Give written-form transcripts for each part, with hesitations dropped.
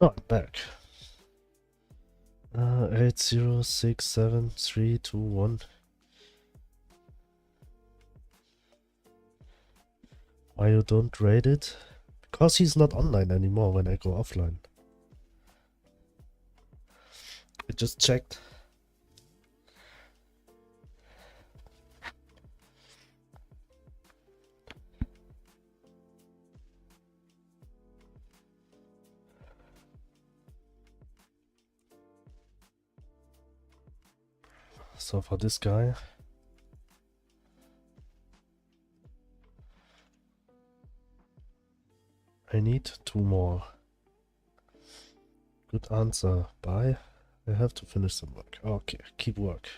Oh, I'm back. 8067321. Why you don't rate it? Because he's not online anymore when I go offline. I just checked. So for this guy, I need 2 more. Good answer. Bye. I have to finish some work. Okay, keep work.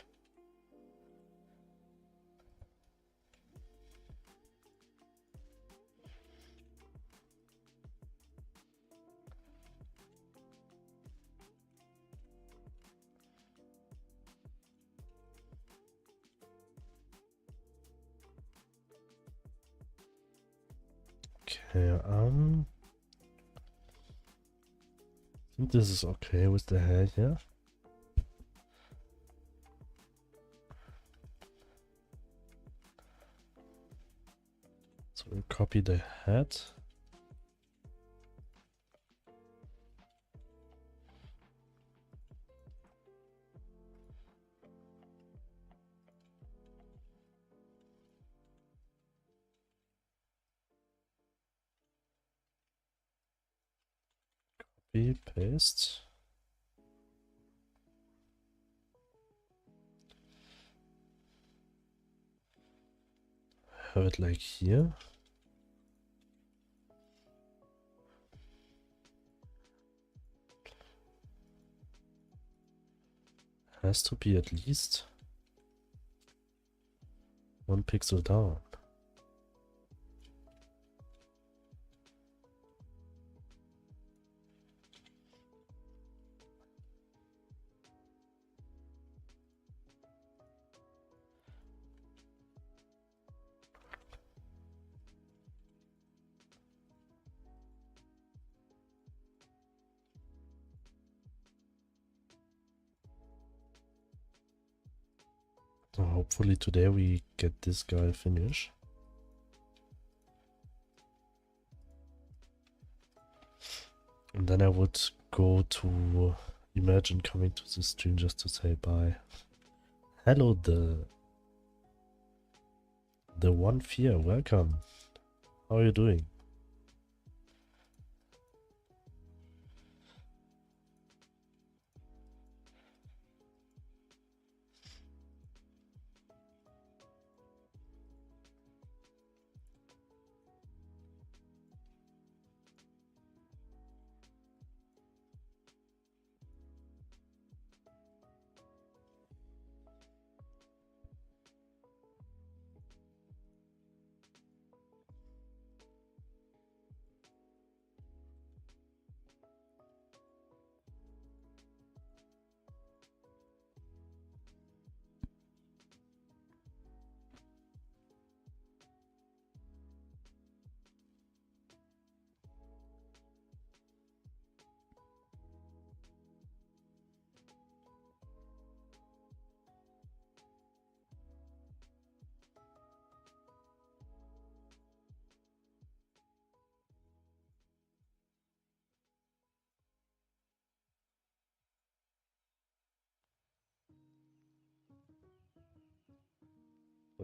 Okay, I think this is okay with the head here. So we'll copy the head. Copy, paste. Have it like here. Has to be at least 1 pixel down. So hopefully today we get this guy finished. And then I would go to Imagine coming to the stream just to say bye. Hello, the One Fear, welcome. How are you doing?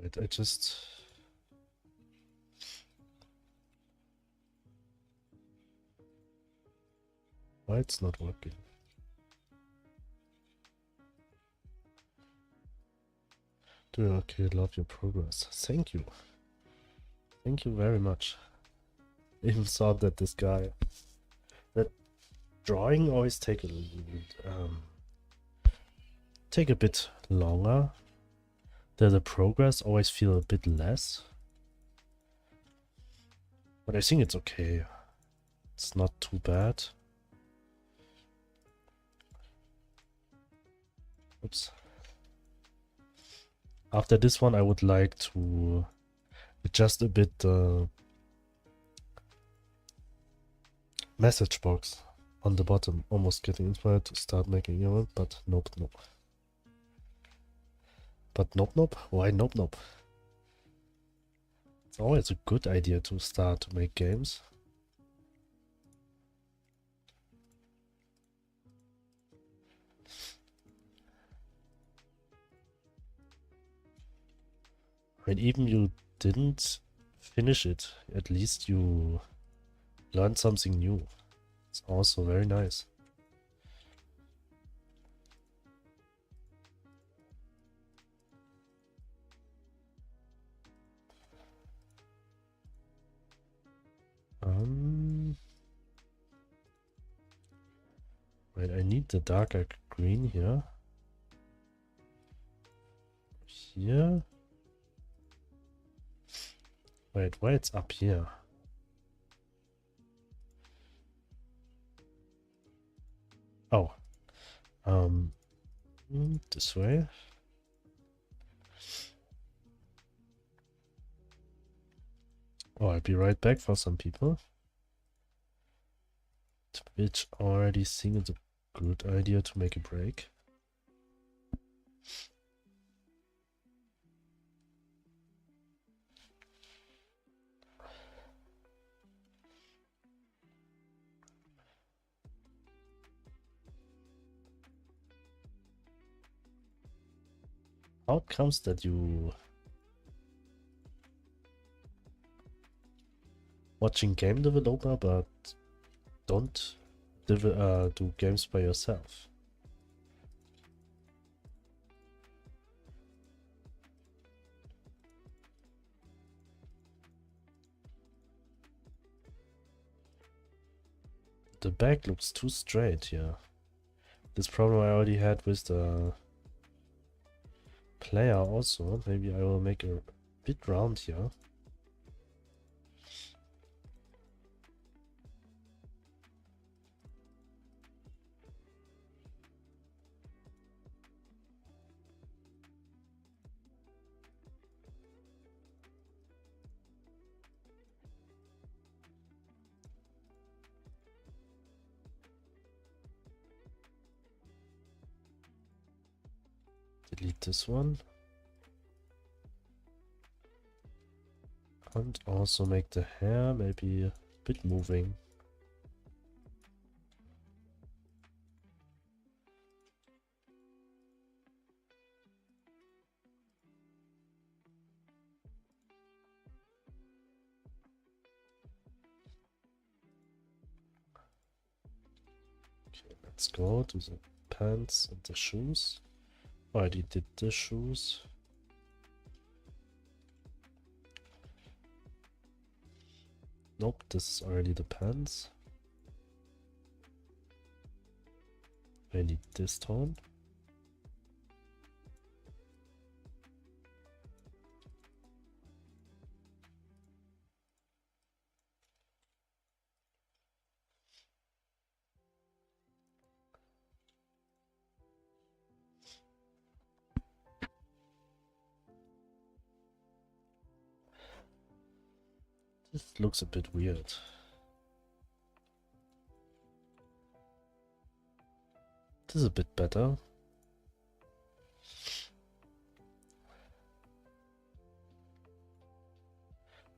Wait, I just... Why it's not working? Doing okay, love your progress. Thank you. Thank you very much. I even thought that this guy... That drawing always take a bit longer. That the progress always feel a bit less. But I think it's okay. It's not too bad. Oops. After this one, I would like to adjust a bit the message box. on the bottom, almost getting inspired to start making your own, but nope, nope. But nope, nope. Why nope, nope? It's always a good idea to start to make games. I mean, even you didn't finish it, at least you learned something new. It's also very nice. Right, I need the darker green here. Here. Wait, why it's up here? Oh. This way. Oh, I'll be right back for some people. Twitch already think it's a good idea to make a break. How it comes that you watching game developer but don't do games by yourself? The back looks too straight here. This problem I already had with the player also. Maybe I will make a bit round here. Delete this one. And also make the hair maybe a bit moving. Okay, let's go to the pants and the shoes. Already did the shoes. Nope, this is already the pants. I need this tone. This looks a bit weird. This is a bit better.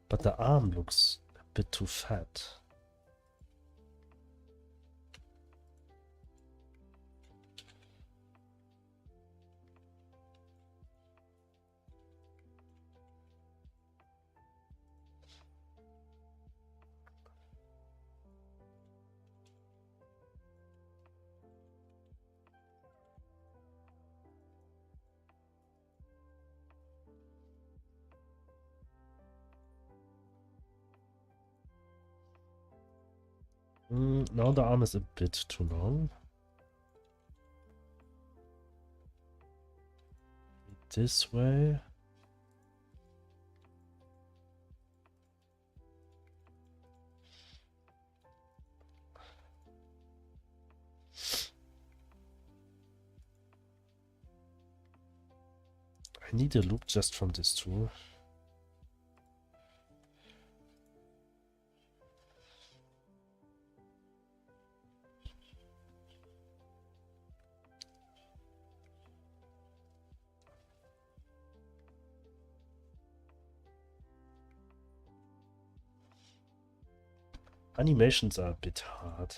But the arm looks a bit too fat. Now the arm is a bit too long. This way. I need a loop just from this tool. Animations are a bit hard.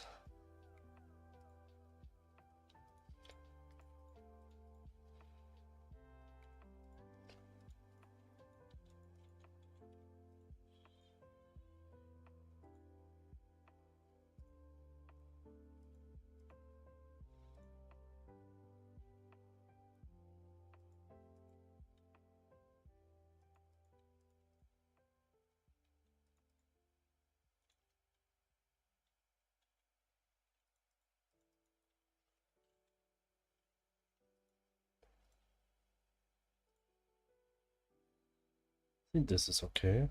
I think this is okay.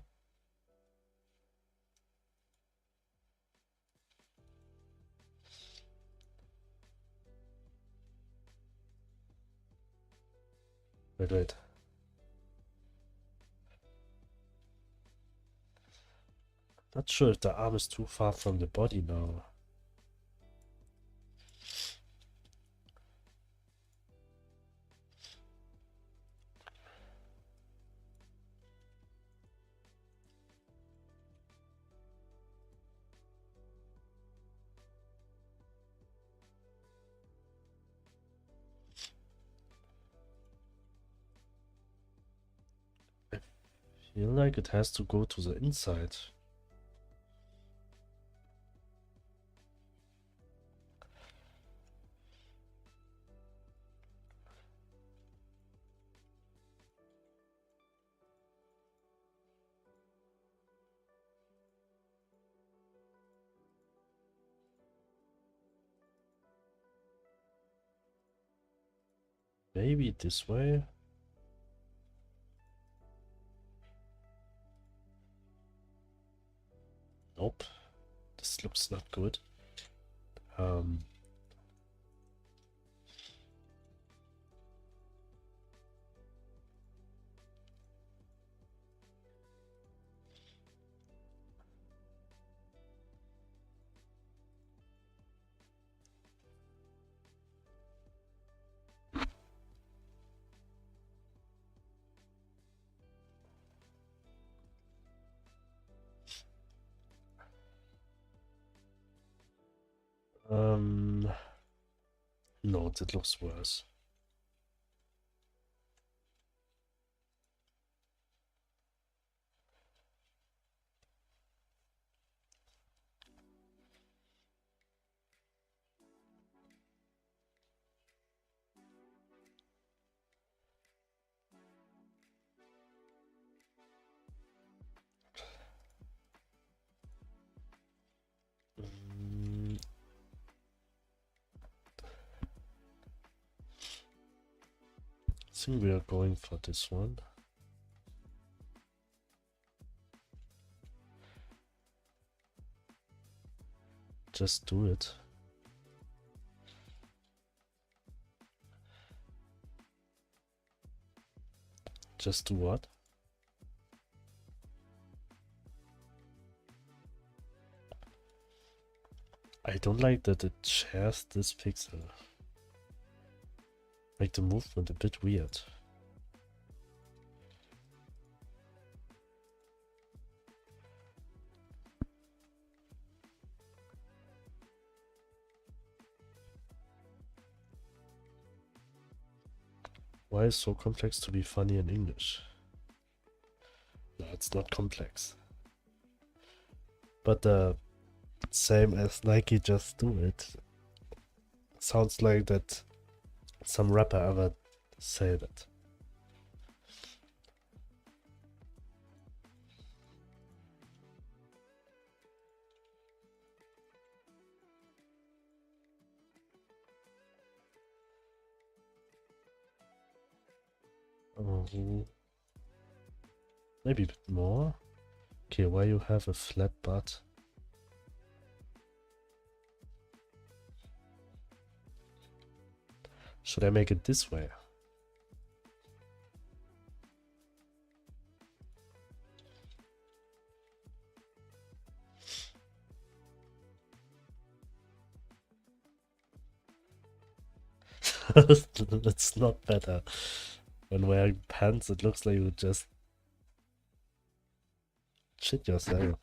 Wait. Not sure if the arm is too far from the body now. I feel like it has to go to the inside. Maybe this way? Nope. This looks not good. No, that looks worse. I think we are going for this one. Just do it. Just do what? I don't like that it shares this pixel. Make the movement a bit weird. Why is so complex to be funny in English? No, it's not complex. But same as Nike, just do it. Sounds like that some rapper ever said it. Maybe a bit more. Okay, why you have a flat butt? Should I make it this way? It's not better. When wearing pants, it looks like you just shit yourself.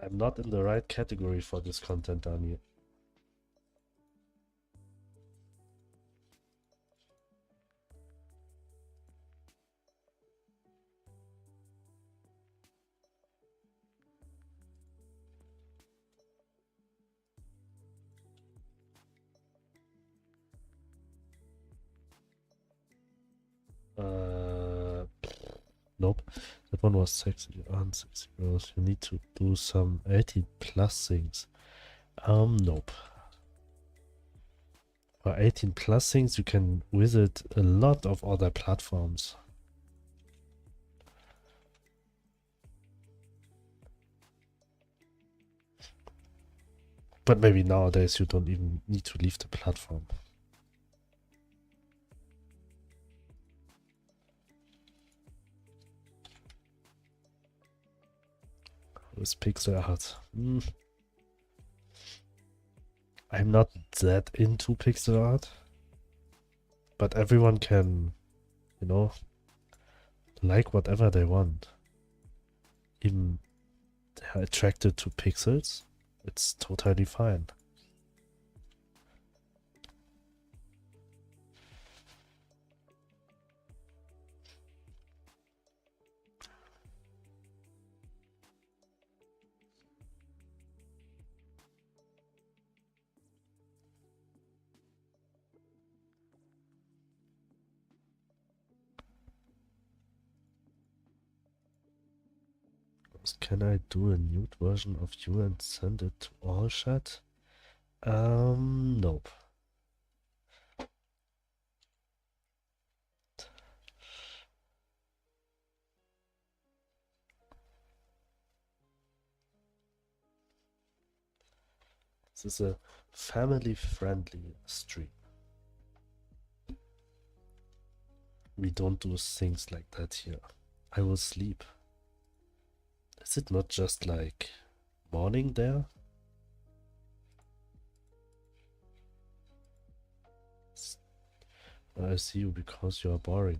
I'm not in the right category for this content, Daniel. Nope. That one was sexy. Unsexy girls. You need to do some 18 plus things. Nope. For 18 plus things, you can visit a lot of other platforms. But maybe nowadays you don't even need to leave the platform. With pixel art. I'm not that into pixel art. But everyone can, you know, like whatever they want. Even they're attracted to pixels. It's totally fine. Can I do a nude version of you and send it to all chat? Nope. This is a family-friendly stream. We don't do things like that here. I will sleep. Is it not just like morning there? I see you because you are boring.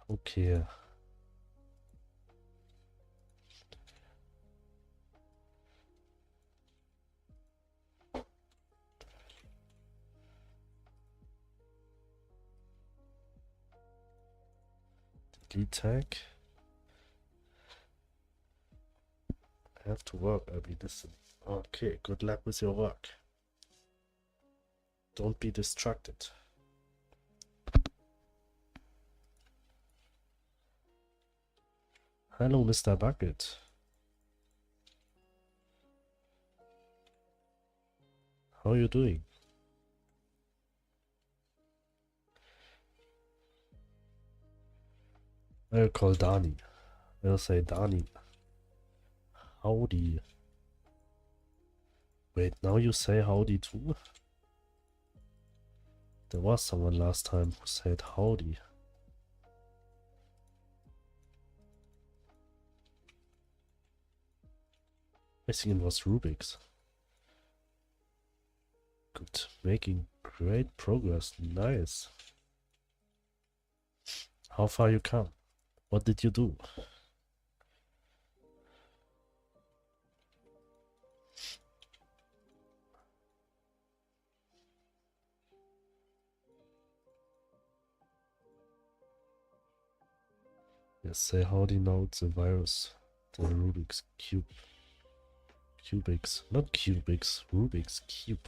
Okay. Delete tag. I have to work, I'll be listening. Okay, good luck with your work. Don't be distracted. Hello, Mr. Bucket. How are you doing? I'll call Dani. I'll say Dani. Howdy. Wait, now you say howdy too? There was someone last time who said howdy. I think it was Rubik's. Good. Making great progress. Nice. How far you come? What did you do? Yes, say howdy now, it's a virus. The Rubik's Cube. Cubics. Not cubics. Rubik's Cube.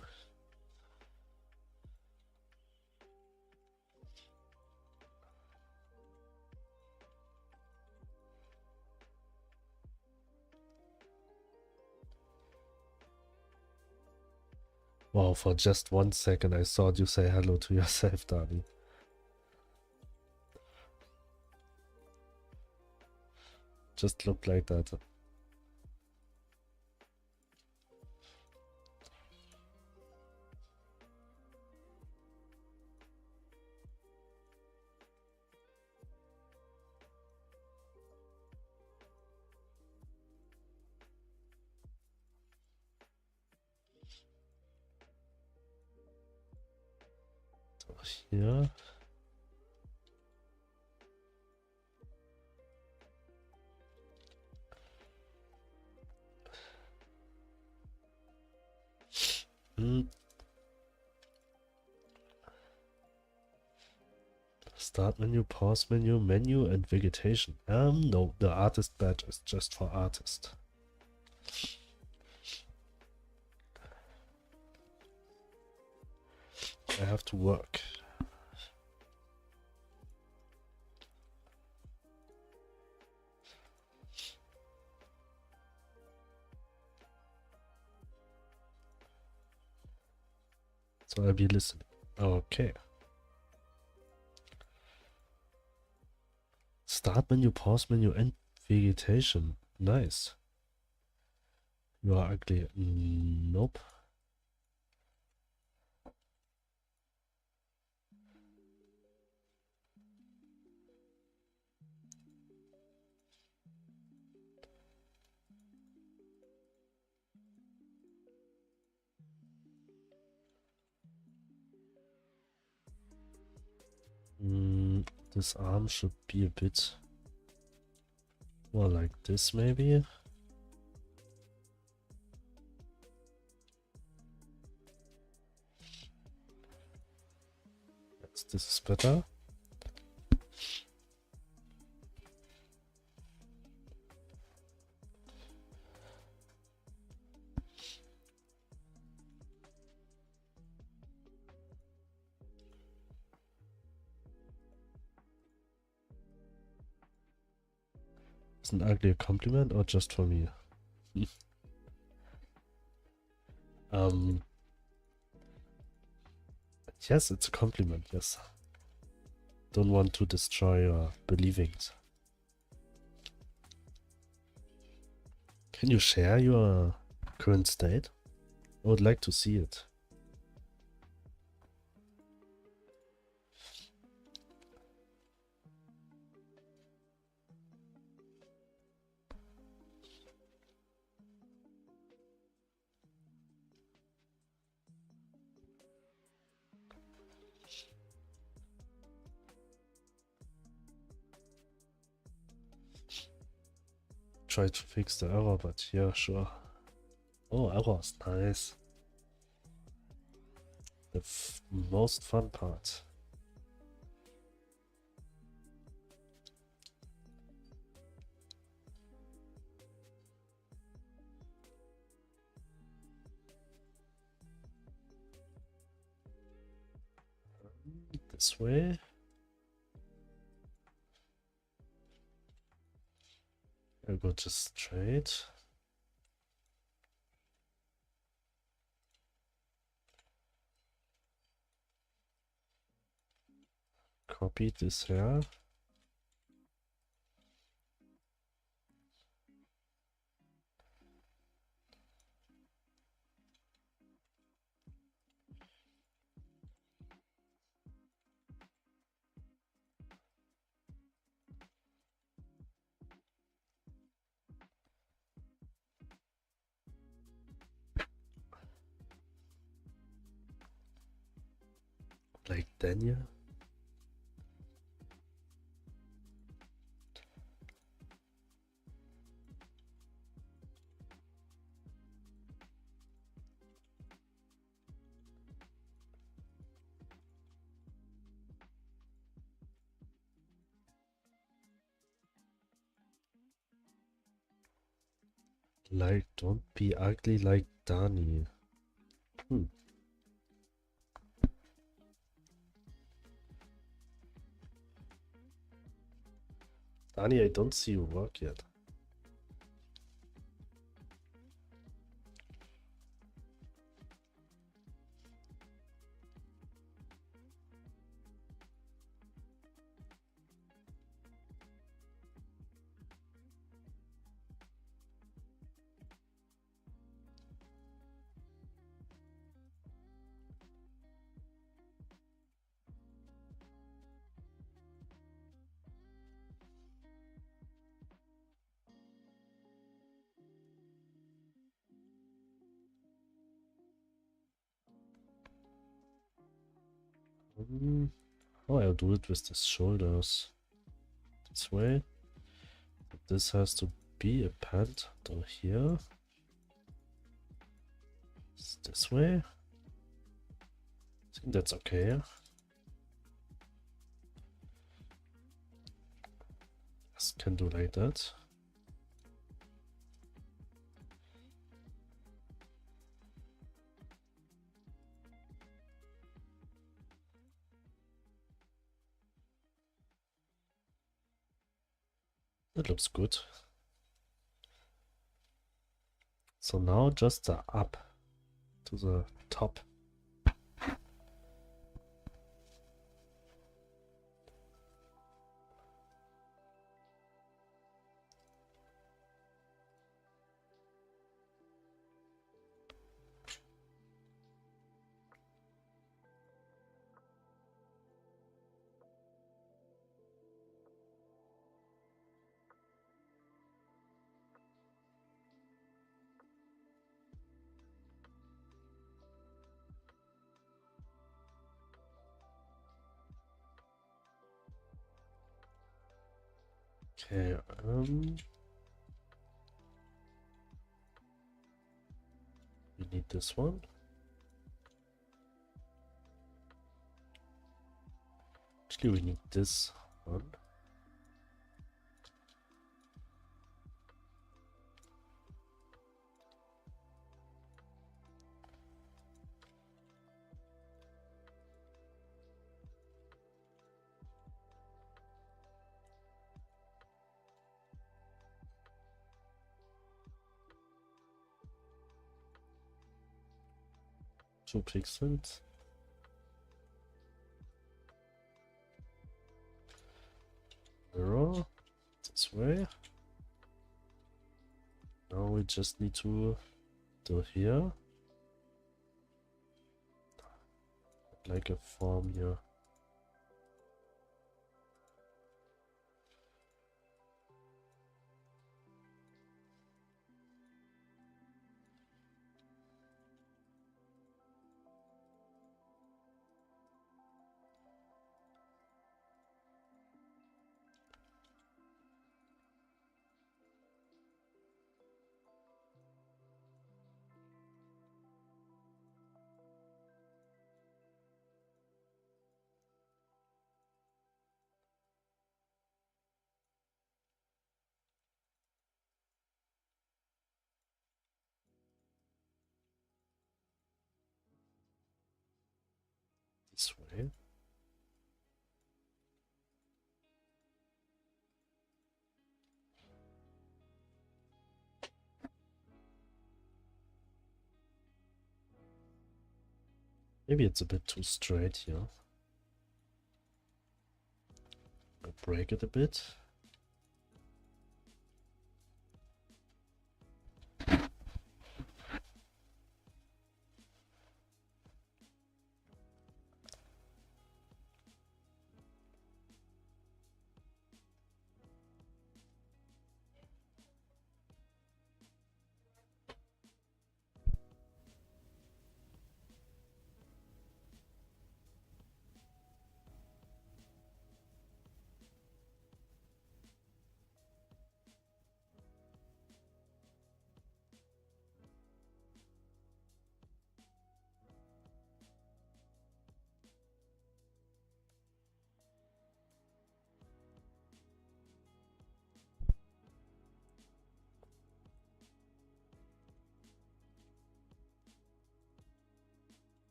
Wow, for just 1 second I thought you say hello to yourself, Dani. Just looked like that. So here. Start menu, pause menu, menu, and vegetation. No, the artist badge is just for artist. I have to work. So I'll be listening. Okay. Start menu, pause menu, and vegetation. Nice. You are ugly. Nope. This arm should be a bit more like this, maybe. Yes, this is better. Is an ugly a compliment or just for me? Yes, it's a compliment, yes. Don't want to destroy your believings. Can you share your current state? I would like to see it. Try to fix the error, but yeah, sure. Oh, errors, nice. The most fun part. This way. I'll go just straight. Copy this here. Like Daniel. Like, don't be ugly like Dani. Dani, I don't see your work yet. Oh, I'll do it with the shoulders. This way. This has to be a pant down here. It's this way. I think that's okay. Just can do like that. That looks good. So now just the up to the top. Okay, we need this one. Actually, we need this one. Two pixels. Mirror this way. Now we just need to do here like a form here. This way. Maybe it's a bit too straight here. I'll break it a bit.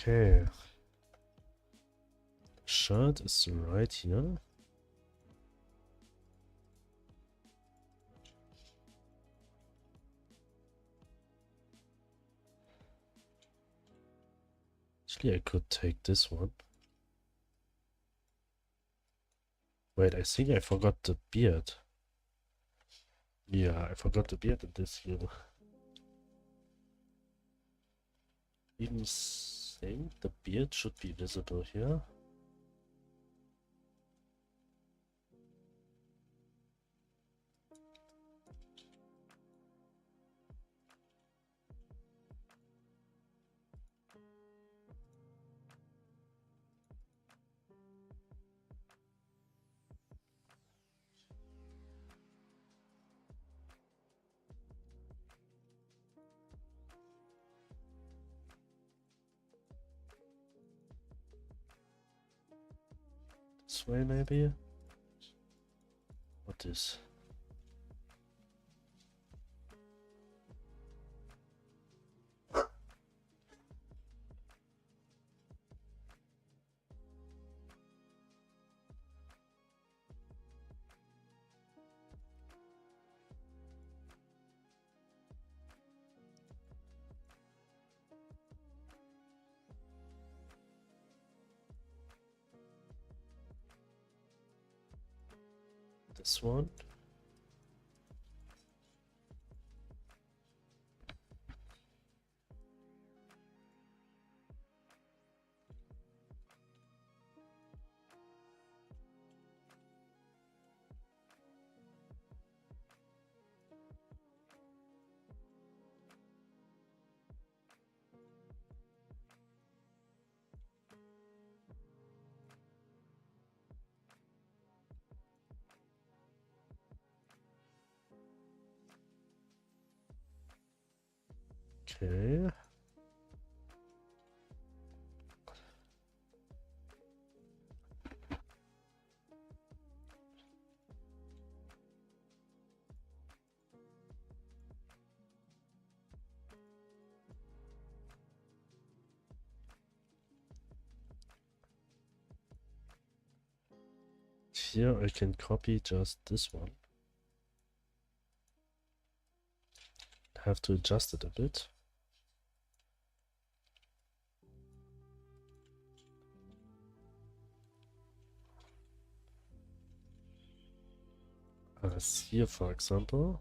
Okay. Shirt is right here. Actually, I could take this one. Wait, I think I forgot the beard. Yeah, I forgot the beard in this here. Even think the beard should be visible here. This way maybe? What is? This one? Okay. Here I can copy just this one. Have to adjust it a bit. As here, for example.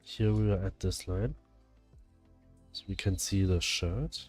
Here we are at this line. So we can see the shirt.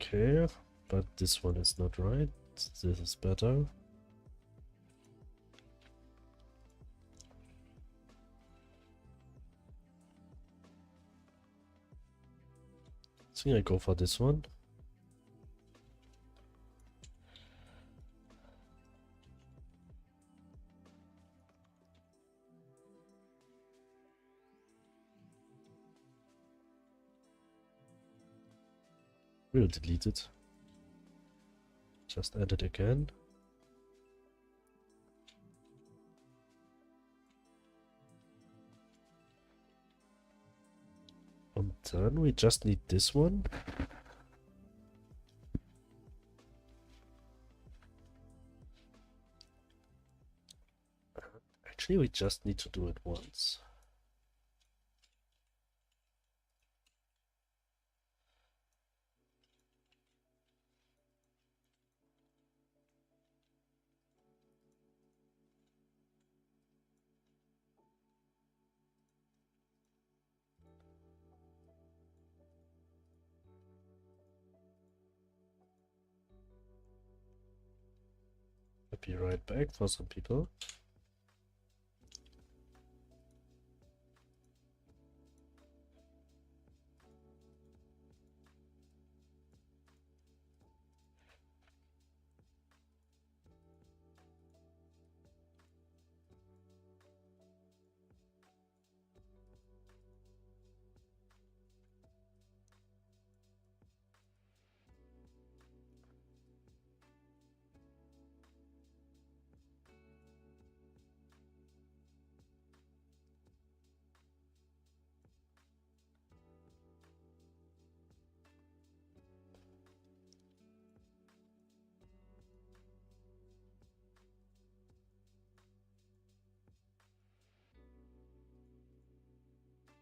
Okay, but this one is not right. This is better. I think I go for this one. We'll delete it. Just add it again. And then we just need this one. Actually, we just need to do it once. I'll be right back for some people.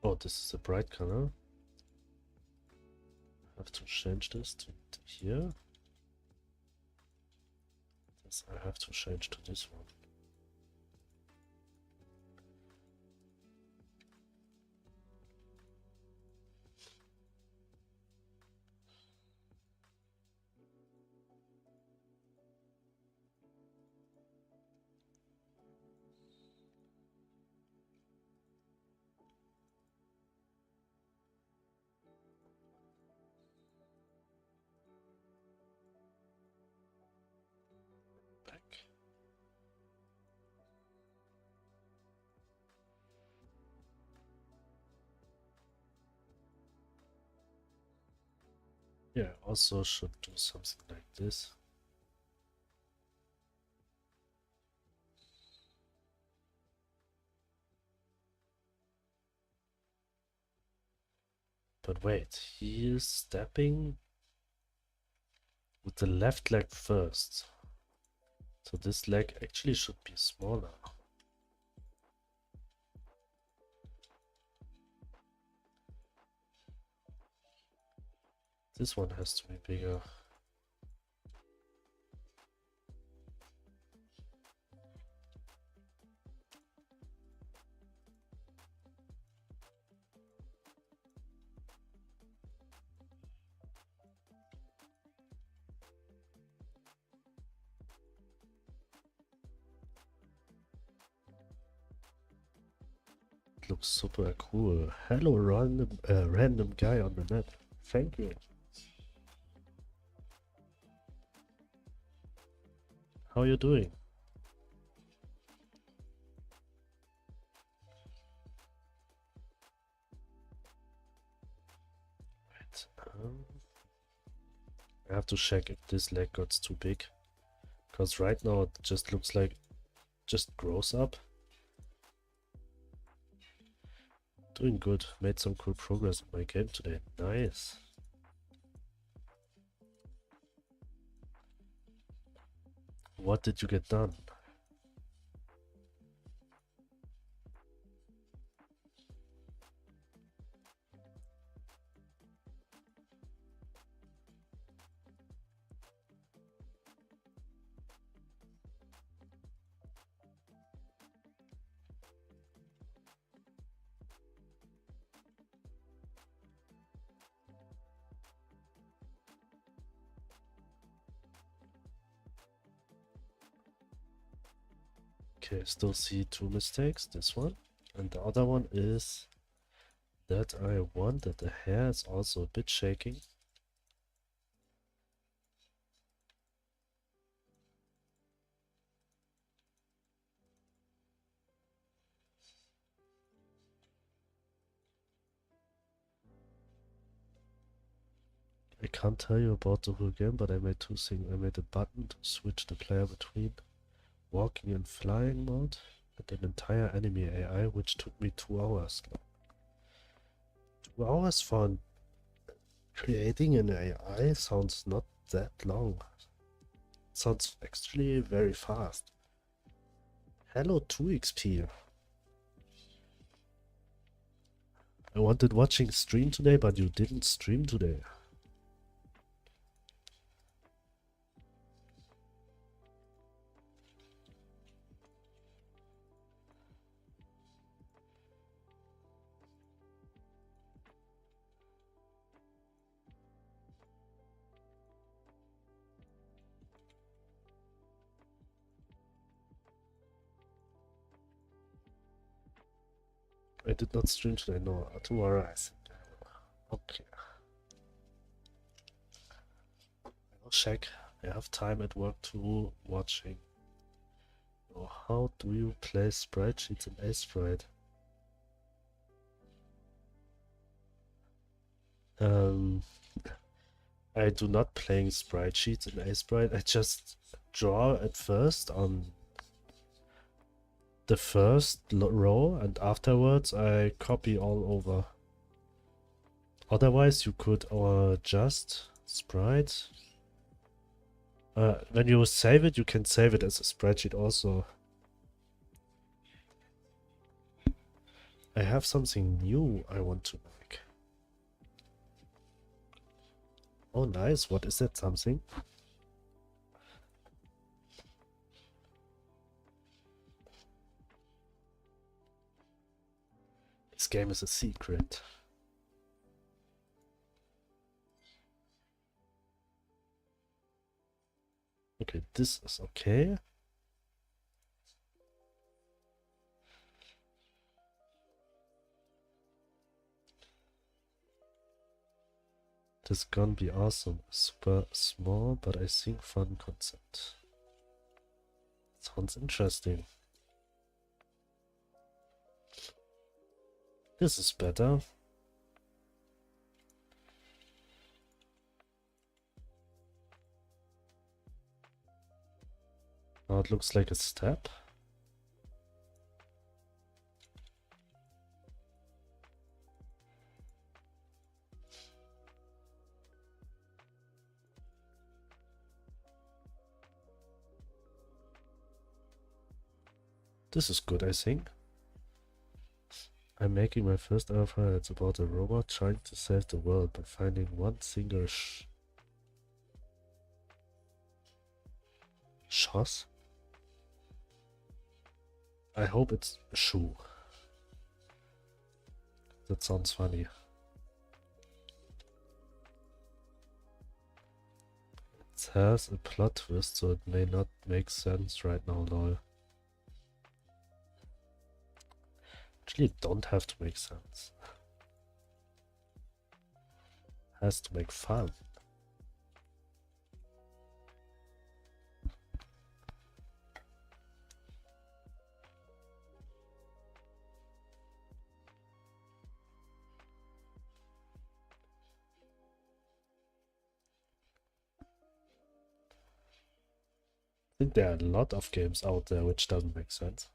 Oh, this is a bright color. I have to change this to here. This I have to change to this one. Back. Yeah, also should do something like this. But wait, he is stepping with the left leg first. So this leg actually should be smaller. This one has to be bigger. It looks super cool. Hello, random guy on the net. Thank you. How are you doing? Wait, I have to check if this leg got too big. Because right now it just looks like just grows up. Doing good. Made some cool progress in my game today. Nice. What did you get done? Okay, still see two mistakes. This one. And the other one is that I want that the hair is also a bit shaking. I can't tell you about the whole game, but I made two things. I made a button to switch the player between walking and flying mode and an entire enemy AI, which took me 2 hours. 2 hours for creating an AI sounds not that long. It sounds actually very fast. Hello 2XP. I wanted watching stream today, but you didn't stream today. I did not stream today, no. Tomorrow I think I will. Okay. I will check. I have time at work to watching. Oh, how do you play sprite sheets in A-Sprite? I do not playing sprite sheets in A-Sprite. I just draw at first on the first row and afterwards I copy all over. Otherwise you could adjust sprite. When you save it, you can save it as a spreadsheet also. I have something new I want to make. Oh nice, what is that something? This game is a secret. Okay, this is okay. This is gonna be awesome. Super small, but I think fun concept. Sounds interesting. This is better. Now it looks like a step. This is good, I think. I'm making my first ever file. It's about a robot trying to save the world by finding one single shoes. I hope it's a shoe. That sounds funny. It has a plot twist, so it may not make sense right now, lol. Actually, it don't have to make sense. It has to make fun. I think there are a lot of games out there which doesn't make sense.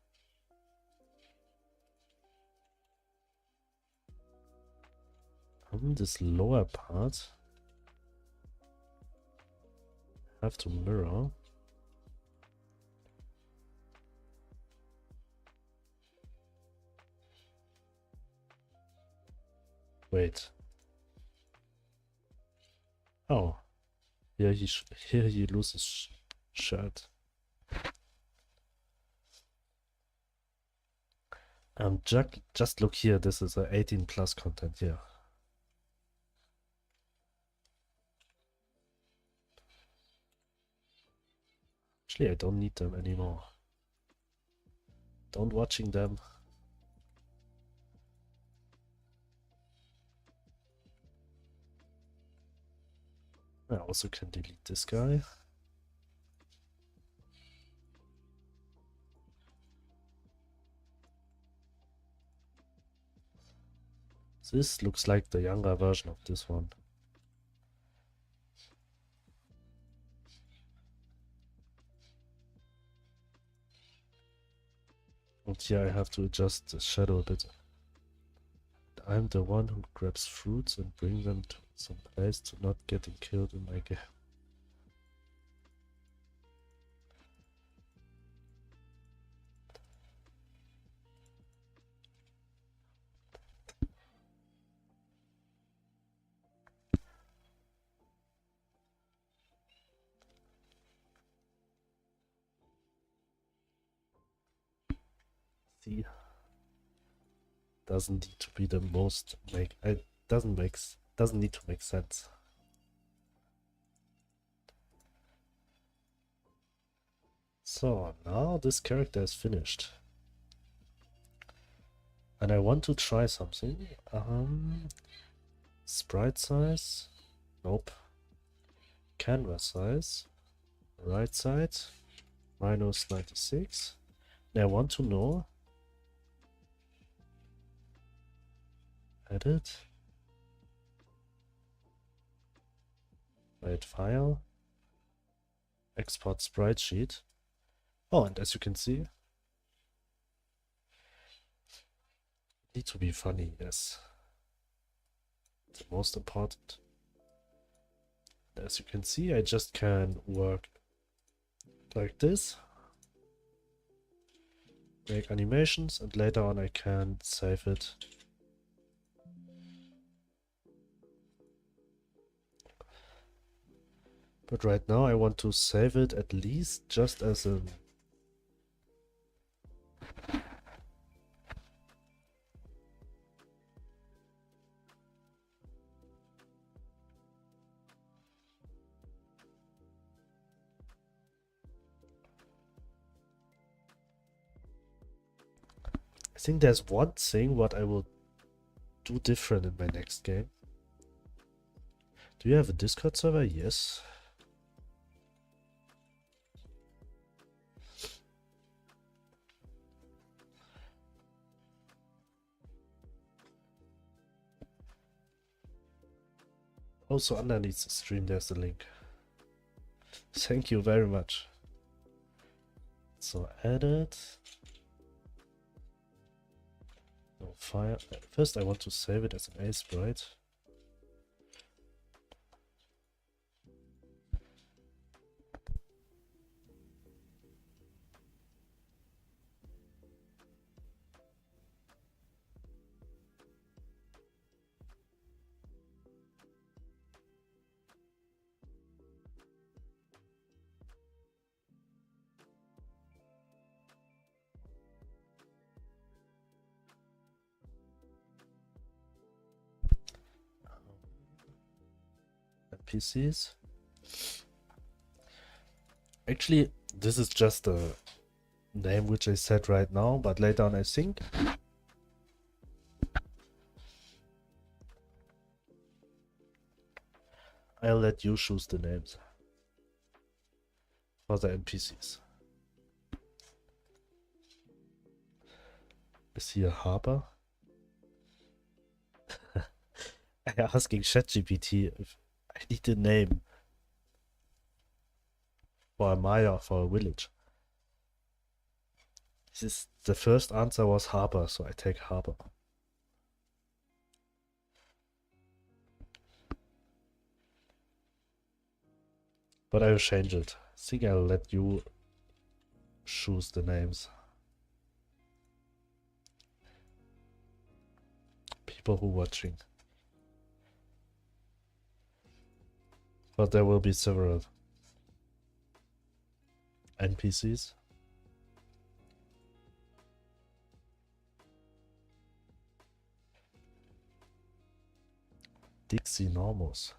This lower part have to mirror. Wait. Oh, here he loses shirt. Just look here. This is a 18 plus content here. Actually, I don't need them anymore. Don't watching them. I also can delete this guy. This looks like the younger version of this one. And here I have to adjust the shadow a bit. I'm the one who grabs fruits and brings them to some place to not getting killed in my game. See, doesn't need to be the most it doesn't need to make sense. So now this character is finished. And I want to try something. Sprite size. Nope. Canvas size. Right side. Minus 96. And I want to know. Edit. Write file. Export sprite sheet. Oh, and as you can see, need to be funny, yes. The most important. As you can see, I just can work like this. make animations, and later on I can save it. But right now I want to save it at least just as a... I think there's one thing what I will do different in my next game. Do you have a Discord server? Yes. Also underneath the stream there's a link. Thank you very much. So edit. No file. First I want to save it as an A sprite. NPCs. Actually, this is just a name which I said right now, but later on I think I'll let you choose the names for the NPCs. Is he a harbor? I'm asking ChatGPT if I need a name for a maya, for a village. This is, the first answer was harbor, so I take harbor. But I will change it. I think I'll let you choose the names. People who are watching. But there will be several NPCs. Dixie Normos.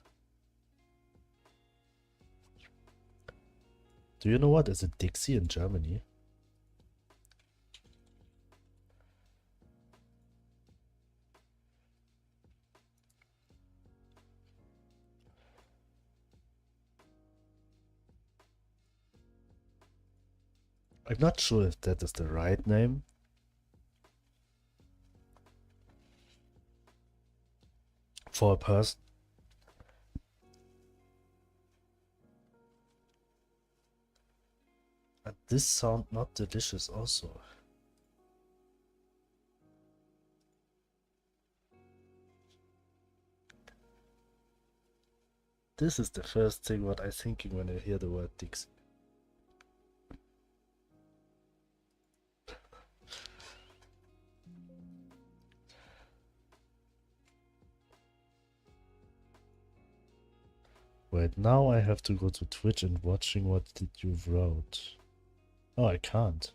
Do you know what is a Dixie in Germany? I'm not sure if that is the right name. For a person. And this sound not delicious also. This is the first thing what I'm thinking when I hear the word Dixie. Wait, now I have to go to Twitch and watching what did you wrote. Oh, I can't.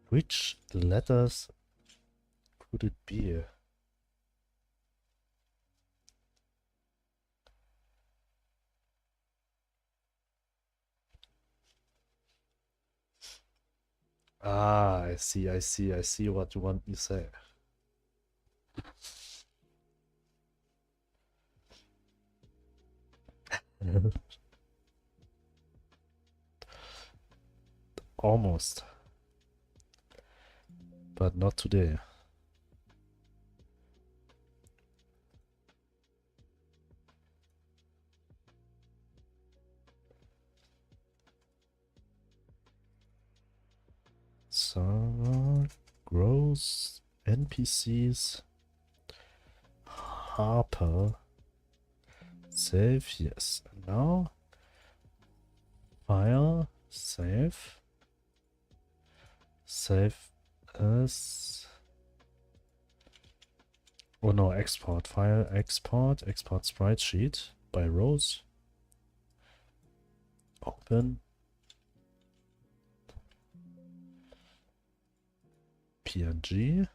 Which letters could it be? Ah, I see what you want me to say. Almost. But not today. Server, gross, NPCs, Harper, Save, yes. And now, file, save. Save as... Oh no, export file, export sprite sheet by rows. Open. PNG.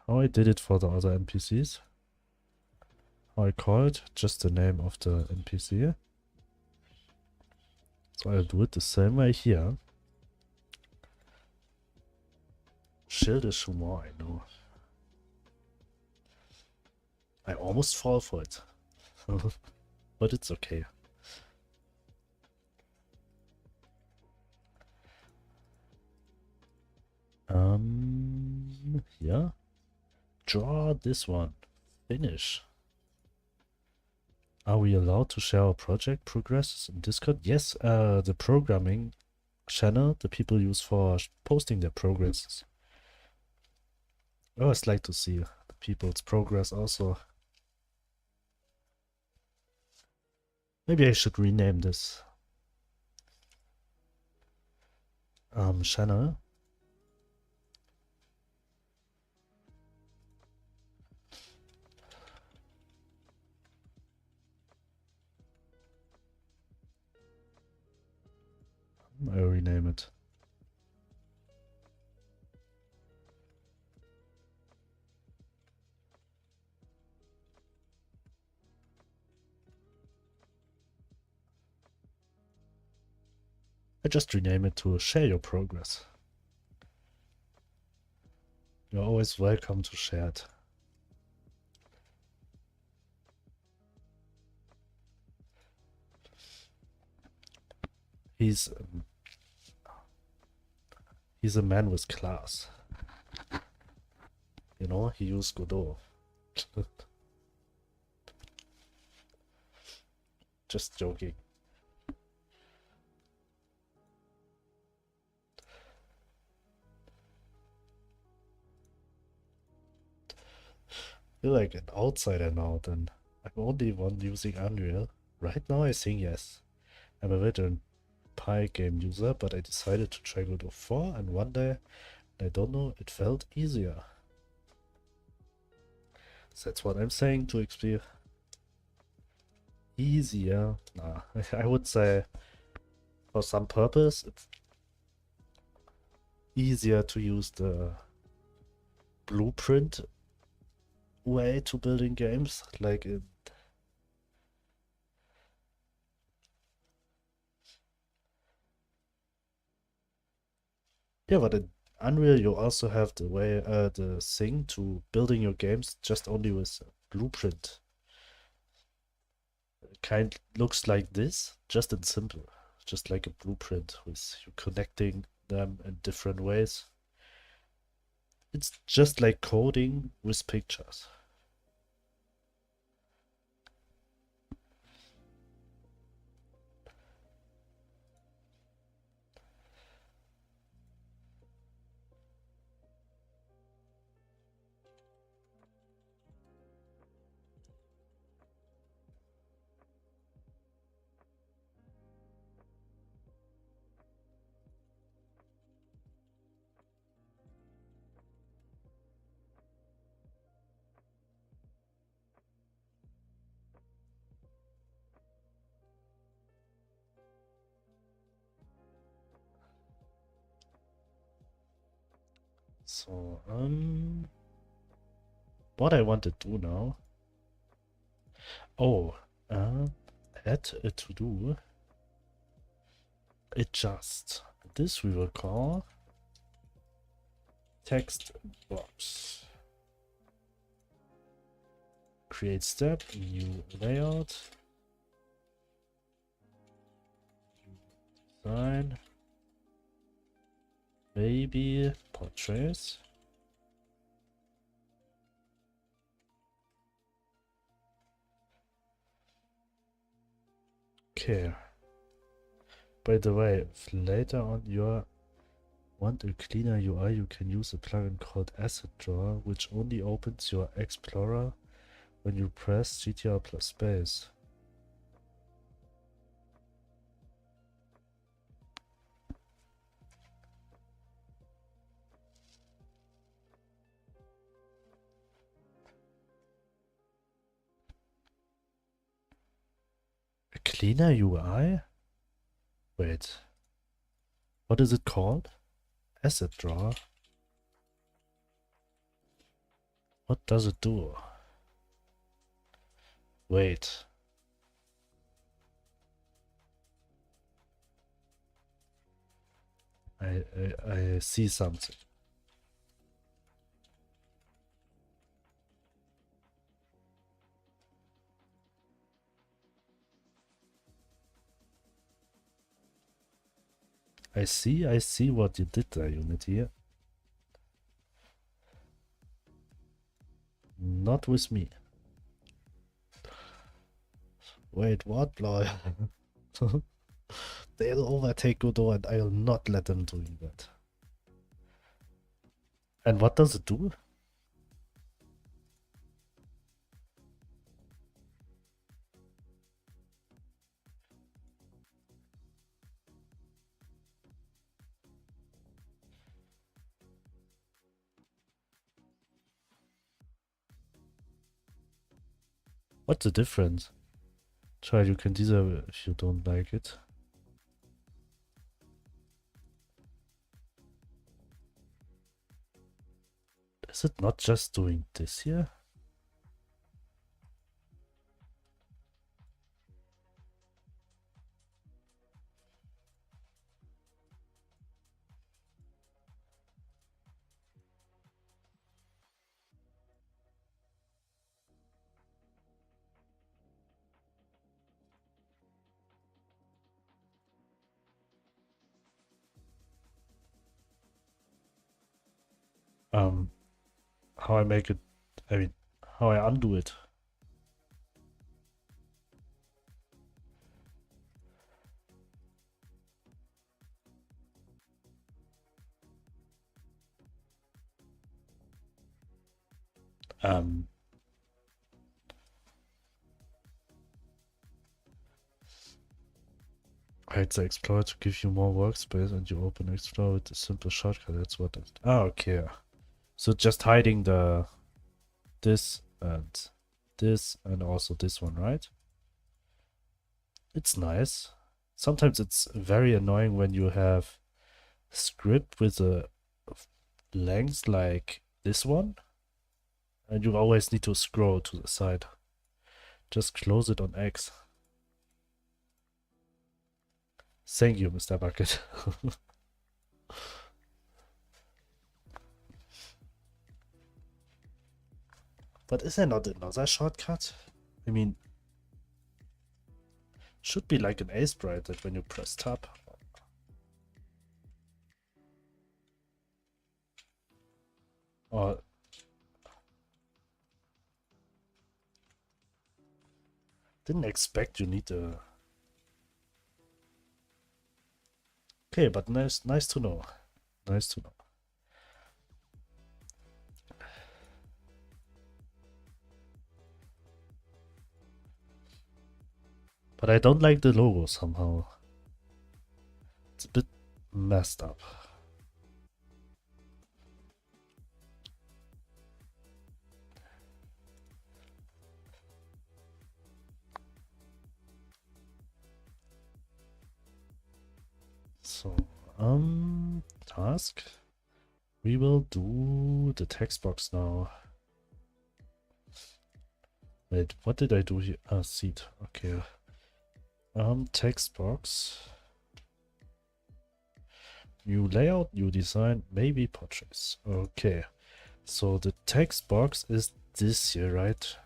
How I did it for the other NPCs. How I call it, just the name of the NPC. So I'll do it the same way here. Shield is more, I know. I almost fall for it. But it's okay. Yeah. Draw this one. Finish. Are we allowed to share our project progress in Discord? Yes, the programming channel the people use for posting their progresses. I always like to see the people's progress also. Maybe I should rename this channel. I'll rename it. I just rename it to Share Your Progress. You're always welcome to share it. He's a man with class. You know, he used Godot. Just joking. You're like an outsider now, then. I'm only one using Unreal. Right now I think yes. I'm a veteran Pi game user, but I decided to try Godot 4 and one day, I don't know, it felt easier. So that's what I'm saying to XP. Easier. Nah, I would say for some purpose it's easier to use the blueprint way to building games, like in yeah, but in Unreal you also have the way the thing to building your games just only with blueprint. It kind looks like this, just in simple, just like a blueprint with you connecting them in different ways. It's just like coding with pictures. So, what I want to do now. Oh, add a to-do. Adjust. This we will call text box. Create step, new layout. Design. Maybe portraits. Okay. By the way, if later on you're Want a cleaner UI, you can use a plugin called Asset Drawer, which only opens your Explorer when you press GTR plus space. A cleaner UI? Wait. What is it called? Asset Drawer? What does it do? Wait. I see something. I see what you did there, Unity. Not with me. Wait, what, Bloy? They'll overtake Godot and I'll not let them do that. And what does it do? What's the difference? Try, you can disable if you don't like it. Is it not just doing this here? How I make it, I mean, how I undo it. Hide the Explorer to give you more workspace and you open Explorer with a simple shortcut. That's what it, okay. So just hiding this and also this one, right? It's nice. Sometimes it's very annoying when you have script with a length like this one and you always need to scroll to the side. Just close it on X. Thank you, Mr. Bucket. But is there not another shortcut? I mean, should be like an A sprite that when you press tab. Or didn't expect you need a. Okay, but nice to know. Nice to know. But I don't like the logo somehow. It's a bit messed up. So, task. We will do the text box now. Wait, what did I do here? Ah, seed. Okay. Text box. New layout, new design, maybe portraits. Okay. So the text box is this here, right?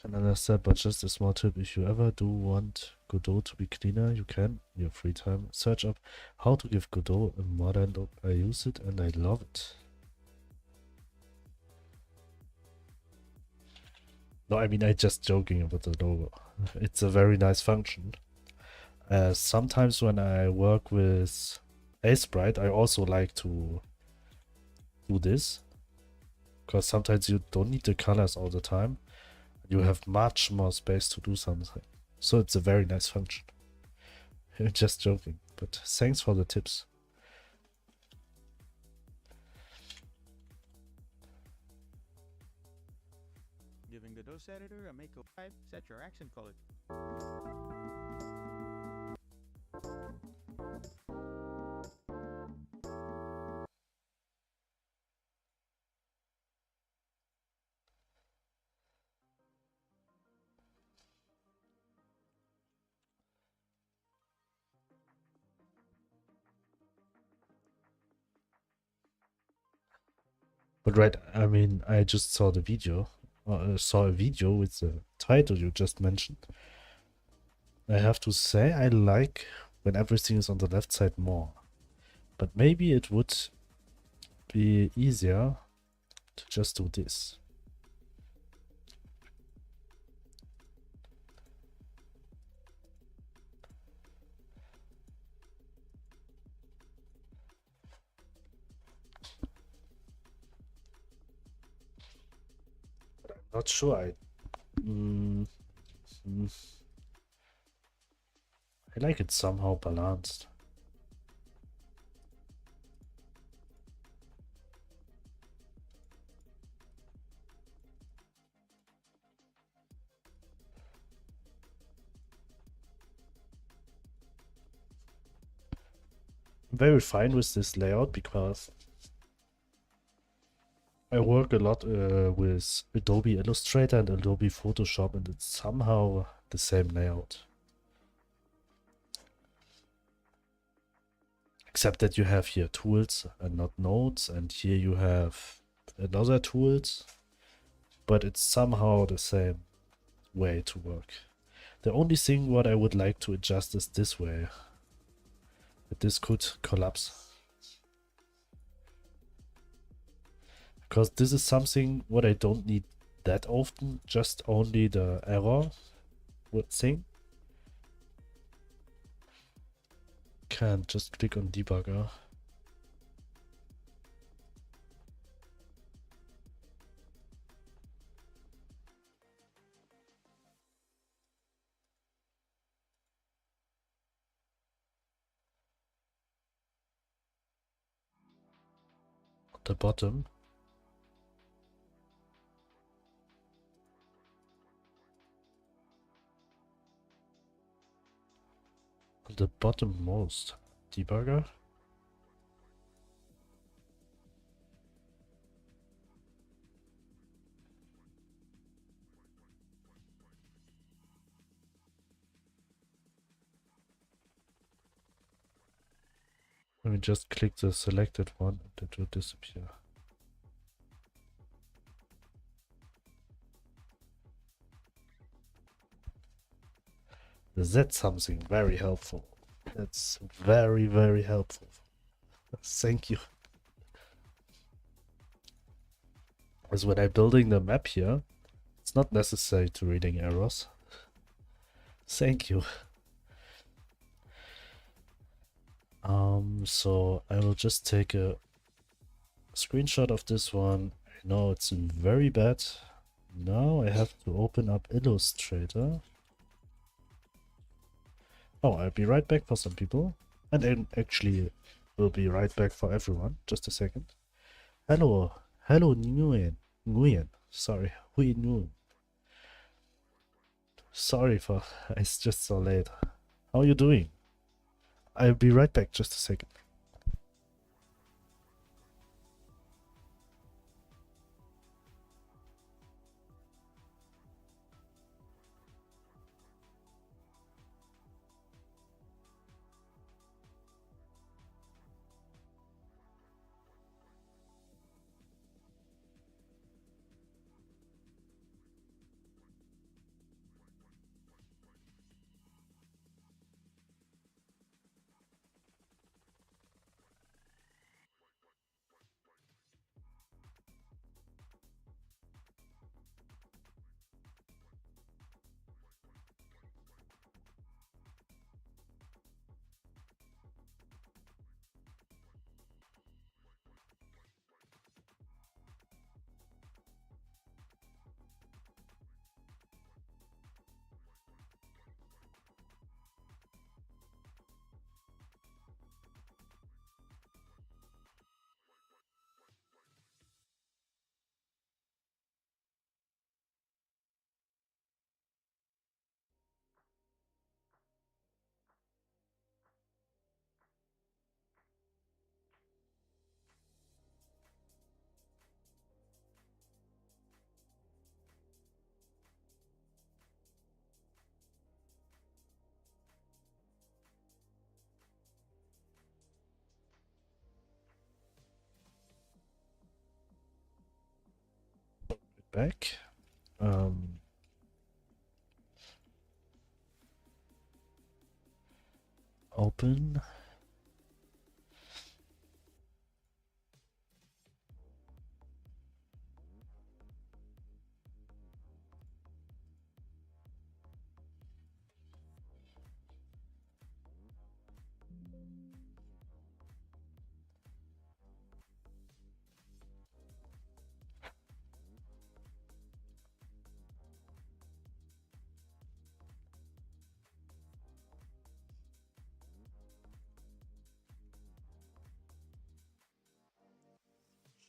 Can understand, but just a small tip. If you ever do want Godot to be cleaner, you can, in your free time, search up how to give Godot a modern look. I use it and I love it. No, I mean, I'm just joking about the logo. It's a very nice function. Sometimes when I work with Sprite, I also like to do this, because sometimes you don't need the colors all the time. You have much more space to do something. So it's a very nice function. Just joking, but thanks for the tips. Giving the DOS editor a make of 5, set your accent color. But right, I mean, I just saw the video, saw a video with the title you just mentioned. I have to say I like when everything is on the left side more. But maybe it would be easier to just do this. But I'm not sure. I like it somehow balanced. I'm very fine with this layout because I work a lot with Adobe Illustrator and Adobe Photoshop, and it's somehow the same layout. Except that you have here tools and not nodes, and here you have another tools, but it's somehow the same way to work. The only thing what I would like to adjust is this way. That this could collapse. Because this is something what I don't need that often, just only the error thing. Can't just click on debugger. At the bottom. At the bottommost debugger. Let me just click the selected one and it will disappear. That's something very helpful. That's very, very helpful. Thank you. As when I'm building the map here, it's not necessary to reading errors. Thank you. So I will just take a screenshot of this one. I know it's very bad. Now I have to open up Illustrator. Oh, I'll be right back for some people. And then actually will be right back for everyone. Just a second. Hello. Hello, Nguyen. Sorry. Hui Nguyen. Sorry for... It's just so late. How are you doing? I'll be right back. Just a second. back. Open.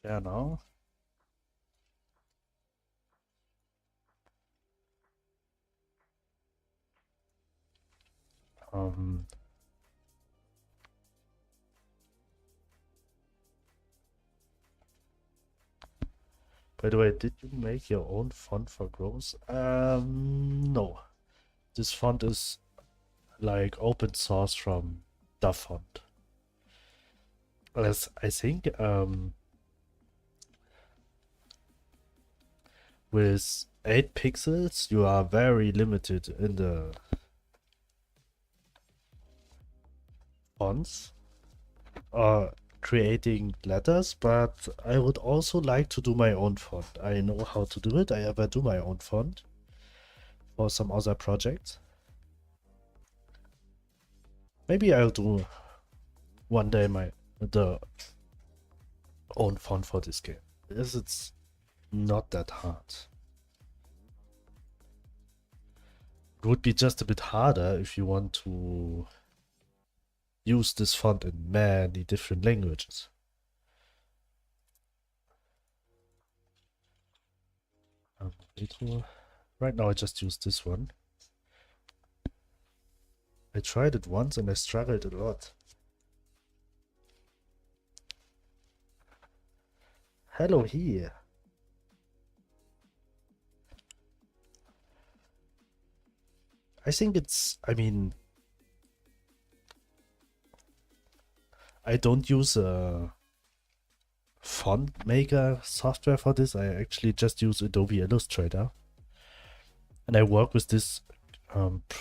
Share now. By the way, did you make your own font for growth? No. This font is like open source from the font. As I think with 8 pixels you are very limited in the fonts or creating letters, but I would also like to do my own font. I know how to do it. I ever do my own font for some other projects. Maybe I'll do one day the own font for this game. It's not that hard. It would be just a bit harder if you want to use this font in many different languages. Right now I just use this one. I tried it once and I struggled a lot. Hello here. I think I mean, I don't use a font maker software for this. I actually just use Adobe Illustrator. And I work with this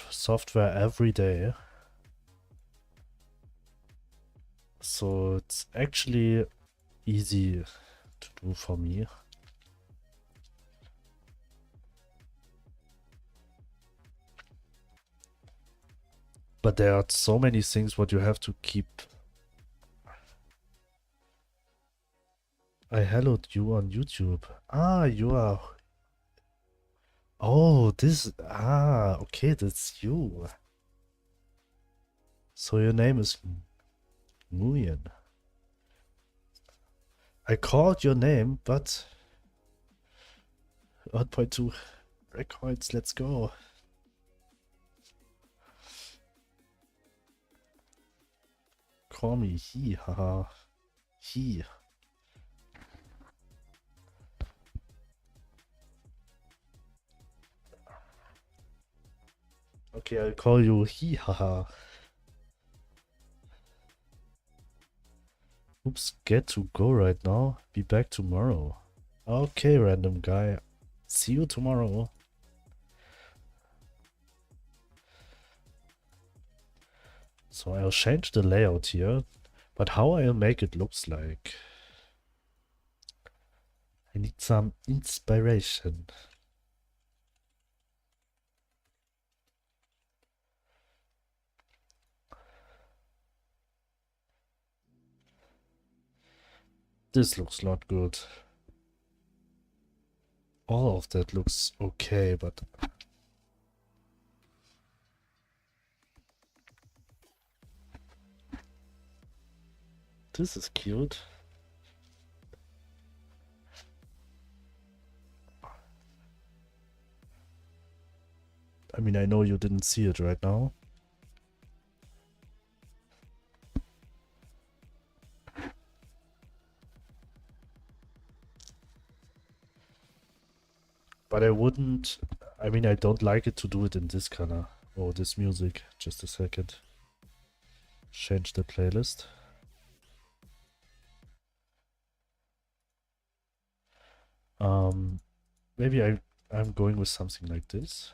software every day. So it's actually easy to do for me. But there are so many things what you have to keep. I helloed you on YouTube. Ah, you are. Oh, this. Ah, okay, that's you. So your name is Nguyen. I called your name, but 1.2 records. Let's go. Call me he, haha. He. Okay, I'll call you he, haha. Oops, get to go right now. Be back tomorrow. Okay, random guy. See you tomorrow. So I'll change the layout here, but how I'll make it looks like. I need some inspiration. This looks not good. All of that looks okay, but this is cute. I mean, I know you didn't see it right now. But I wouldn't, I mean, I don't like it to do it in this color. Oh, this music. Just a second. Change the playlist. maybe I'm going with something like this.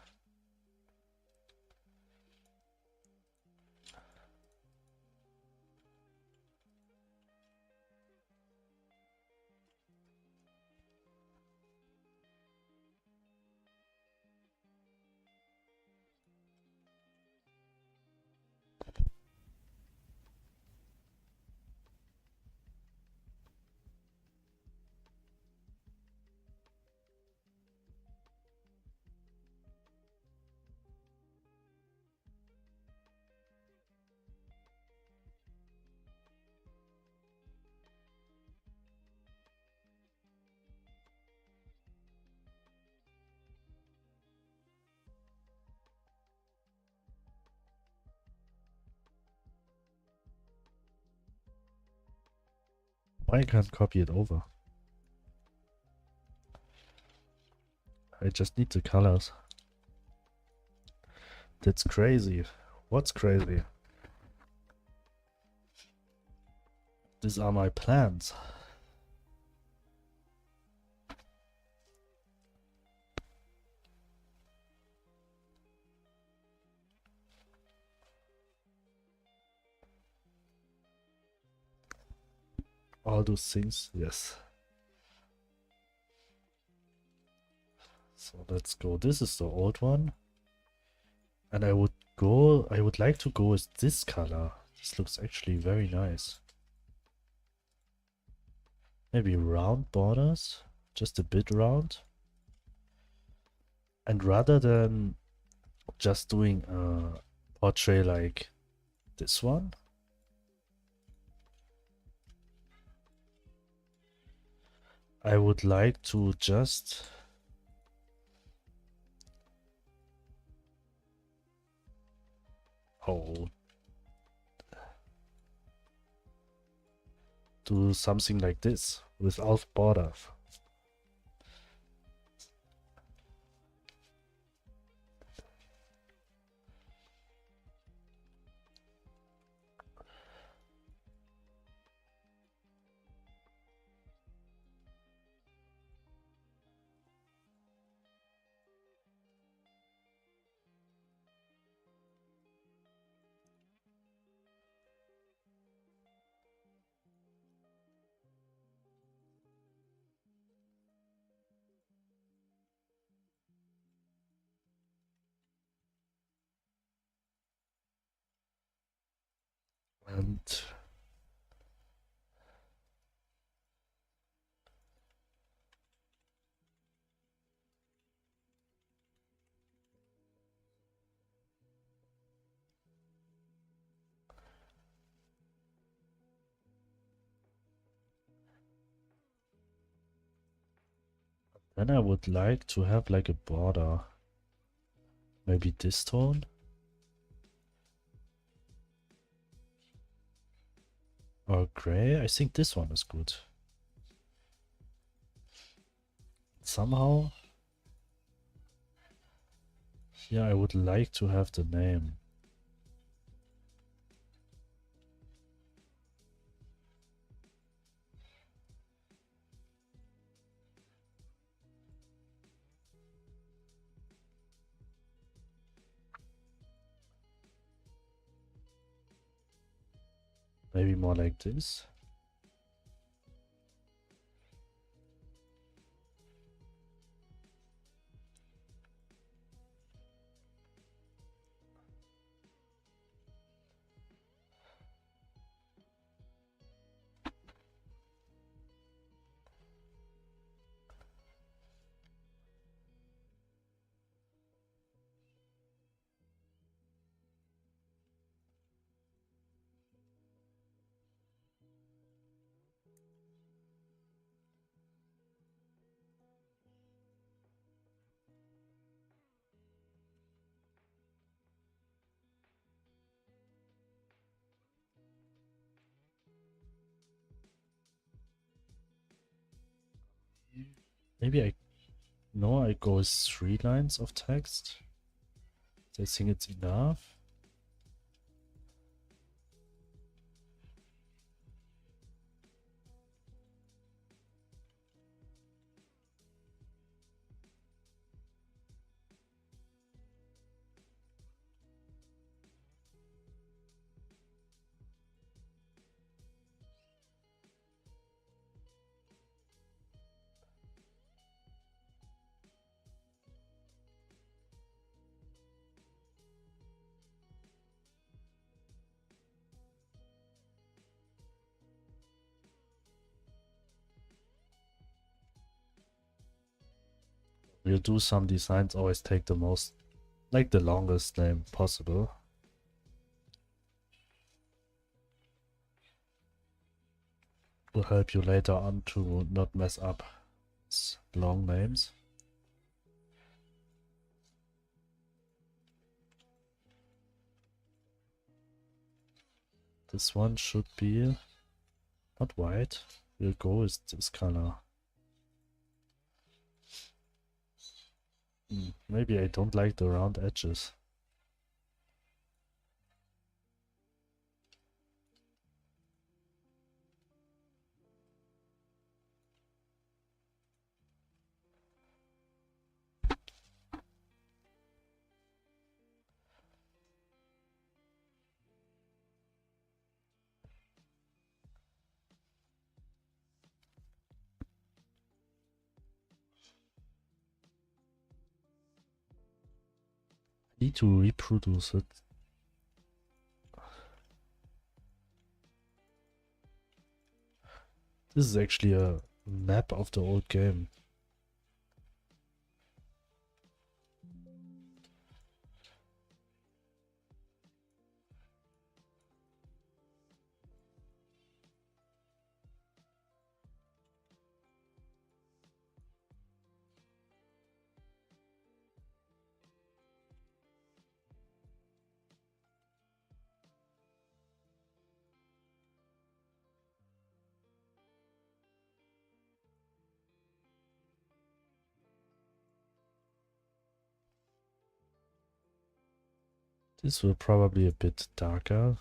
Why I can't copy it over? I just need the colors. That's crazy. What's crazy? These are my plans. All those things, yes. So let's go. This is the old one. And I would like to go with this color. This looks actually very nice. Maybe round borders, just a bit round. And rather than just doing a portrait like this one, I would like to just do something like this without borders. And then I would like to have like a border. Maybe this tone. Or gray. I think this one is good. Somehow, yeah, I would like to have the name. Maybe more like this. Maybe I go with 3 lines of text. I think it's enough. You do some designs, always take the most, like the longest name possible. Will help you later on to not mess up long names. This one should be not white. We'll go with this color. Maybe I don't like the round edges. Need to reproduce it. This is actually a map of the old game. This will probably a bit darker.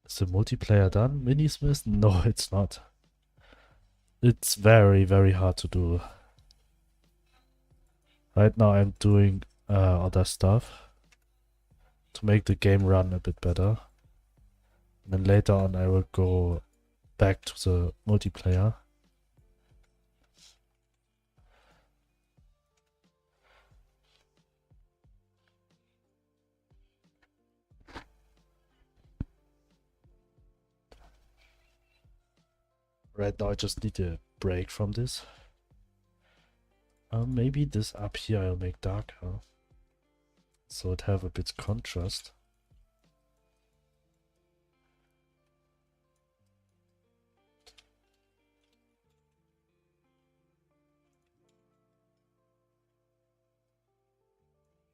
Is the multiplayer done, Minismith? No, it's not. It's very, very hard to do. Right now I'm doing other stuff to make the game run a bit better. And then later on I will go back to the multiplayer. Right now I just need a break from this. Maybe this up here I'll make darker, so it have a bit contrast.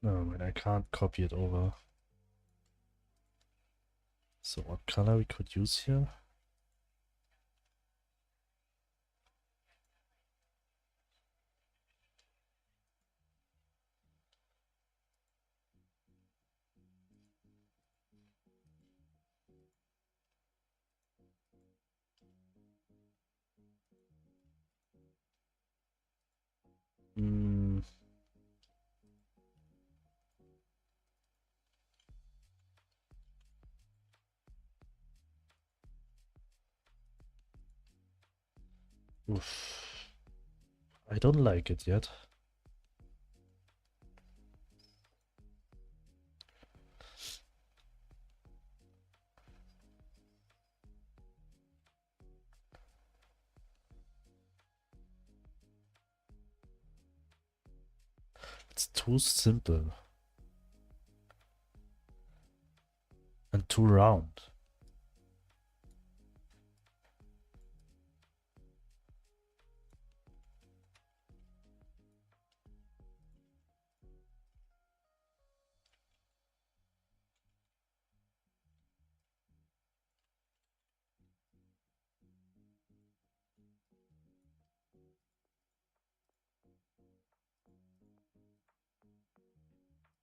No, man, I can't copy it over. So what color we could use here? Hmm. Oof. I don't like it yet. It's too simple. And too round.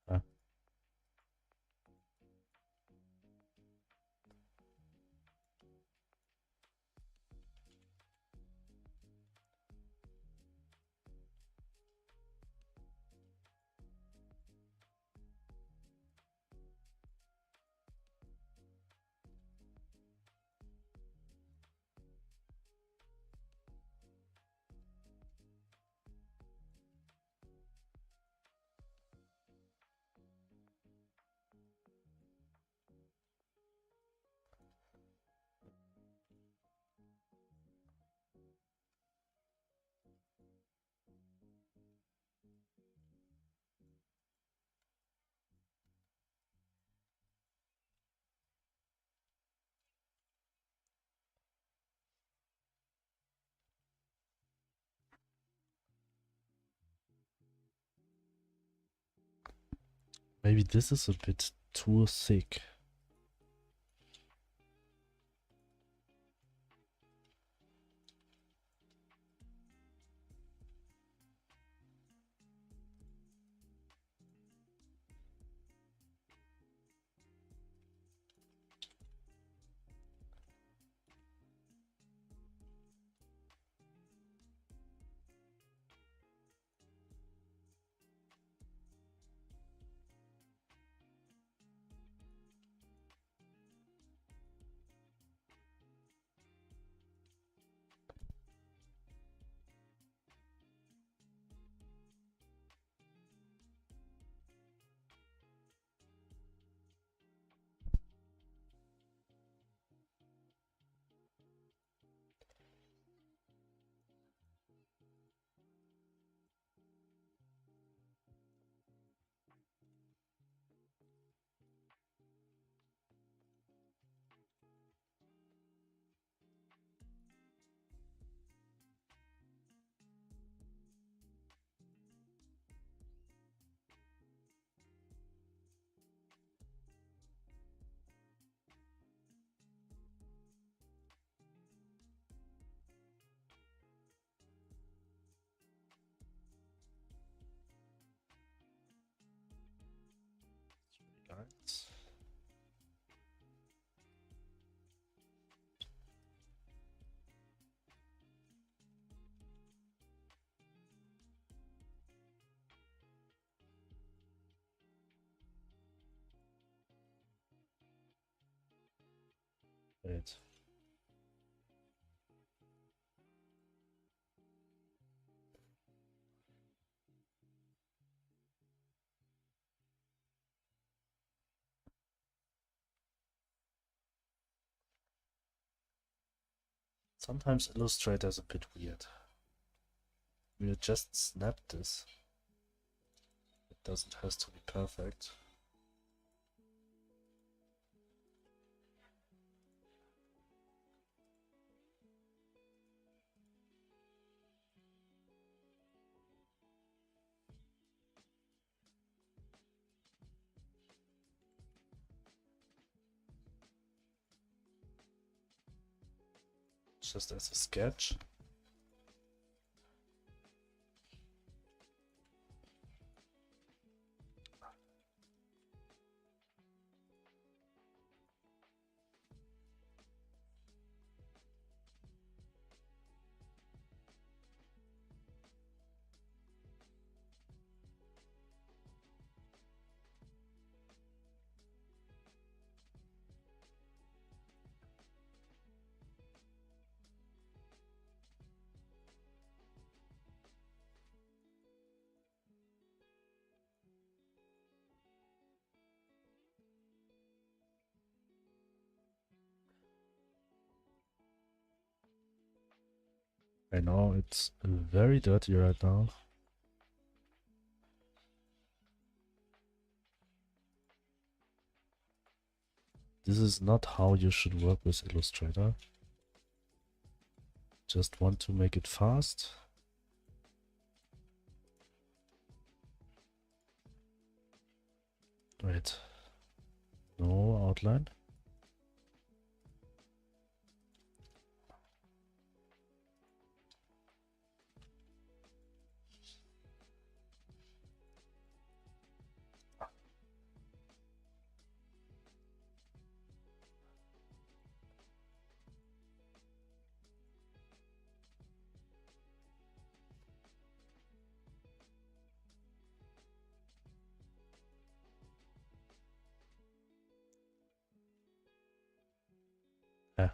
Huh? Maybe this is a bit too thick. Guys. Wait. Sometimes Illustrator is a bit weird. We'll just snap this. It doesn't have to be perfect. Just as a sketch. I know it's very dirty right now. This is not how you should work with Illustrator. Just want to make it fast. Wait. No outline. Yeah.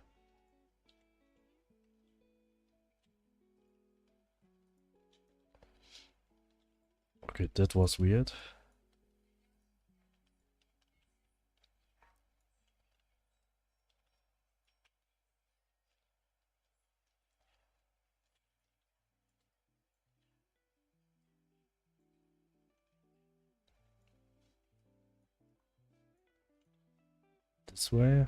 Okay, that was weird. This way.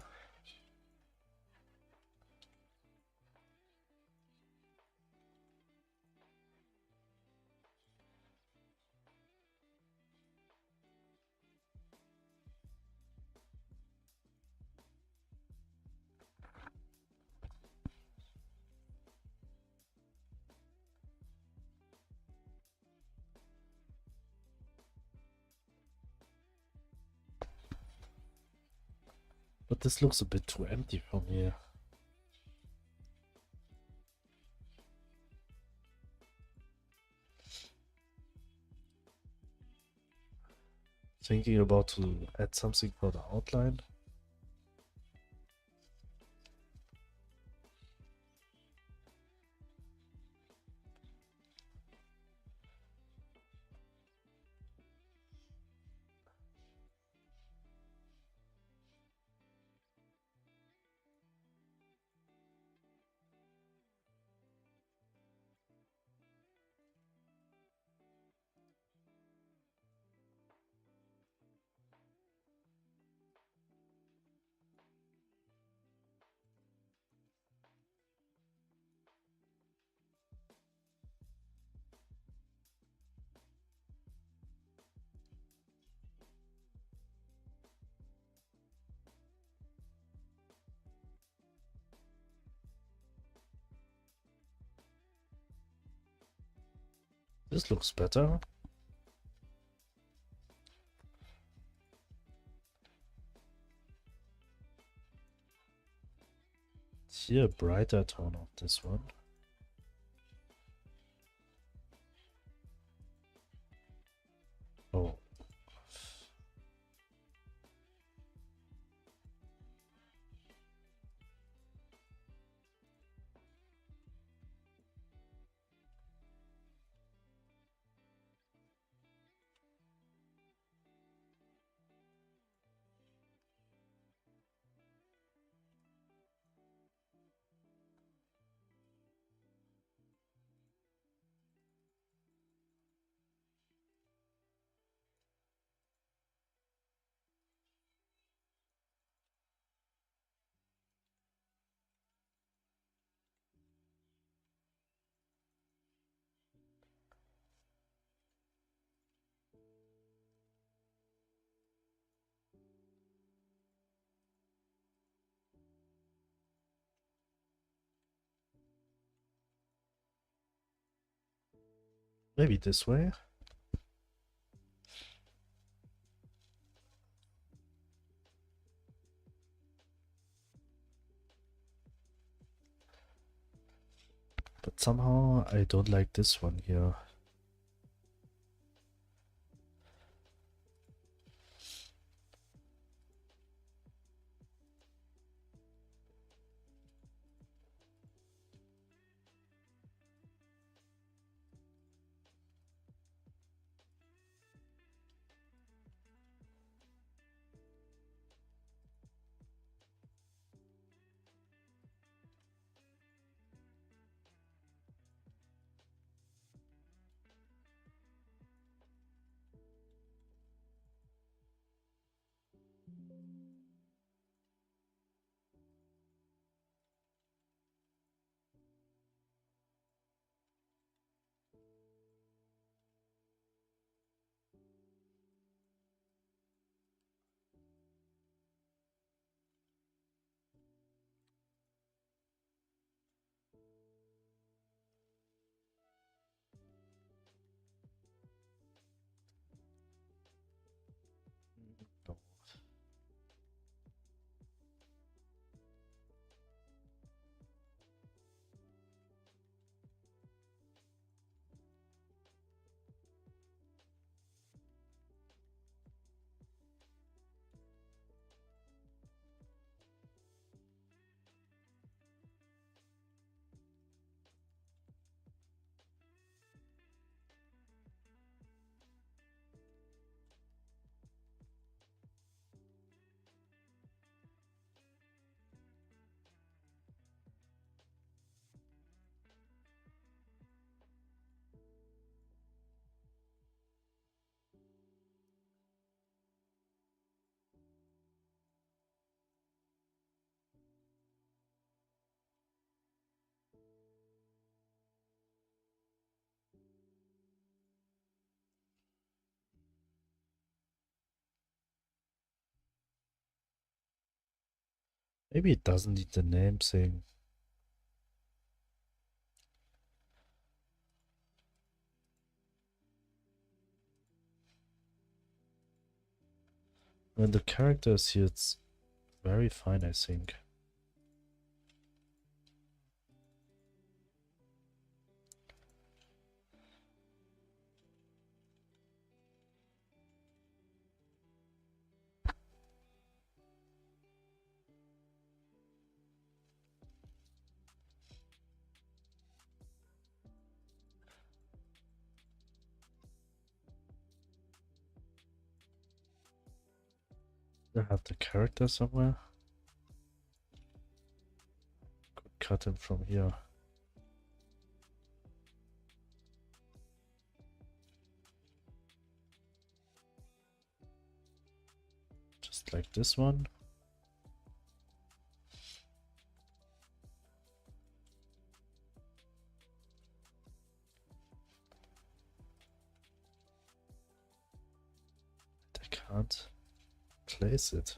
But this looks a bit too empty for me. Thinking about to add something for the outline. This looks better. Here, a brighter tone of this one. Oh. Maybe this way. But somehow I don't like this one here. No. Maybe it doesn't need the name thing. When the character is here, it's very fine, I think. I have the character somewhere. Could cut him from here. Just like this one. I can't place it.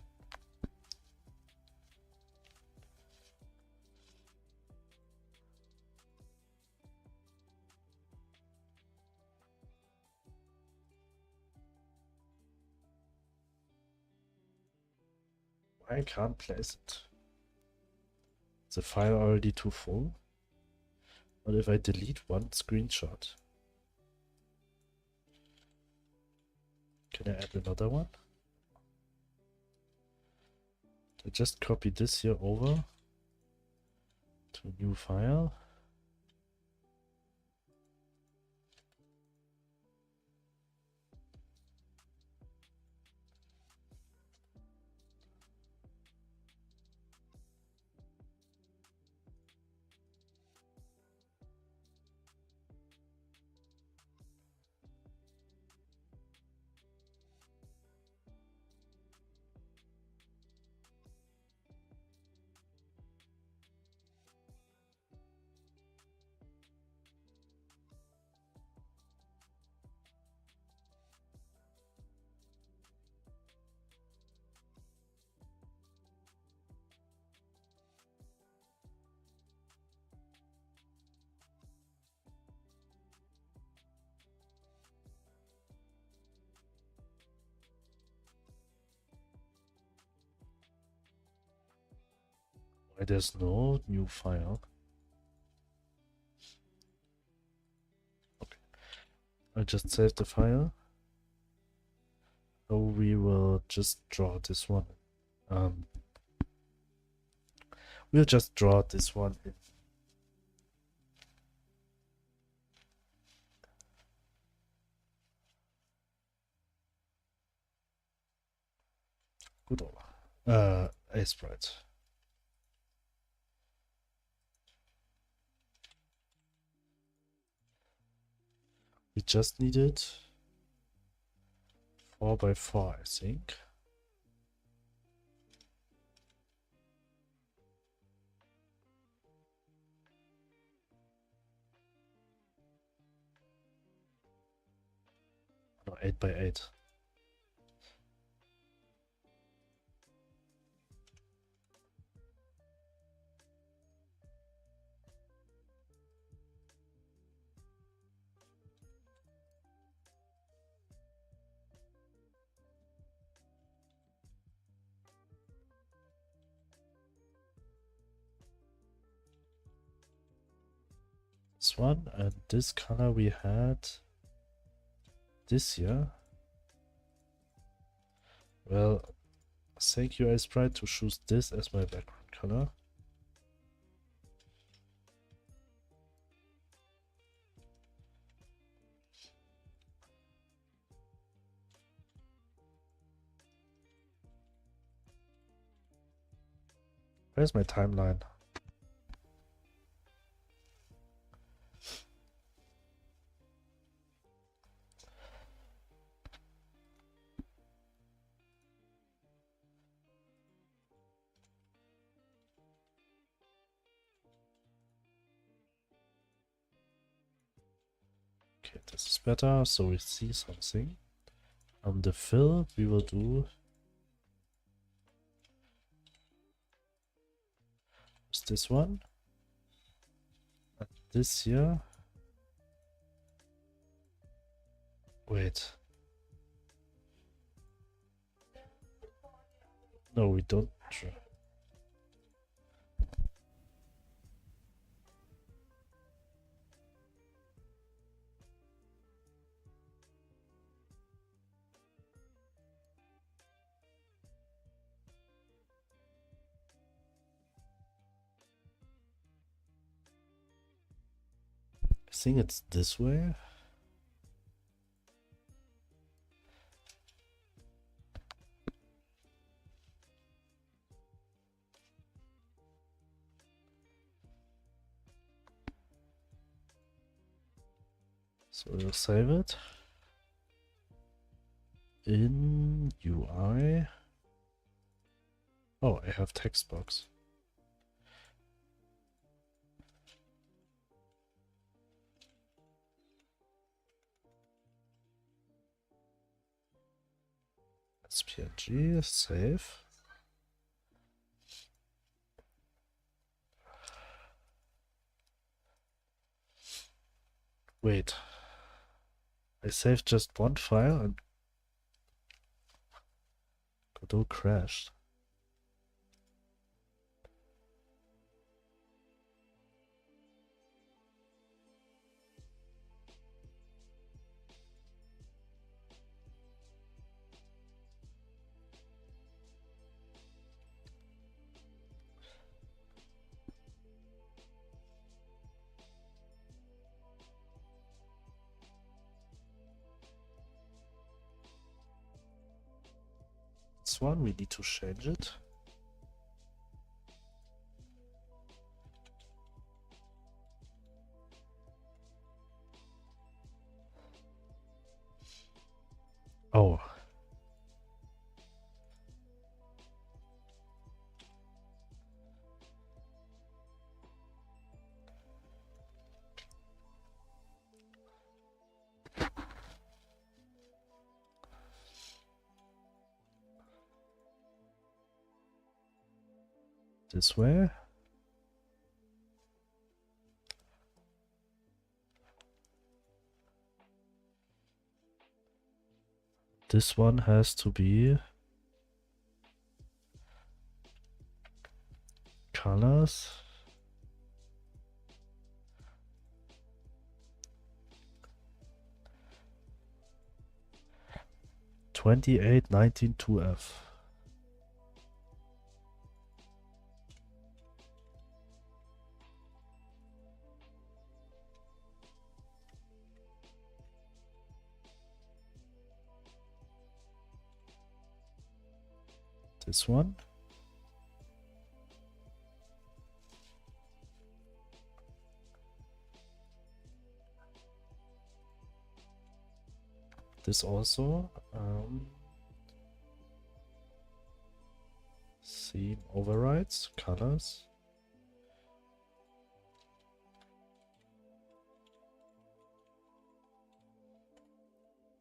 I can't place it. Is the file already too full? What if I delete one screenshot? Can I add another one? I just copy this here over to a new file. Why there's no new file? Okay, I just saved the file. So we will just draw this one. We'll just draw this one in. Godot. A sprite. We just needed 4 by 4, I think. No, 8 by 8. This one, and this color we had this year. Well, thank you, iSprite, to choose this as my background color. Where's my timeline? Okay, this is better, so we see something. On the fill, we will do is this one. And this here. Wait. No, we don't Sure. I think it's this way. So we'll save it in UI. Oh, I have text box. It's PNG, save. Wait, I saved just one file and Godot crashed. This one, we need to change it. Oh. This way. This one has to be colors. (28, 19, 2F). This one. This also. Theme overrides, colors.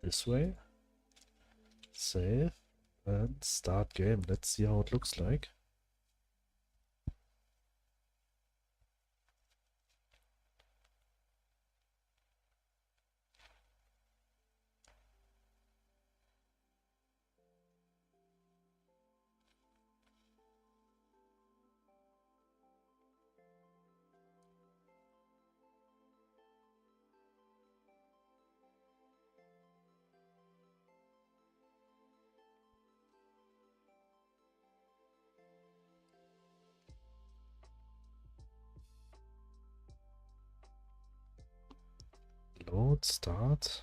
This way. Save and start game. Let's see how it looks like. Load, start.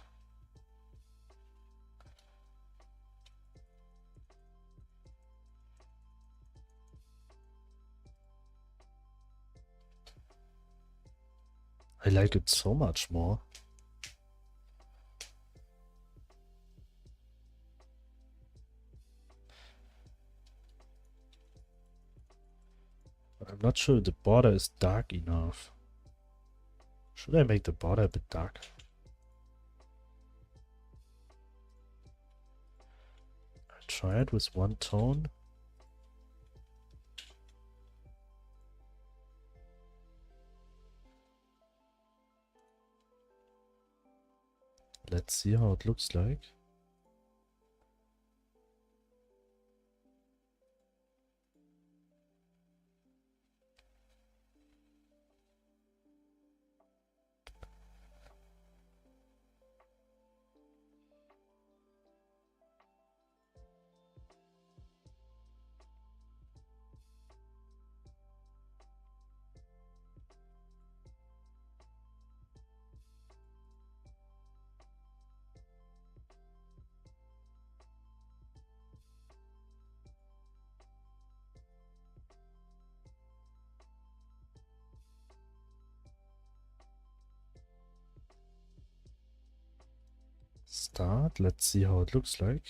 I like it so much more. I'm not sure the border is dark enough. Should I make the border a bit dark? I'll try it with one tone. Let's see how it looks like. start. Let's see how it looks like.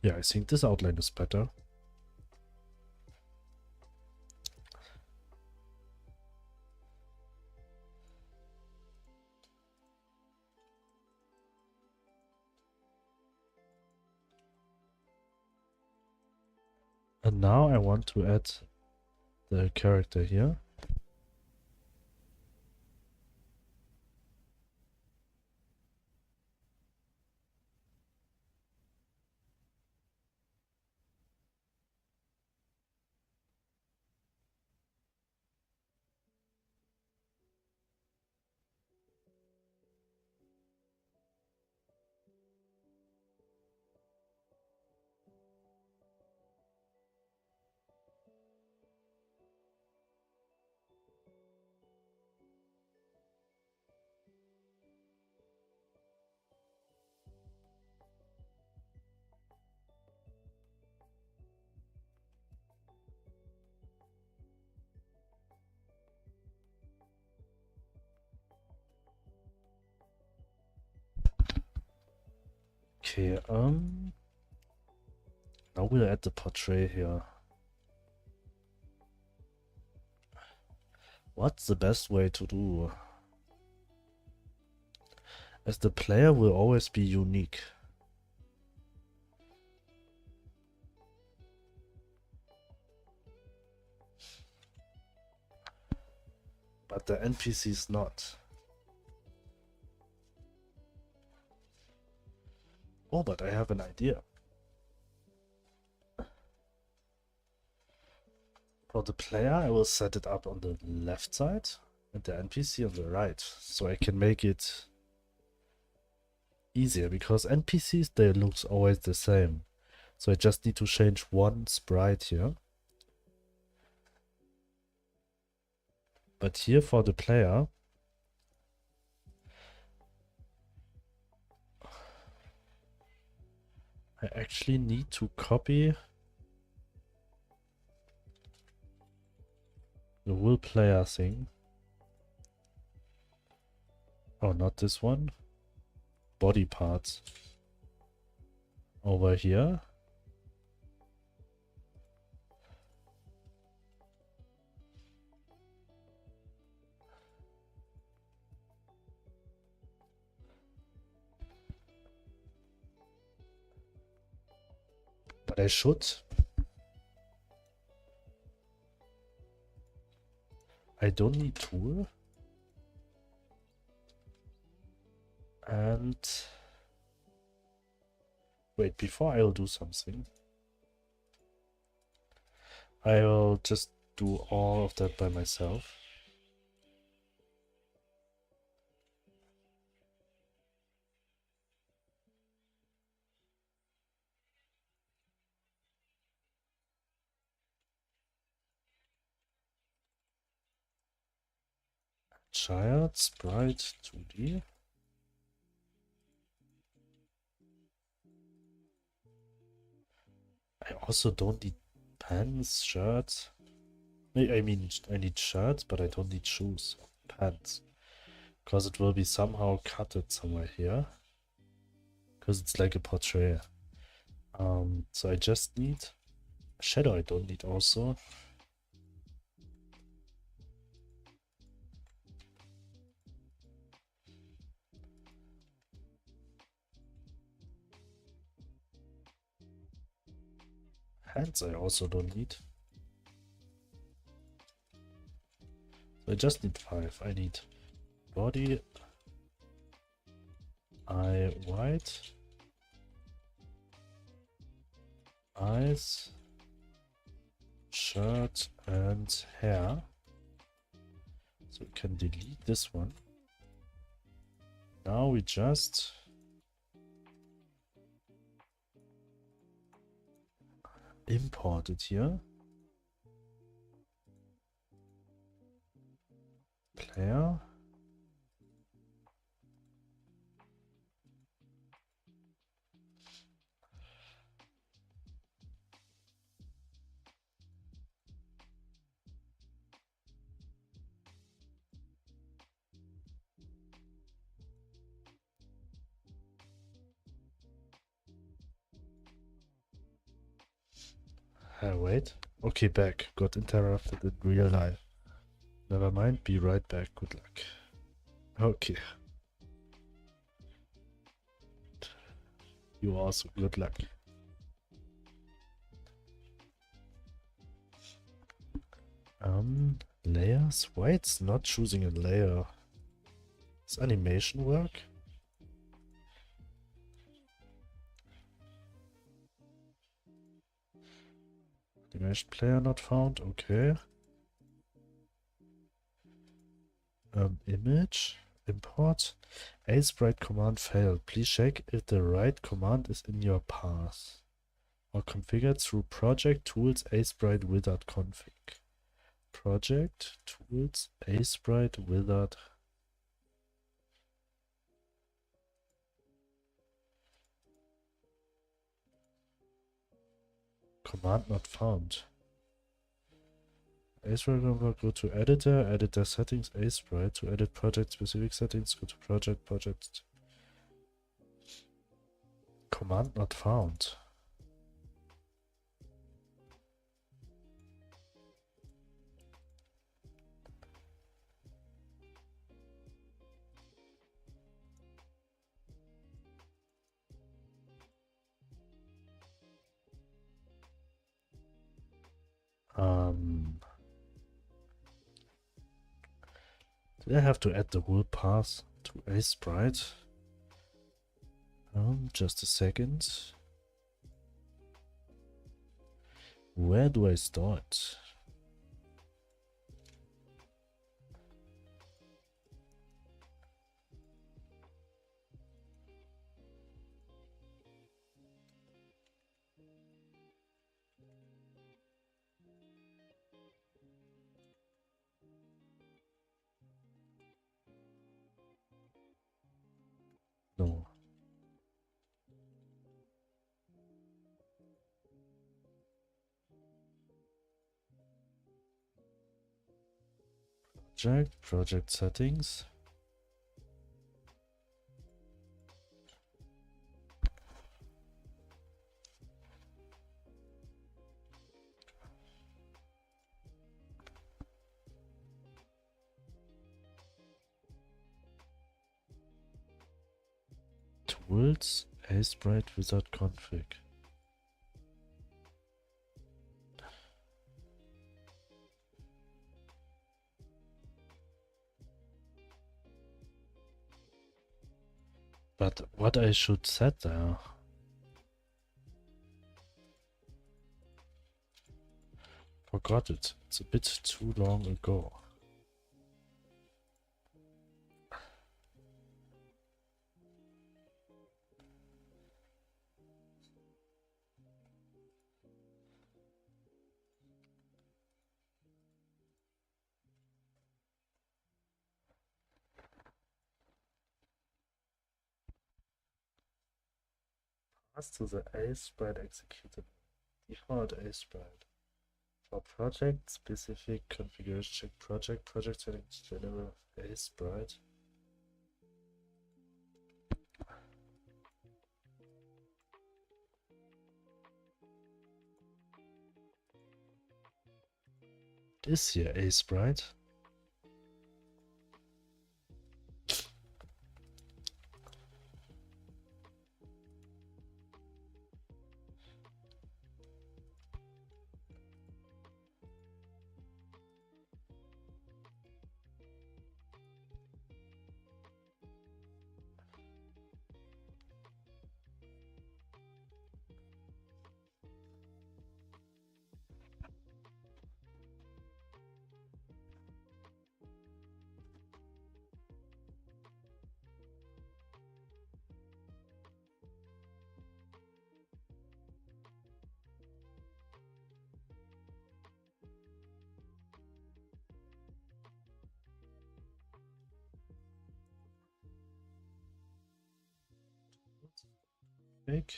Yeah, I think this outline is better. And now I want to add the character here. Okay, now we'll add the portrait here. What's the best way to do? As the player will always be unique. But the NPC is not. Oh, but I have an idea. For the player, I will set it up on the left side and the NPC on the right, so I can make it easier, because NPCs, they look always the same. So I just need to change one sprite here. But here for the player, I actually need to copy the will player thing. Oh, not this one. Body parts. Over here. But I should. I don't need tool. And wait, before I'll do something, I'll just do all of that by myself. Child sprite 2D. I also don't need pants, shirts. I mean, I need shirts, but I don't need shoes. Pants. Because it will be somehow cutted somewhere here. Because it's like a portrait. So I just need a shadow. I don't need also. Hands I also don't need. So I just need 5. I need body, eye white, eyes, shirt, and hair. So we can delete this one. Now we just import it here. Player. Wait. Okay, back. Got interrupted in real life. Never mind, be right back. Good luck. Okay. You also, good luck. Layers? Why it's not choosing a layer? Does animation work? Animation player not found, okay. Image, import, sprite command failed. Please check if the right command is in your path or configured through project tools sprite wizard config. Project tools sprite wizard. Command not found. Sprite go to editor settings, sprite to edit project specific settings, go to project. Command not found. Did I have to add the whole path to sprite? Just a second. Where do I store it? No. Project settings. Tools, sprite wizard config. But what I should set there? Forgot it. It's a bit too long ago. Pass to the sprite executed. Default sprite. For project specific configuration, check project settings, general sprite. Is here sprite? Big.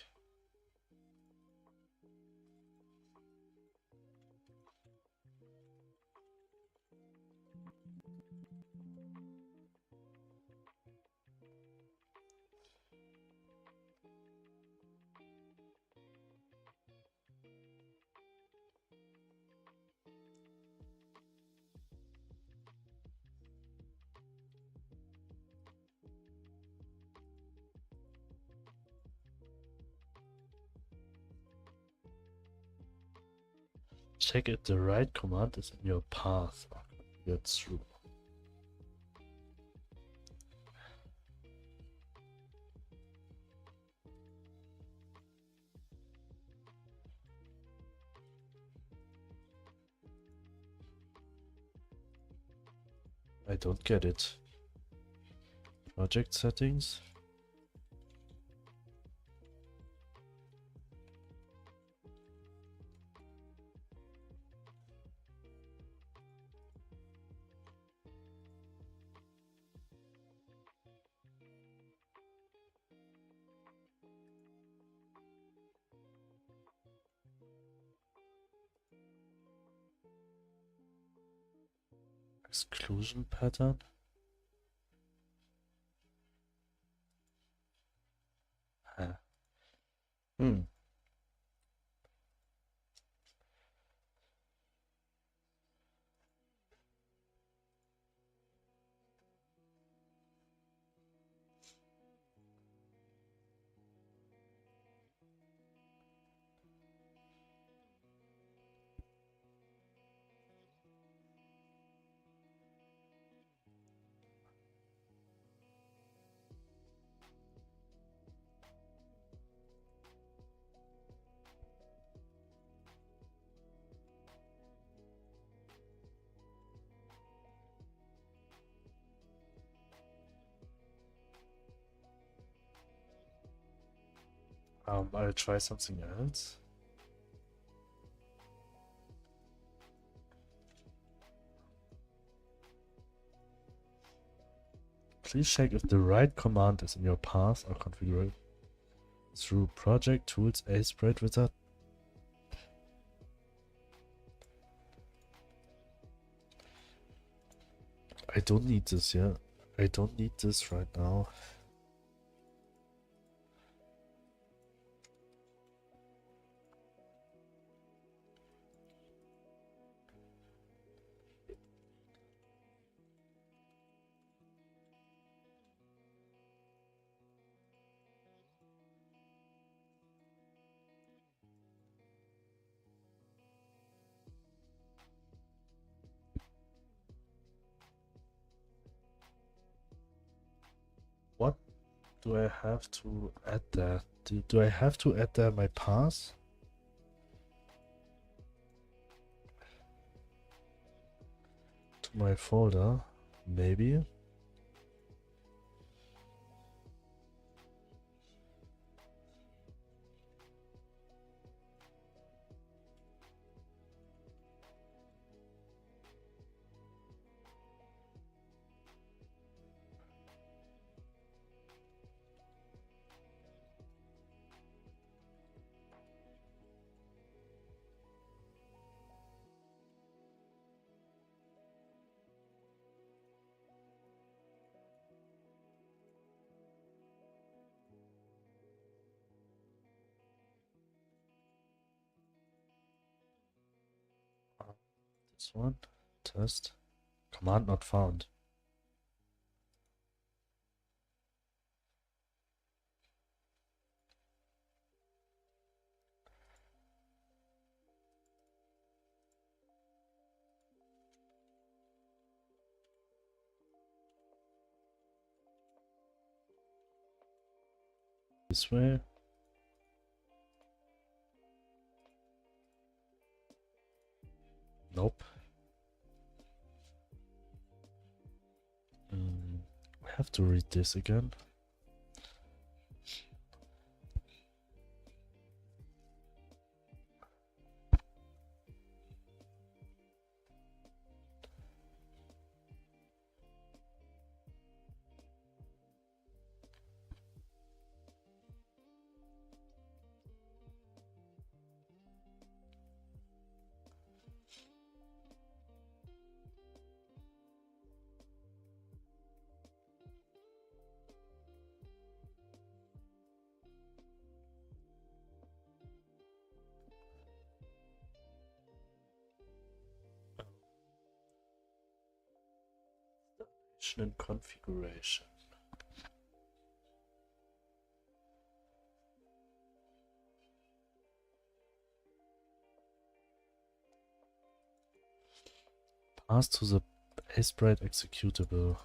Check if the right command is in your path. Get through. I don't get it. Project settings. Exclusion pattern. Huh. I'll try something else. Please check if the right command is in your path or configure it through Project Tools A Sprite Wizard. I don't need this, yeah. I don't need this right now. What do I have to add there? Do I have to add there my path? To my folder? Maybe. This one. Test. Command not found. This way. Nope. I have to read this again. And configuration. Pass to the sprite executable.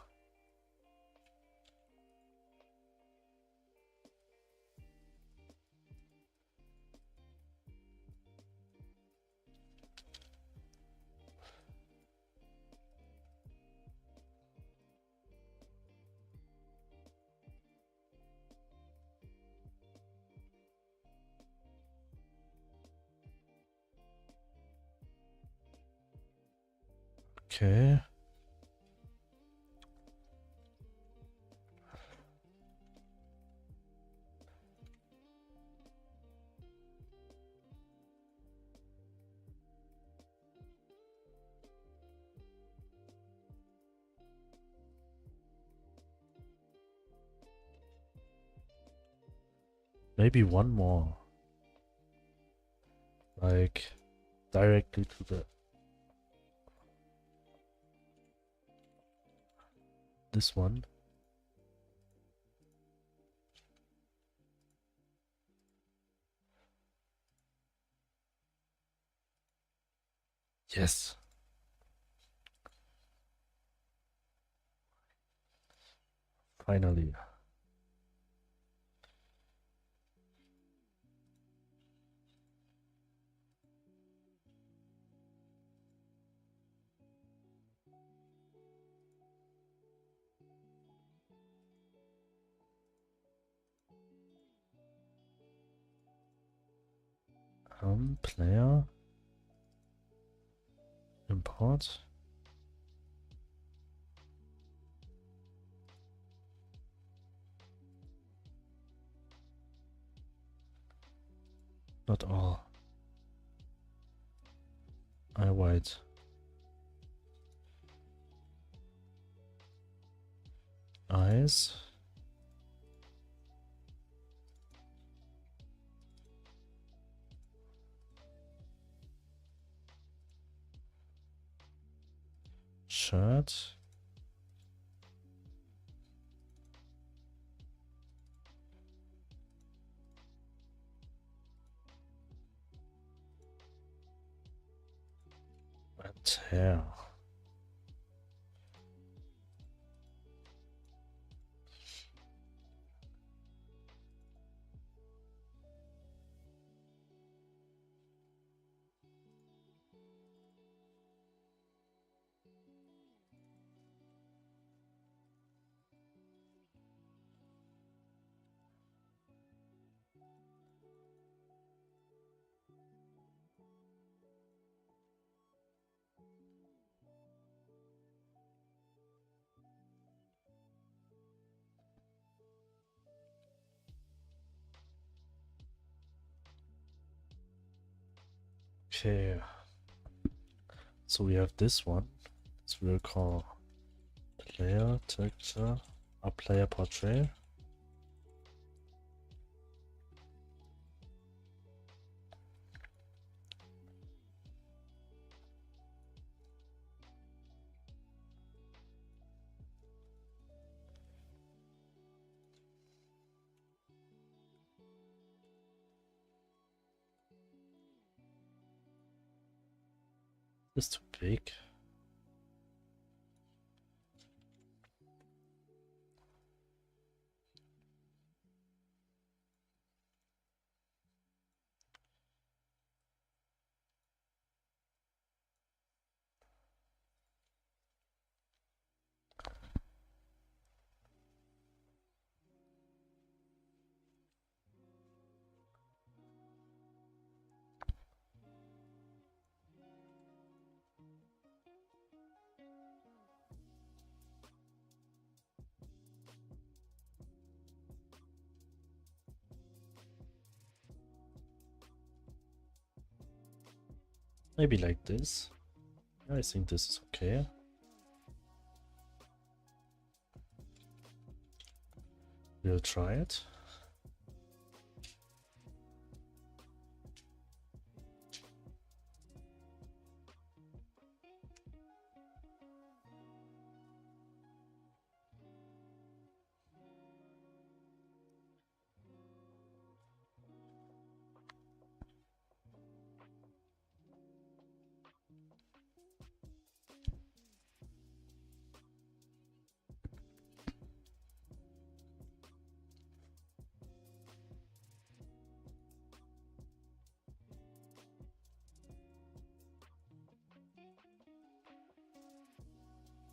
Okay. Maybe one more. Like directly to the this one. Yes. Finally. Player. Import. Not all. I white. Eyes. Shirt. And hair. Okay. So we have this one. This we'll call player texture, a player portrait. It's too big. Maybe like this. I think this is okay. We'll try it.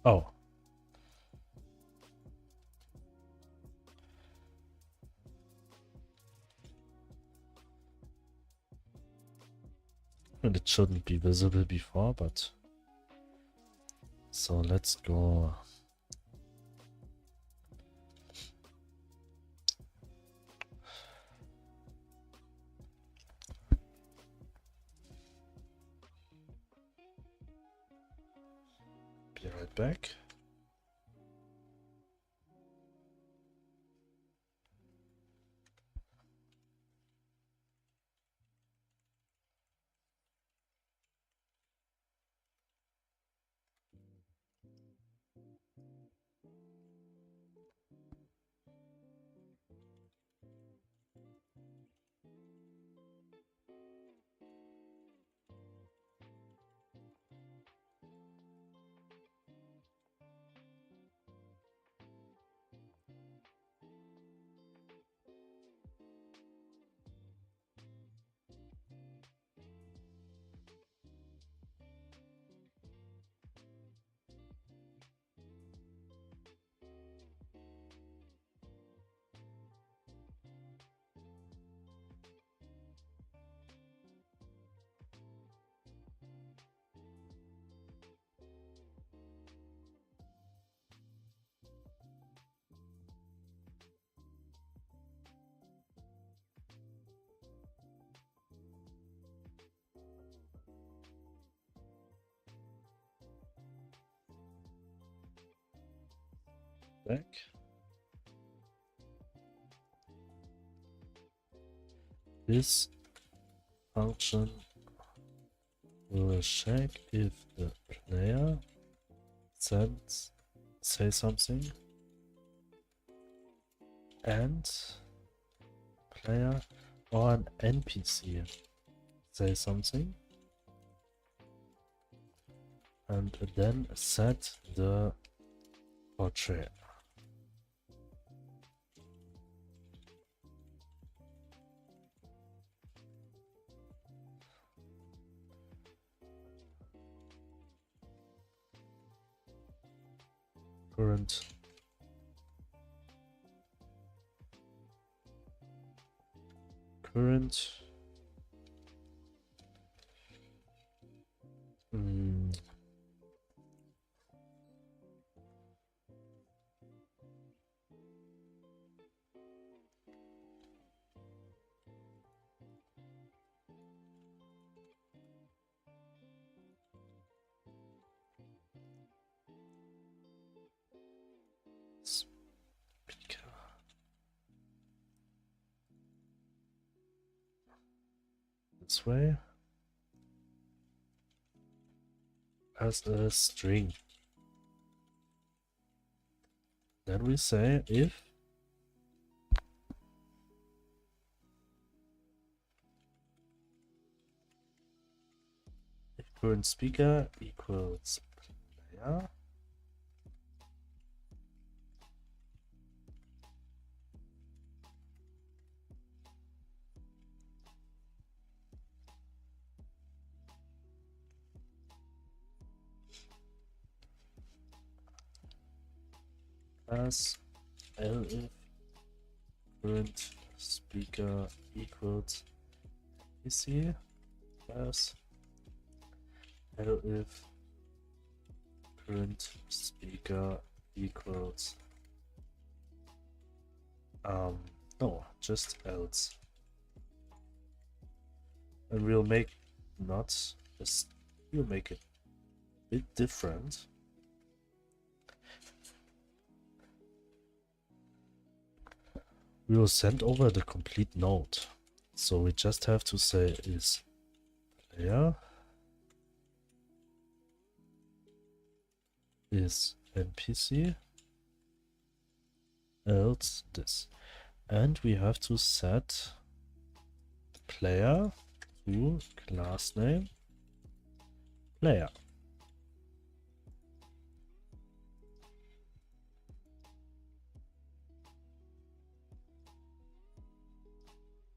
Oh. And it shouldn't be visible before, but... So let's go... Be right back. Back. This function will check if the player say something and player or an NPC say something, and then set the portrait. Current speaker. This way as a string. Then we say if current speaker equals player, as elif current speaker equals PC, as elif current speaker equals no, just else. And we'll make not this, we'll make it a bit different. We will send over the complete node. So we just have to say is player is NPC else this. And we have to set the player to class name player.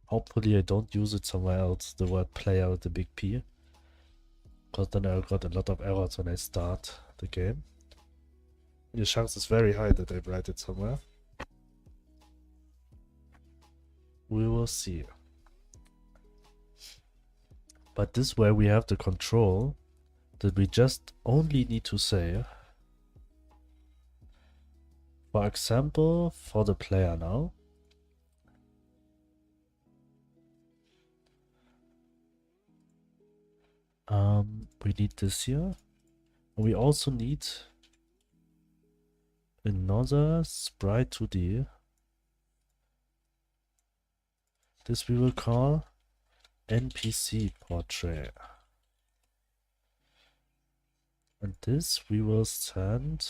Hopefully I don't use it somewhere else, the word player with the big P. Because then I got a lot of errors when I start the game. The chance is very high that I write it somewhere. We will see. But this way we have the control that we just only need to say, for example, for the player now, we need this here. We also need another sprite 2D. This we will call NPC portrait. And this we will send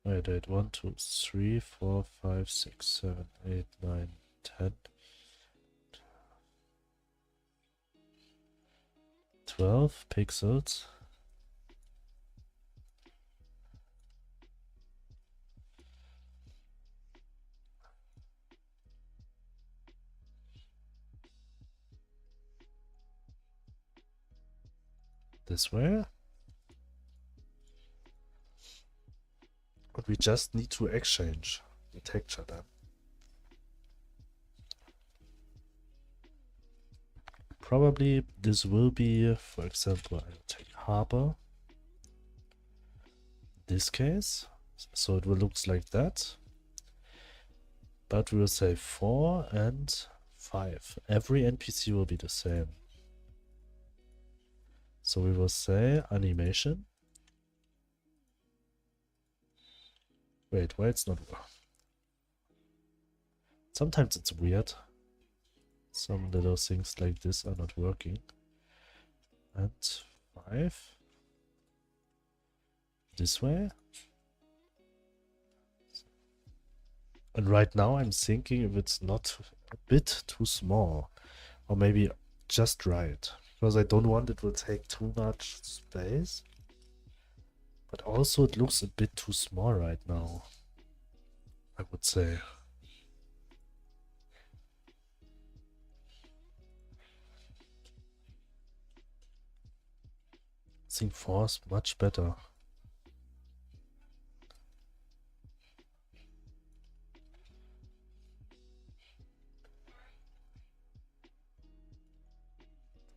wait, 1, 2, 3, 4, 5, 6, 7, 8, 9, 10, 12 pixels. This way. But we just need to exchange the texture then. Probably this will be, for example, I'll take harbor. This case, so it will look like that. But we will say 4 and 5. Every NPC will be the same. So we will say animation. Wait, why it's not? Sometimes it's weird. Some little things like this are not working. And 5. This way. And right now I'm thinking if it's not a bit too small. Or maybe just right. Because I don't want it will take too much space. But also it looks a bit too small right now, I would say. I think 4 is much better.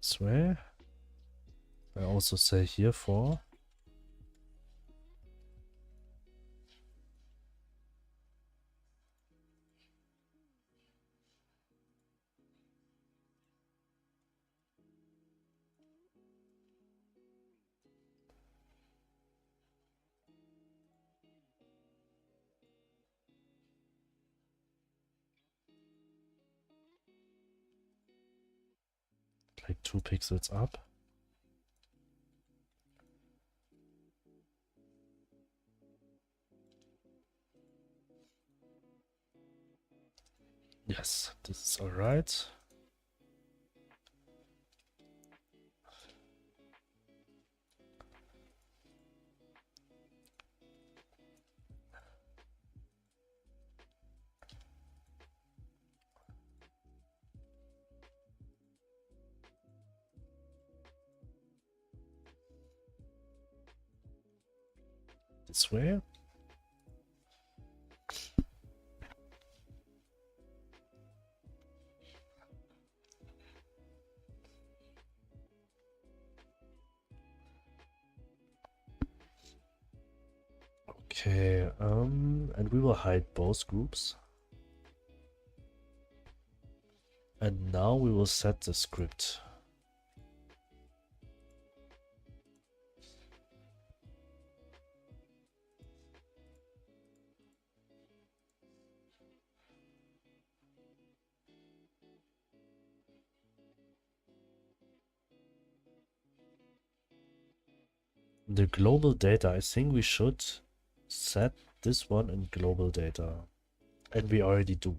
This way. I also say here 4. Like 2 pixels up. Yes, this is alright. This way. Okay, and we will hide both groups. And now we will set the script. The global data, I think we should set this one in global data. And we already do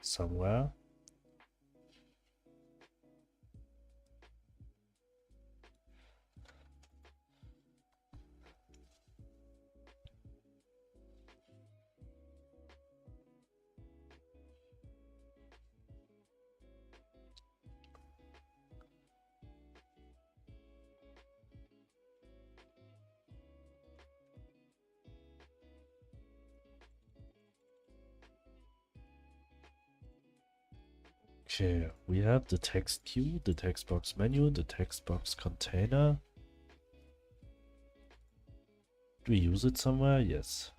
somewhere. Okay, we have the text queue, the text box menu, the text box container. Do we use it somewhere? Yes.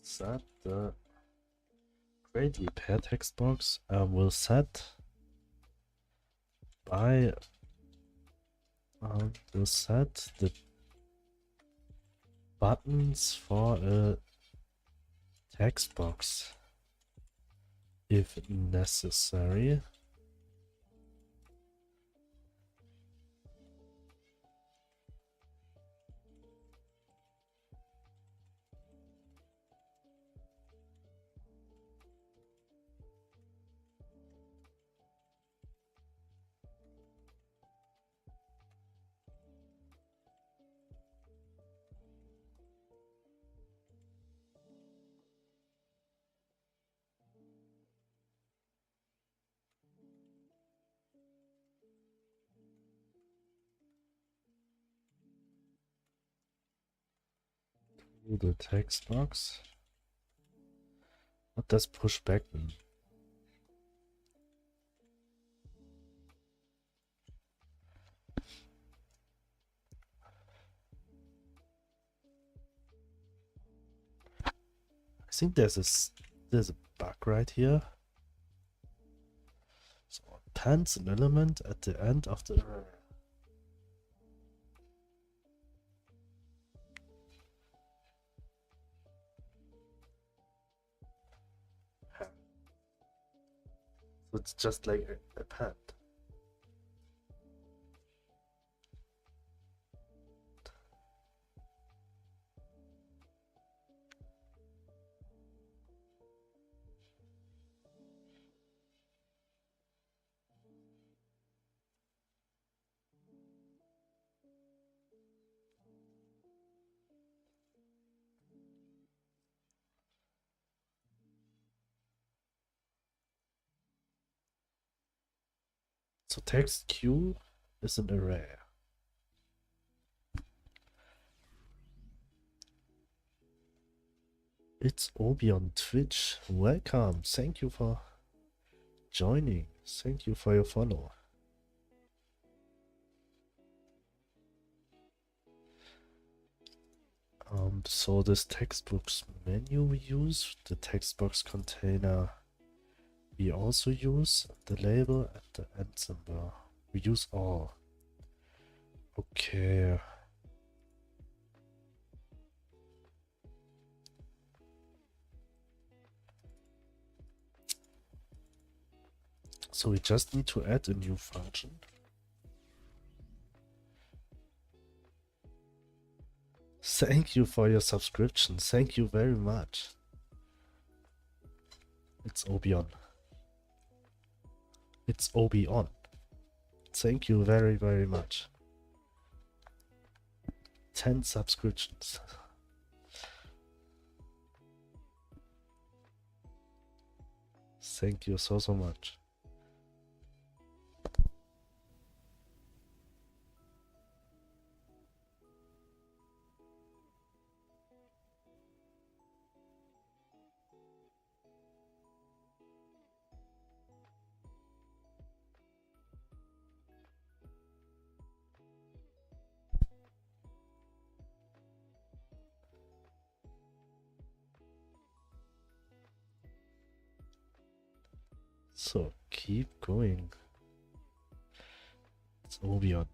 Set the create repair text box will set by will set the buttons for a text box if necessary. The text box. What does pushback mean? I think there's a bug right here. So appends an element at the end of the array. So it's just like a append. So text queue is an array. It's Obi on Twitch. Welcome. Thank you for joining. Thank you for your follow. So this textbox menu we use, the text box container we also use, the label and the end symbol. We use all. Okay. So we just need to add a new function. Thank you for your subscription. Thank you very much. It's Obion. It's Obi on. Thank you very, very much. 10 subscriptions. Thank you so much. So keep going. It's Obion.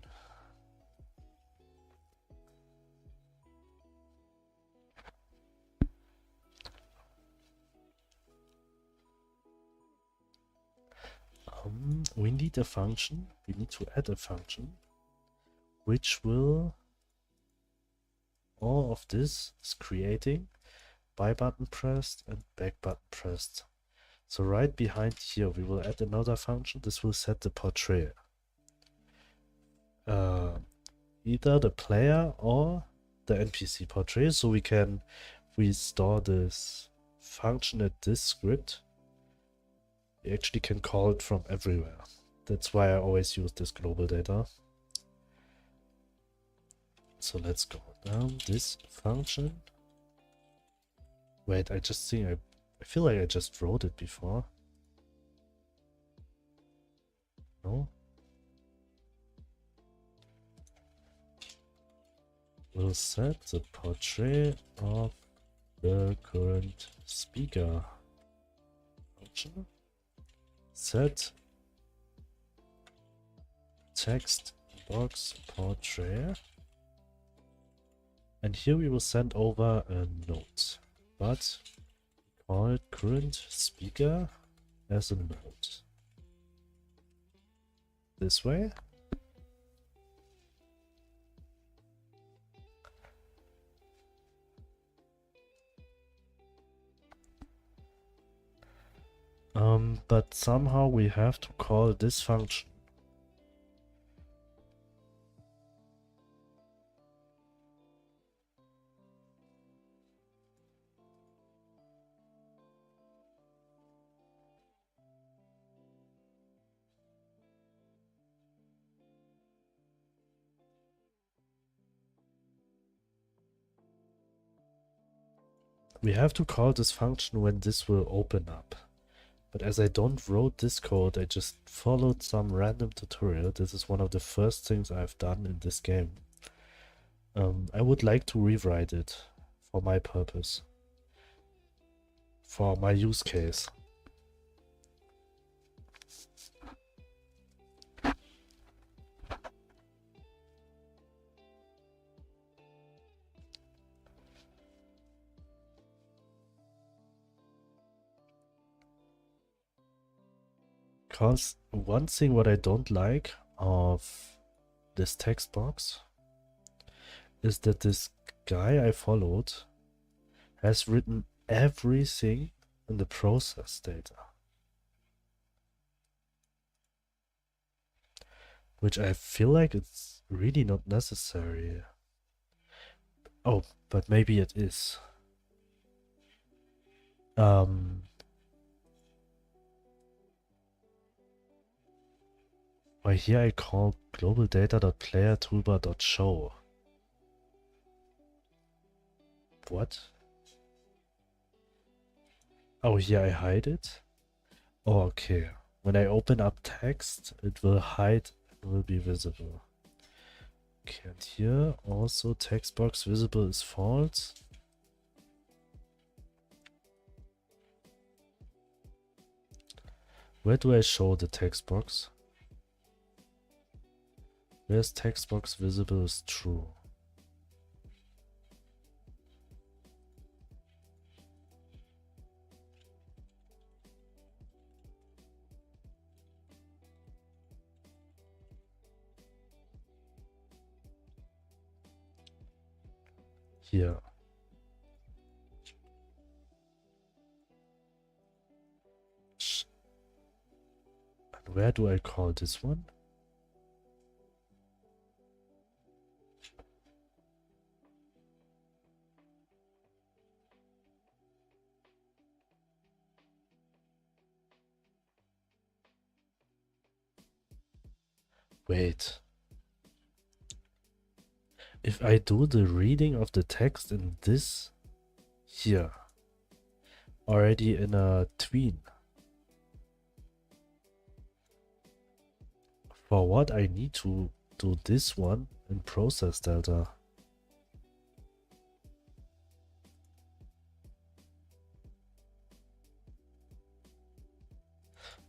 we need a function. We need to add a function which will all of this is creating by button pressed and back button pressed. So right behind here we will add another function. This will set the portrait. Either the player or the NPC portrait. So we can, if we store this function at this script, we actually can call it from everywhere. That's why I always use this global data. So let's go down this function. Wait, I just think I feel like I just wrote it before. No? We'll set the portrait of the current speaker function. Set text box portrait. And here we will send over a note, but call it current speaker as a note. This way. But somehow we have to call this function. We have to call this function when this will open up. But as I don't wrote this code, I just followed some random tutorial. This is one of the first things I've done in this game. I would like to rewrite it for my purpose, for my use case. Because one thing what I don't like of this text box is that this guy I followed has written everything in the process data, which I feel like it's really not necessary. Oh, but maybe it is. Well, here I call global data.player toolbar.show. What? Oh, here I hide it? Oh, okay. When I open up text, it will hide and will be visible. Okay, and here also text box visible is false. Where do I show the text box? Where's text box visible is true? Here. And where do I call this one? Wait. If I do the reading of the text in this here, already in a tween, for what I need to do this one in process delta?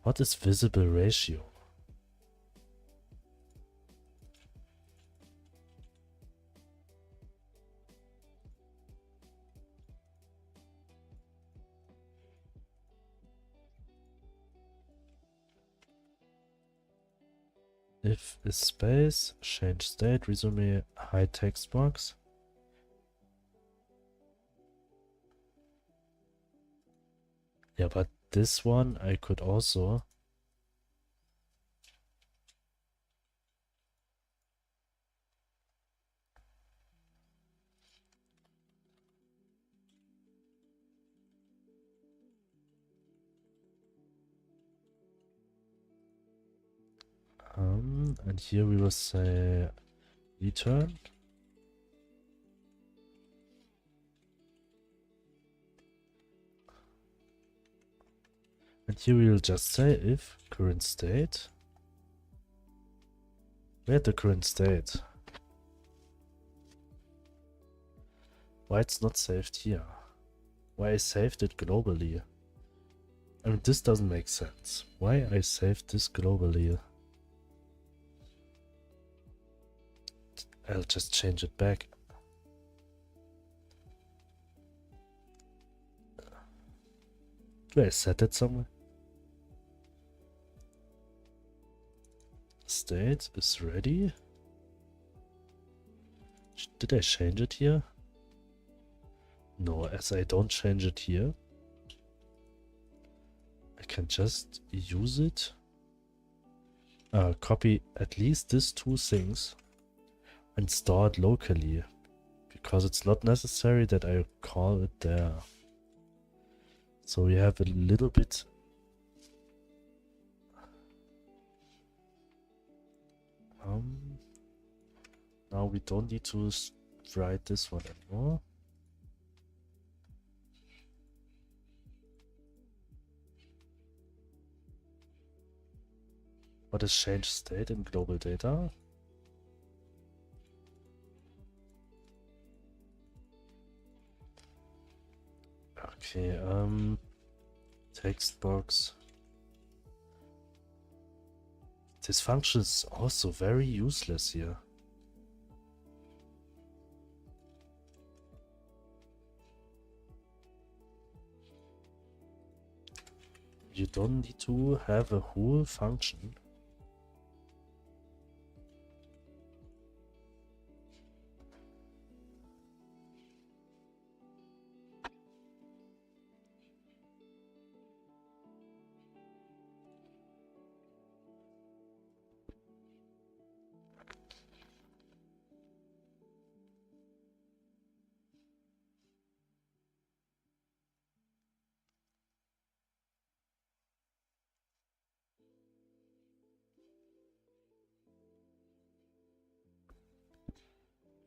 What is visible ratio? if is space, change state, resume, hide text box. Yeah, but this one I could also and here we will say return. And here we will just say if current state. Where's the current state? Why it's not saved here? Why I saved it globally? I mean, this doesn't make sense. Why I saved this globally? I'll just change it back. Do I set it somewhere? State is ready. Did I change it here? No, as I don't change it here, I can just use it. Copy at least these two things and store it locally, because it's not necessary that I call it there. So we have a little bit now we don't need to write this one anymore. What is change state in global data? Okay, text box. This function is also very useless here. You don't need to have a whole function.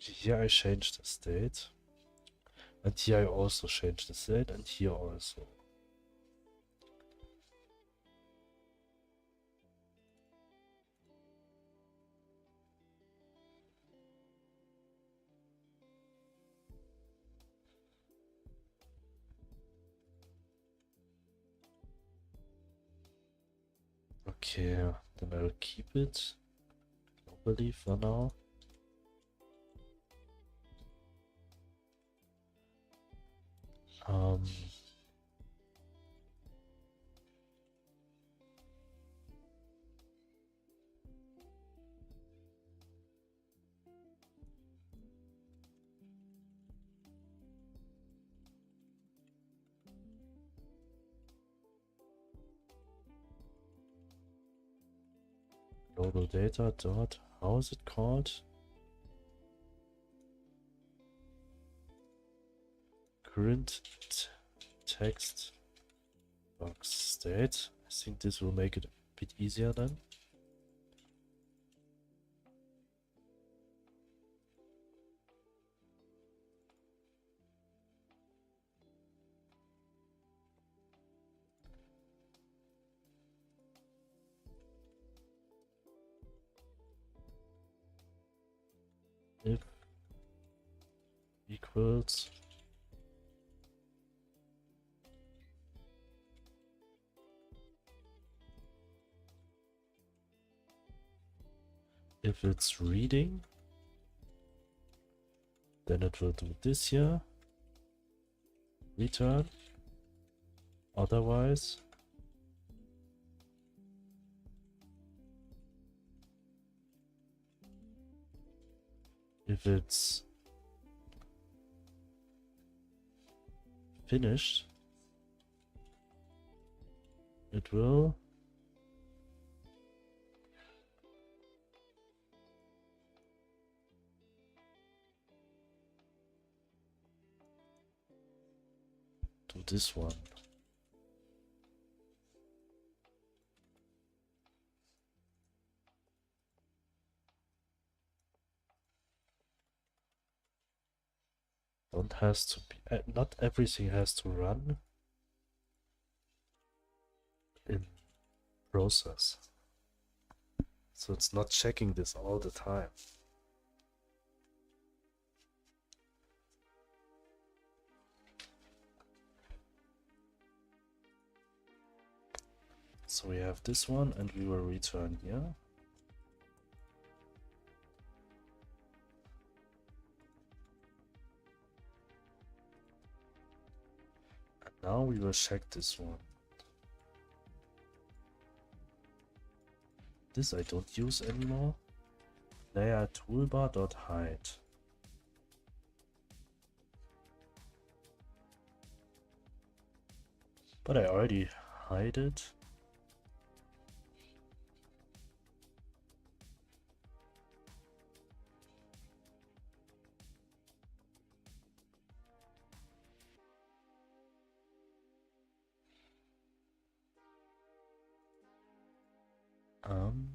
Here I changed the state. And here I also changed the state, and here also. Okay, then I'll keep it globally for now. Global data dot, how is it called? Current text box state. I think this will make it a bit easier then. If equals if it's reading, then it will do this here. Return. Otherwise, if it's finished, it will do this one. Don't has to be, not everything has to run in process. So it's not checking this all the time. So we have this one and we will return here. And now we will check this one. This I don't use anymore. Layer toolbar.hide. But I already hide it. Um,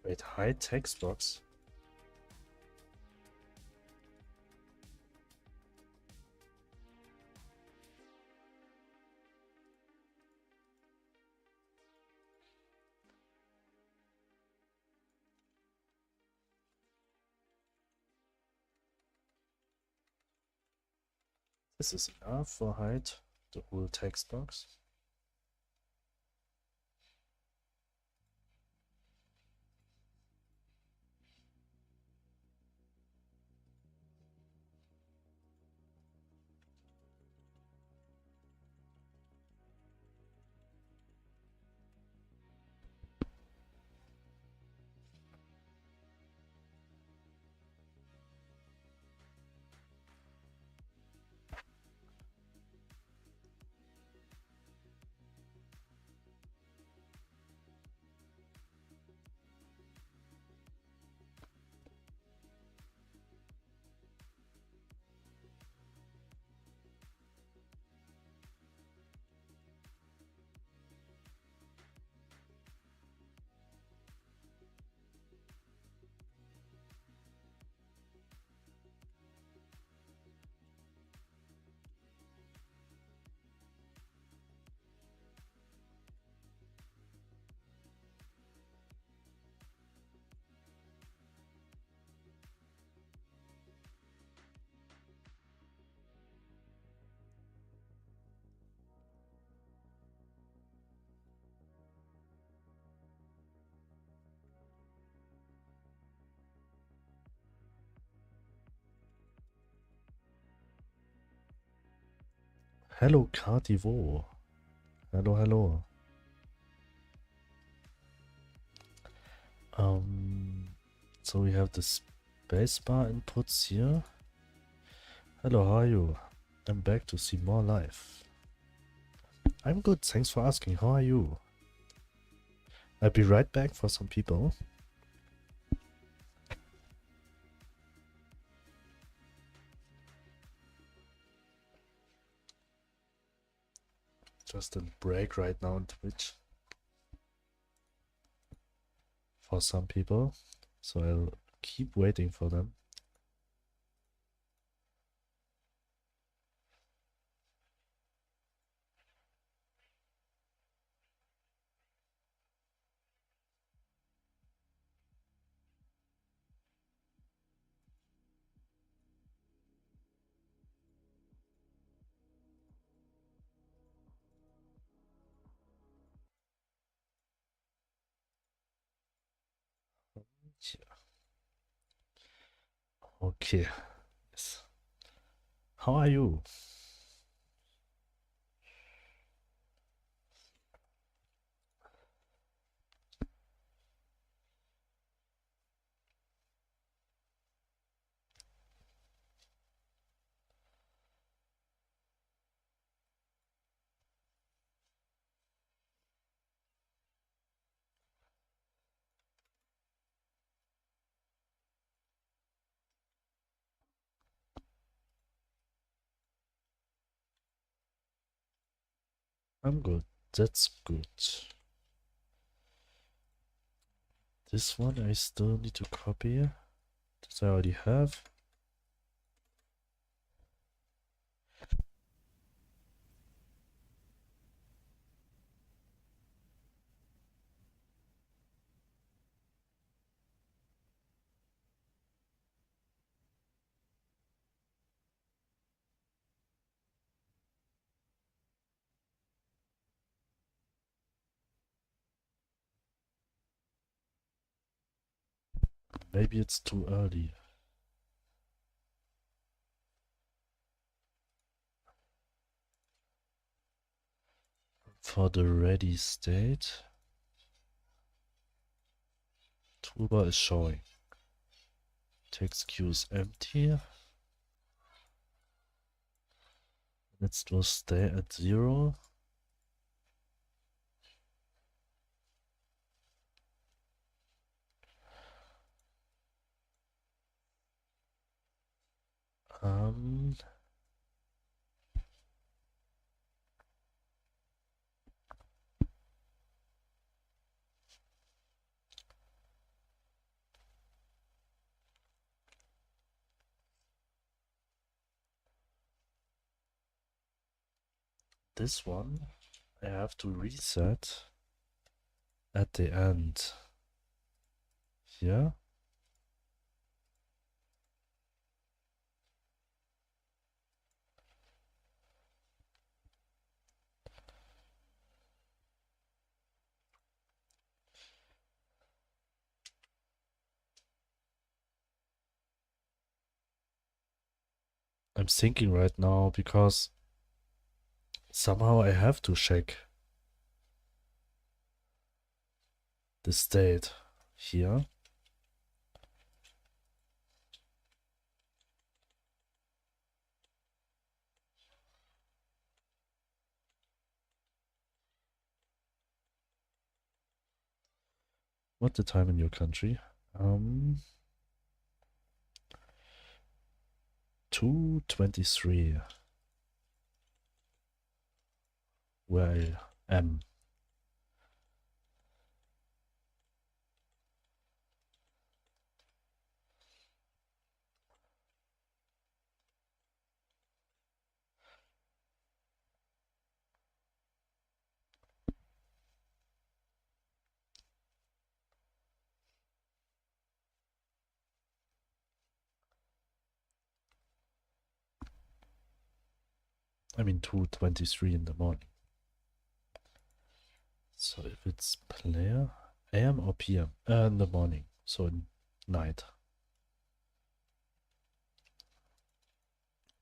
Wait, hide text box. This is enough for hide the whole text box. Hello, Cardivo. Hello, hello. So we have the spacebar inputs here. Hello, how are you? I'm back to see more live. I'm good, thanks for asking. How are you? I'll be right back for some people. Just a break right now on Twitch for some people, so I'll keep waiting for them. Yeah. Okay. Yes. How are you? I'm good. That's good. This one I still need to copy. That I already have. Maybe it's too early. For the ready state, toolbar is showing. Text queue is empty. Let's just stay at 0. Um, this one I have to reset at the end. Here. I'm thinking right now because somehow I have to check the state here. What's the time in your country? 2:23 where I am. I mean 2:23 in the morning. So if it's player, AM or PM? In the morning, so in night.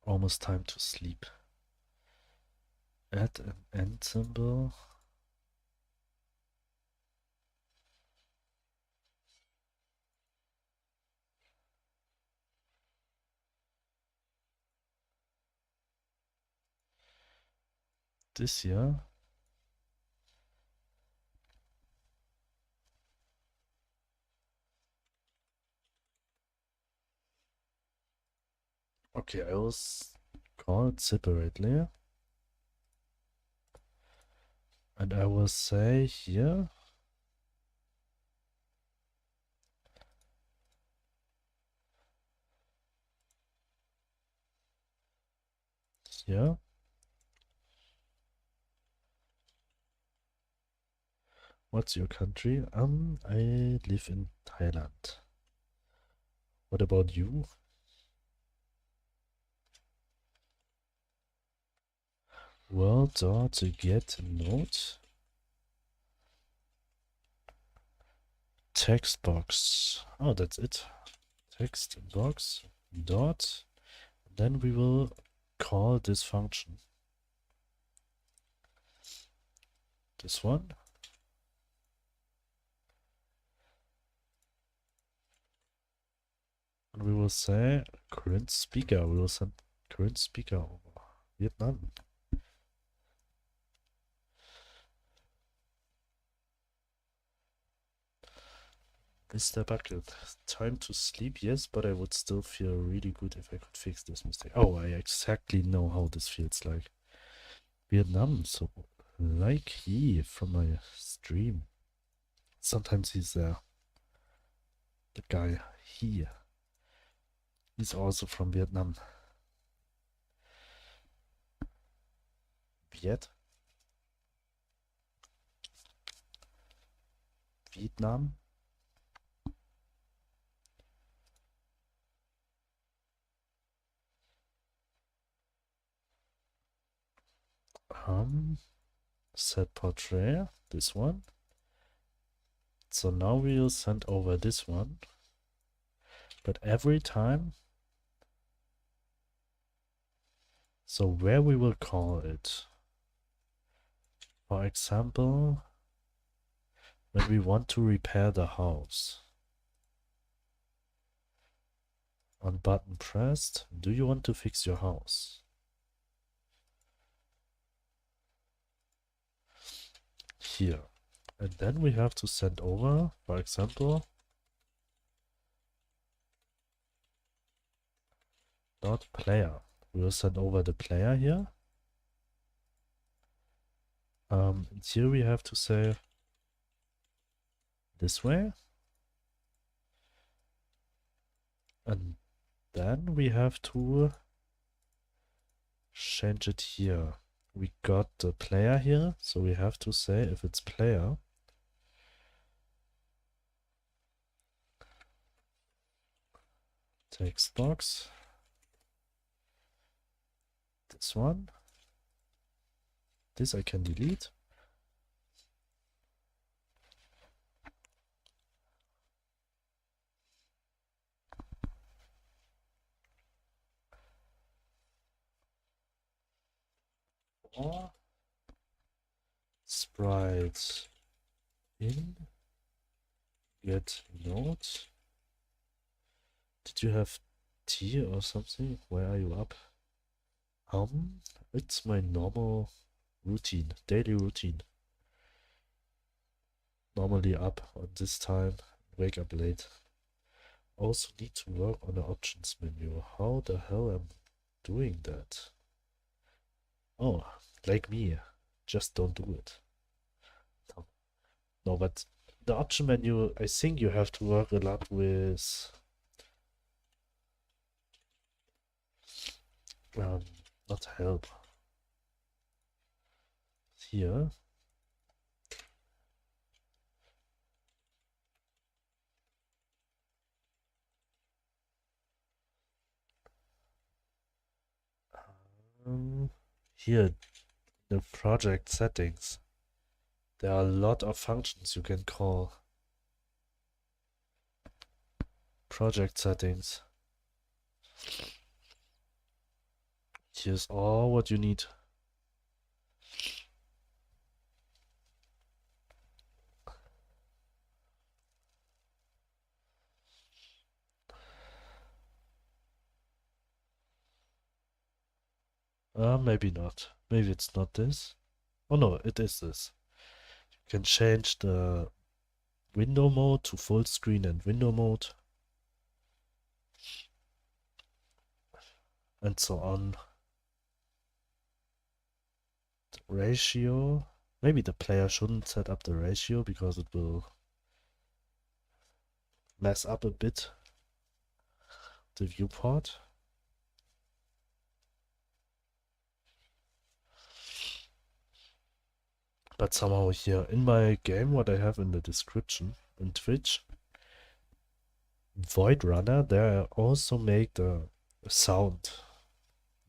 Almost time to sleep. Add an end symbol. This here. Okay, I will call it separately. And I will say here. Here. What's your country? I live in Thailand. What about you? World.get note. text box. Oh, that's it. Text box dot. Then we will call this function. This one. And we will say current speaker. We will send current speaker over Vietnam. Mr. Bucket, time to sleep, yes, but I would still feel really good if I could fix this mistake. Oh, I exactly know how this feels like. Vietnam, so like he from my stream. Sometimes he's there. The guy, he's also from Vietnam. Vietnam. Set portrait, this one. So now we'll send over this one. But every time, so where we will call it. For example, when we want to repair the house. On button pressed, do you want to fix your house? Here. And then we have to send over, for example, dot player. We will send over the player here. And here we have to say this way. And then we have to change it here. We got the player here, so we have to say if it's player, text box, this one, this I can delete. Or sprite in get note. Did you have tea or something? Where are you up? It's my normal routine, daily routine. Normally up on this time, wake up late. Also need to work on the options menu. How the hell am I doing that? Oh, like me, just don't do it. No, but the option menu, I think you have to work a lot with not help. Here. Here, the project settings. There are a lot of functions you can call. Project settings. Here's all what you need. Maybe not. Maybe it's not this. Oh no, it is this. You can change the window mode to full screen and window mode. And so on. The ratio. Maybe the player shouldn't set up the ratio because it will mess up a bit the viewport. But somehow here in my game, what I have in the description in Twitch, Void Runner, there I also make the sound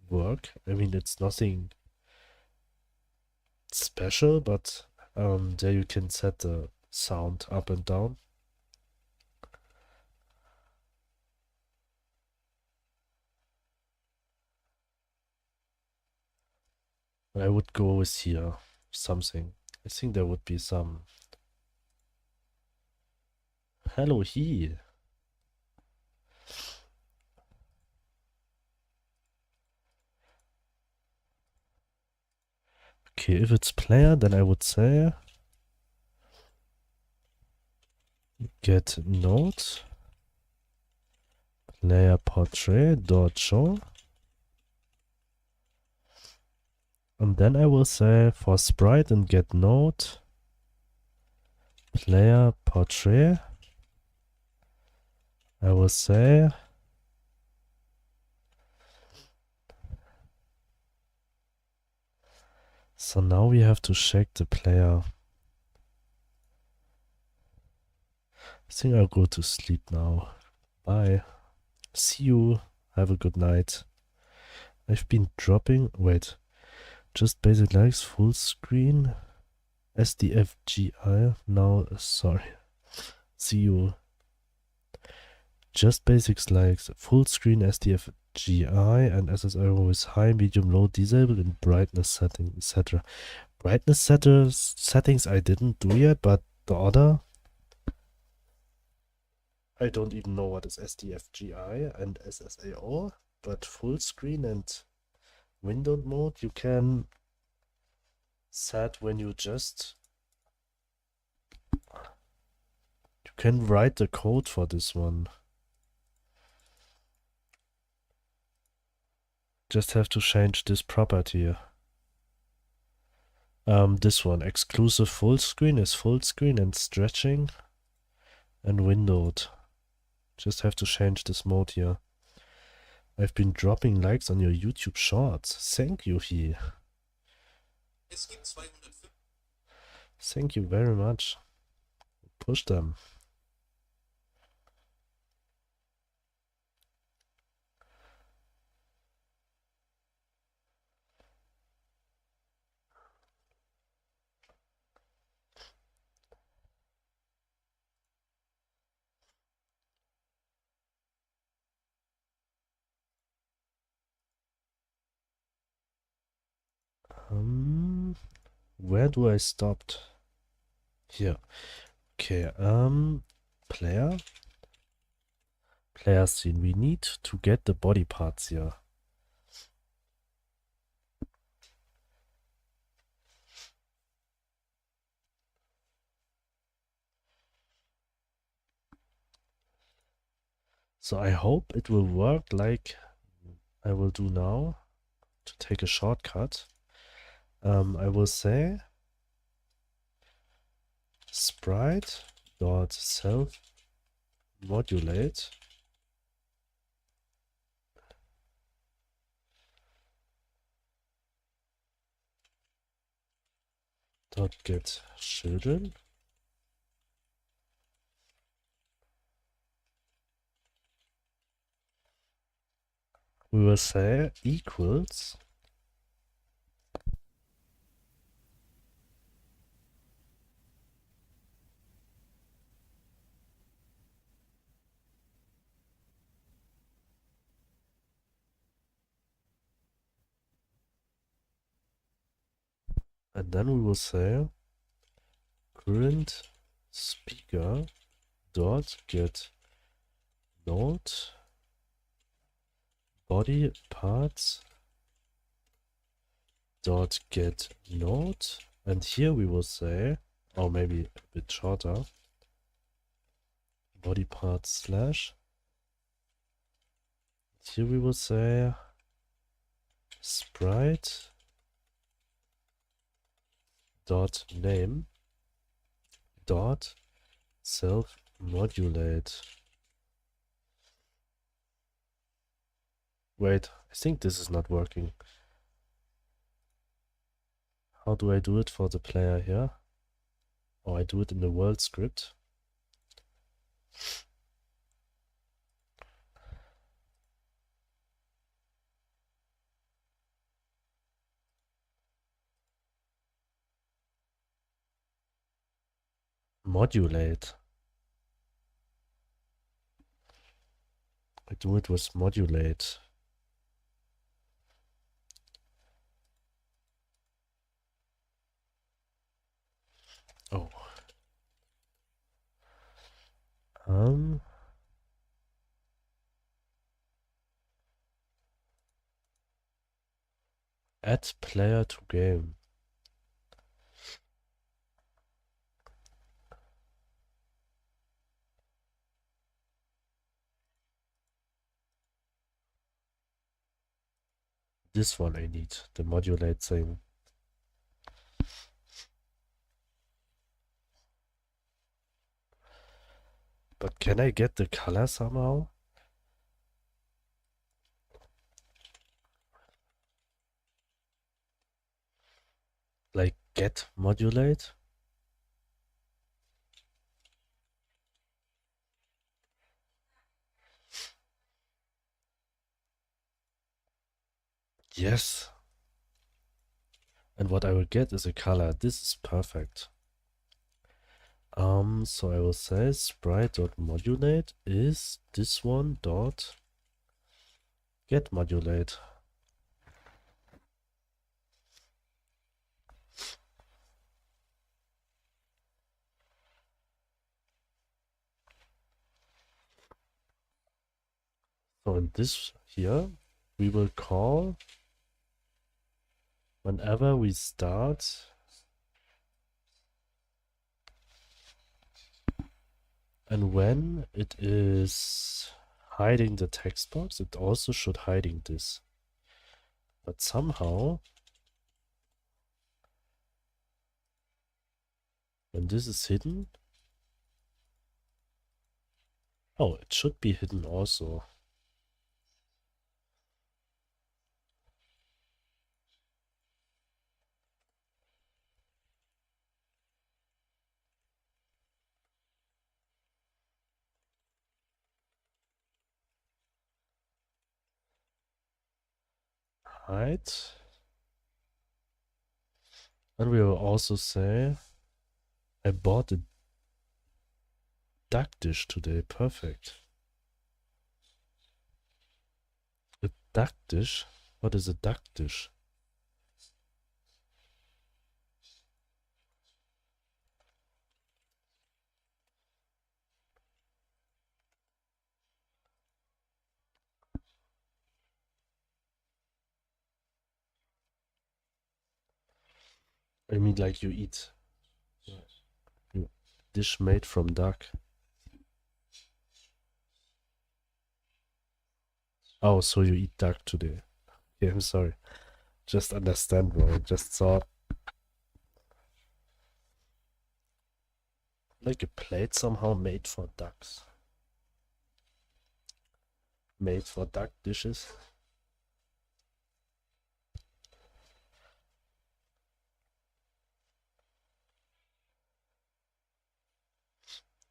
work. I mean, it's nothing special, but there you can set the sound up and down. I would go with here something. I think there would be some. Hello, he. Okay, if it's player, then I would say get node player portrait dot show, and then I will say for sprite and get node player portrait. I will say so now we have to check the player. I think I'll go to sleep now. Bye. See you. Have a good night. I've been dropping. Wait. Just basic likes, full screen. SDFGI. Now, sorry. See you. Just basics likes, full screen SDFGI and SSI with high, medium, low, disabled, and brightness setting, etc. Brightness settings I didn't do yet, but the other I don't even know what is SDFGI and SSAO, but full screen and windowed mode you can set when you can write the code for this one. Just have to change this property. This one, exclusive full screen is full screen and stretching and windowed. Just have to change this mode here. I've been dropping likes on your YouTube shorts. Thank you, he. Thank you very much. Push them. Where do I stopped? Here. Okay, player scene. We need to get the body parts here. So I hope it will work like I will do now to take a shortcut. I will say sprite dot self modulate dot get children. We will say equals and then we will say current speaker dot get node body parts dot get node, and here we will say, or maybe a bit shorter, body parts slash. Here we will say sprite dot name dot self modulate. Wait, I think this is not working. How do I do it for the player here? Oh, I do it in the world script. Modulate. I do it with modulate. Add player to game. This one I need, the modulate thing. But can I get the color somehow? Like get modulate? Yes. And what I will get is a color. This is perfect. So I will say sprite.modulate is this one dot get modulate. So in this here, we will call whenever we start and when it is hiding the text box, it also should hiding this. But somehow, when this is hidden, oh, it should be hidden also. Right. And we will also say, I bought a duck dish today. Perfect. A duck dish? What is a duck dish? I mean, like you eat. Dish made from duck. Oh, so you eat duck today. Yeah, I'm sorry. Just understand, bro. I just thought like a plate somehow made for ducks. Made for duck dishes.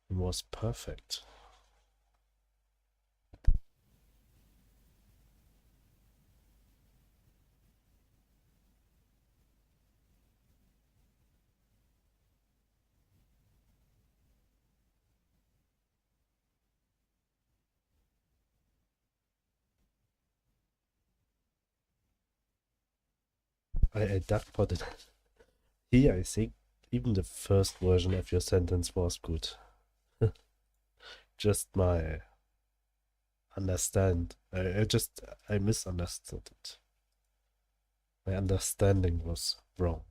It was perfect. I duck potted. Here, I think even the first version of your sentence was good. Just my understand. I misunderstood it. My understanding was wrong.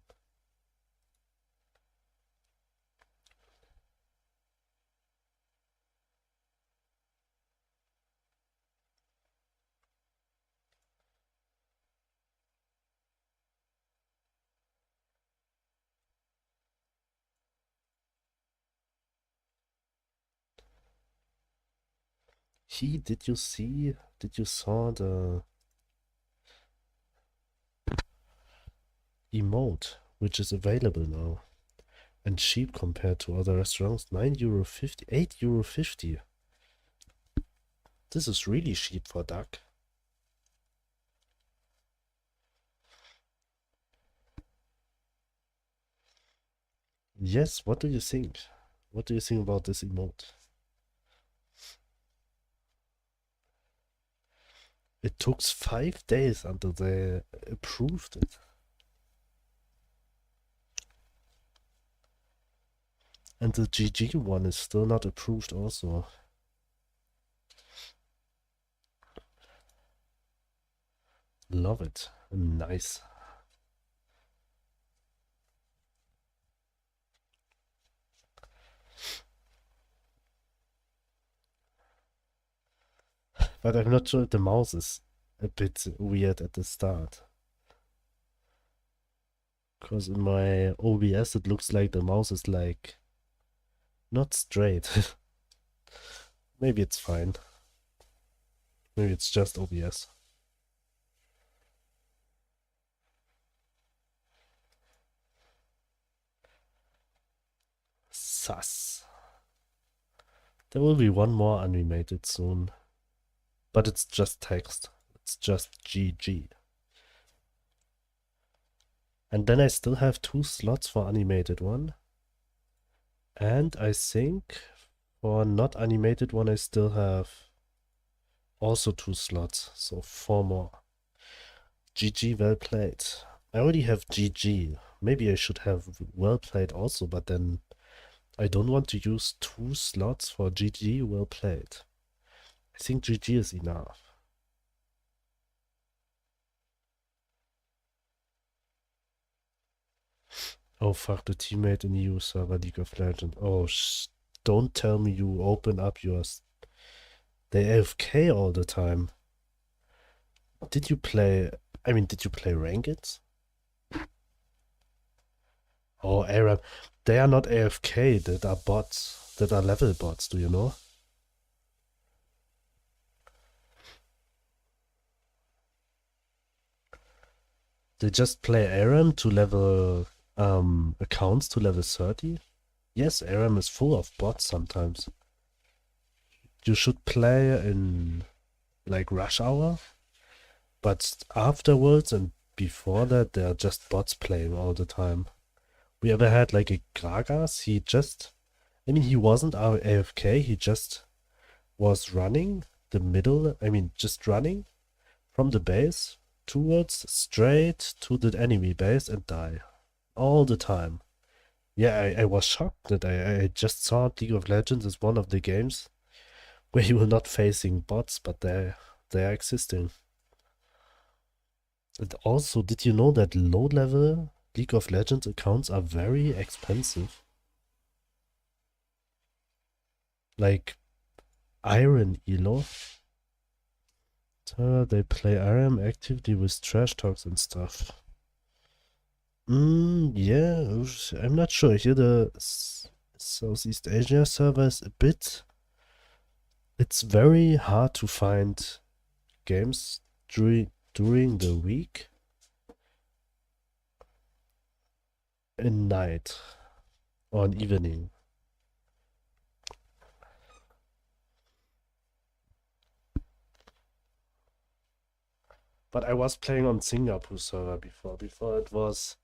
Did you saw the emote, which is available now and cheap compared to other restaurants? €9.50, €8.50. This is really cheap for duck. Yes, what do you think? What do you think about this emote? It took 5 days until they approved it. And the GG one is still not approved also. Love it. Nice. But I'm not sure if the mouse is a bit weird at the start. Because in my OBS it looks like the mouse is like not straight. Maybe it's fine. Maybe it's just OBS. Sus. There will be one more animated soon. But it's just text. It's just GG. And then I still have 2 slots for animated one. And I think for not animated one I still have also 2 slots. So 4 more. GG, well played. I already have GG. Maybe I should have well played also, but then I don't want to use 2 slots for GG, well played. I think GG is enough. Oh fuck, the teammate in EU server League of Legends. Oh, don't tell me you open up yours. They AFK all the time. Did you play... I mean, did you play Ranked? Oh, Aram. They are not AFK, that are bots. That are level bots, do you know? They just play Aram to level... accounts to level 30. Yes, Aram is full of bots sometimes. You should play in like rush hour, but afterwards and before that there are just bots playing all the time. We ever had like a Gragas, he just, I mean he wasn't our AFK, he just was running the middle, I mean just running from the base towards straight to the enemy base and die. All the time. Yeah, I was shocked that I just saw League of Legends as one of the games where you were not facing bots, but they're existing. And also, did you know that low-level League of Legends accounts are very expensive? Like Iron Elo. They play Iron actively with trash talks and stuff. Yeah, I'm not sure. Here the Southeast Asia server is a bit... It's very hard to find games during the week in night or an evening. But I was playing on Singapore server before. Before it was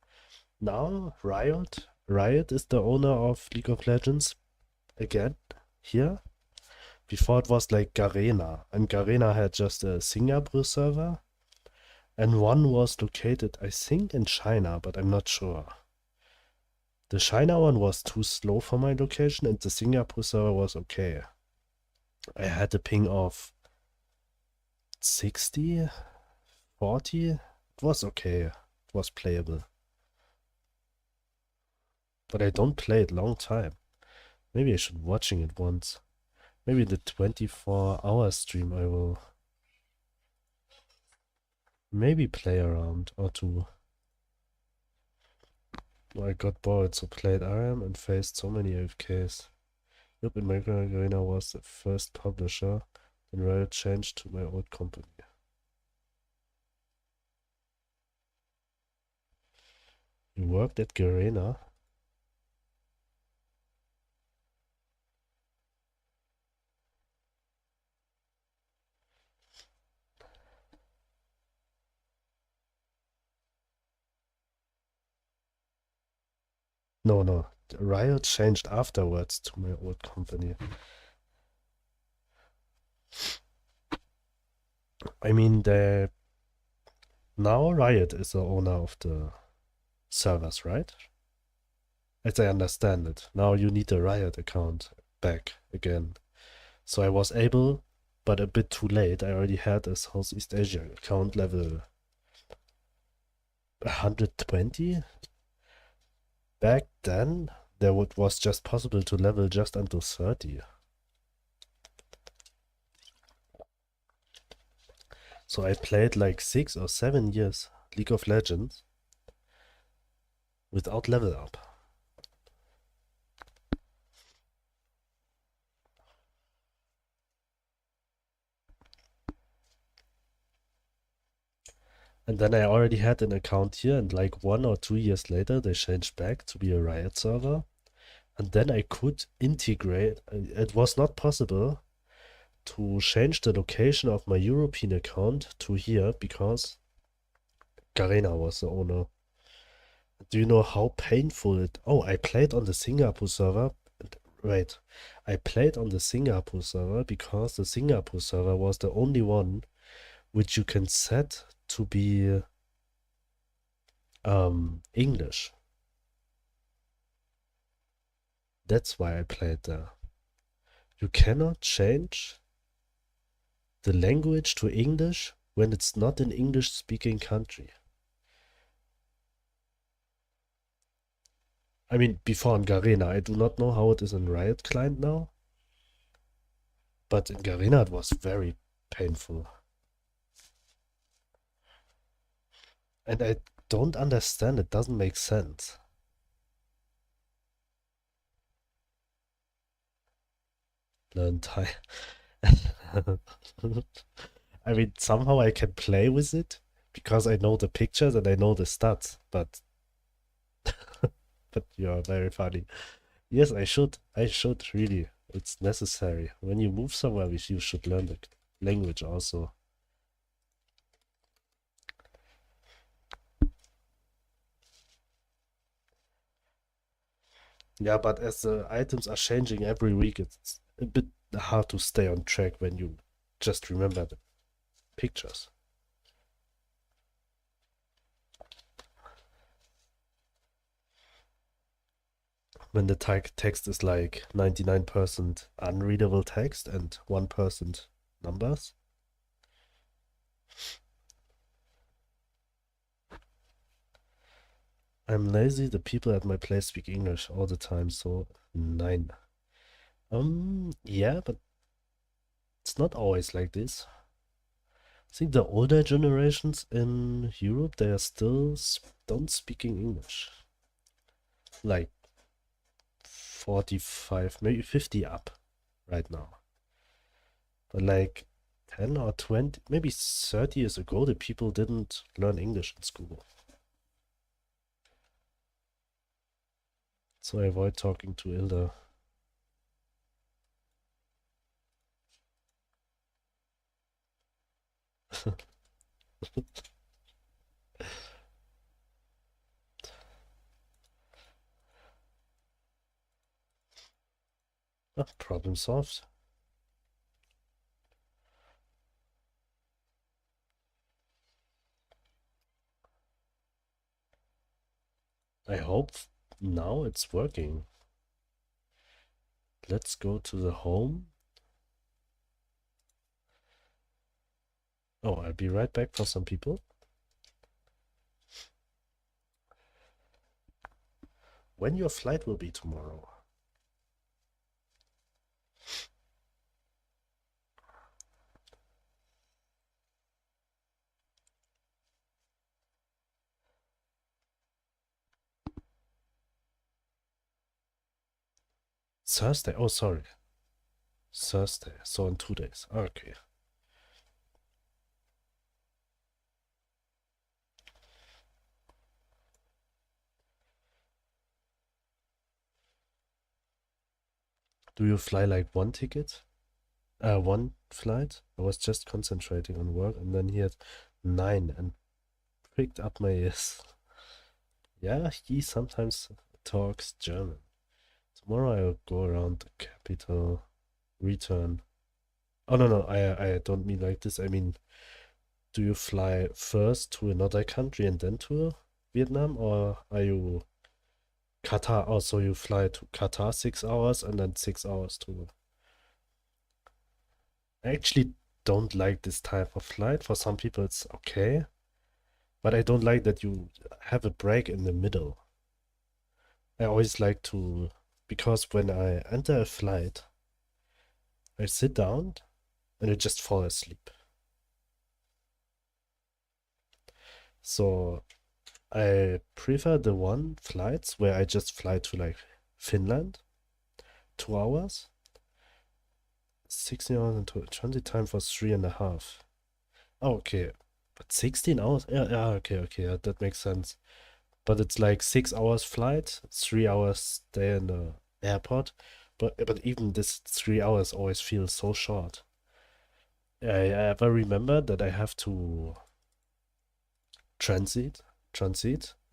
now Riot. Riot is the owner of League of Legends again here. Before it was like Garena, and Garena had just a Singapore server, and one was located, I think, in China, but I'm not sure. The China one was too slow for my location, and the Singapore server was okay. I had a ping of 60, 40. It was okay. It was playable. But I don't play it long time. Maybe I should watching it once. Maybe the 24-hour stream I will maybe play around or two. I got bored, so played Aram and faced so many AFKs. Yep, in Micro Arena was the first publisher, then Riot changed to my old company. You worked at Garena? No. Riot changed afterwards to my old company. I mean, now Riot is the owner of the servers, right? As I understand it. Now you need a Riot account back again. So I was able, but a bit too late. I already had a Southeast Asia account level 120? Back then, there was just possible to level just until 30. So I played like 6 or 7 years League of Legends without level up. And then I already had an account here, and like 1 or 2 years later, they changed back to be a Riot server. And then I could integrate. It was not possible to change the location of my European account to here because Garena was the owner. Do you know how painful it? Oh, I played on the Singapore server. Wait, I played on the Singapore server because the Singapore server was the only one which you can set to be English. That's why I played there. You cannot change the language to English when it's not an English-speaking country. I mean, before in Garena, I do not know how it is in Riot Client now, but in Garena it was very painful. And I don't understand, it doesn't make sense. Learn Thai. I mean, somehow I can play with it because I know the pictures and I know the stats, but you are very funny. Yes, I should. I should really. It's necessary. When you move somewhere, you should learn the language also. Yeah, but as the items are changing every week, it's a bit hard to stay on track when you just remember the pictures. When the text is like 99% unreadable text and 1% numbers. I'm lazy, the people at my place speak English all the time, so 9. Yeah, but it's not always like this. I think the older generations in Europe, they are still don't speaking English. Like 45, maybe 50 up right now. But like 10 or 20, maybe 30 years ago, the people didn't learn English in school. So I avoid talking to Ilda. Ah, problem solved. I hope now it's working. Let's go to the home. Oh, I'll be right back for some people. When your flight will be tomorrow? Thursday? Oh, sorry. Thursday. So in 2 days. Okay. Do you fly like one ticket? One flight? I was just concentrating on work and then he had 9 and pricked up my ears. Yeah, he sometimes talks German. Tomorrow I'll go around the capital, return. Oh, no, I don't mean like this. I mean, do you fly first to another country and then to Vietnam, or are you Qatar? Oh, so you fly to Qatar 6 hours and then 6 hours to. I actually don't like this type of flight. For some people, it's okay. But I don't like that you have a break in the middle. I always like to, because when I enter a flight, I sit down and I just fall asleep. So I prefer the one flights where I just fly to like Finland, 2 hours, 16 hours and 20 time for 3.5. Oh, okay. But 16 hours? Yeah, okay, yeah, that makes sense. But it's like 6 hours flight, 3 hours stay in the airport. But even this 3 hours always feels so short. I ever remember that I have to transit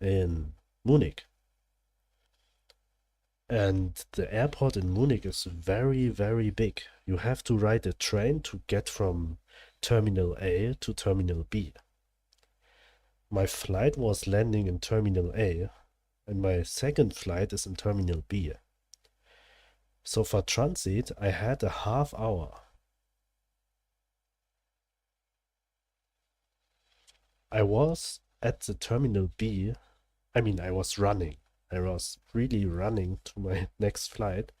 in Munich. And the airport in Munich is very, very big. You have to ride a train to get from Terminal A to Terminal B. My flight was landing in Terminal A, and my second flight is in Terminal B. So for transit, I had a half hour. I was at the Terminal B. I mean, I was running. I was really running to my next flight.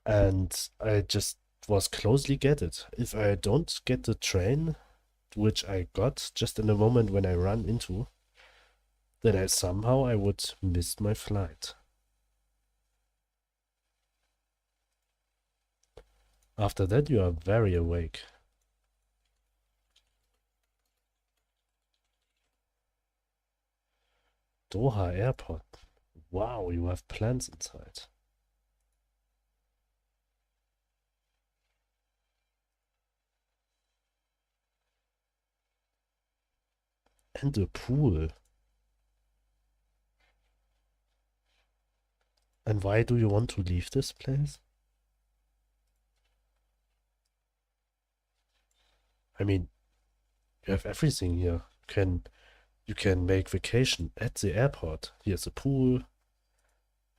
And I just was closely guarded. If I don't get the train, which I got just in the moment when I ran into, then I would miss my flight. After that, you are very awake. Doha Airport. Wow, you have plants inside. And a pool. And why do you want to leave this place? I mean, you have everything here. You can make vacation at the airport. Here's a pool.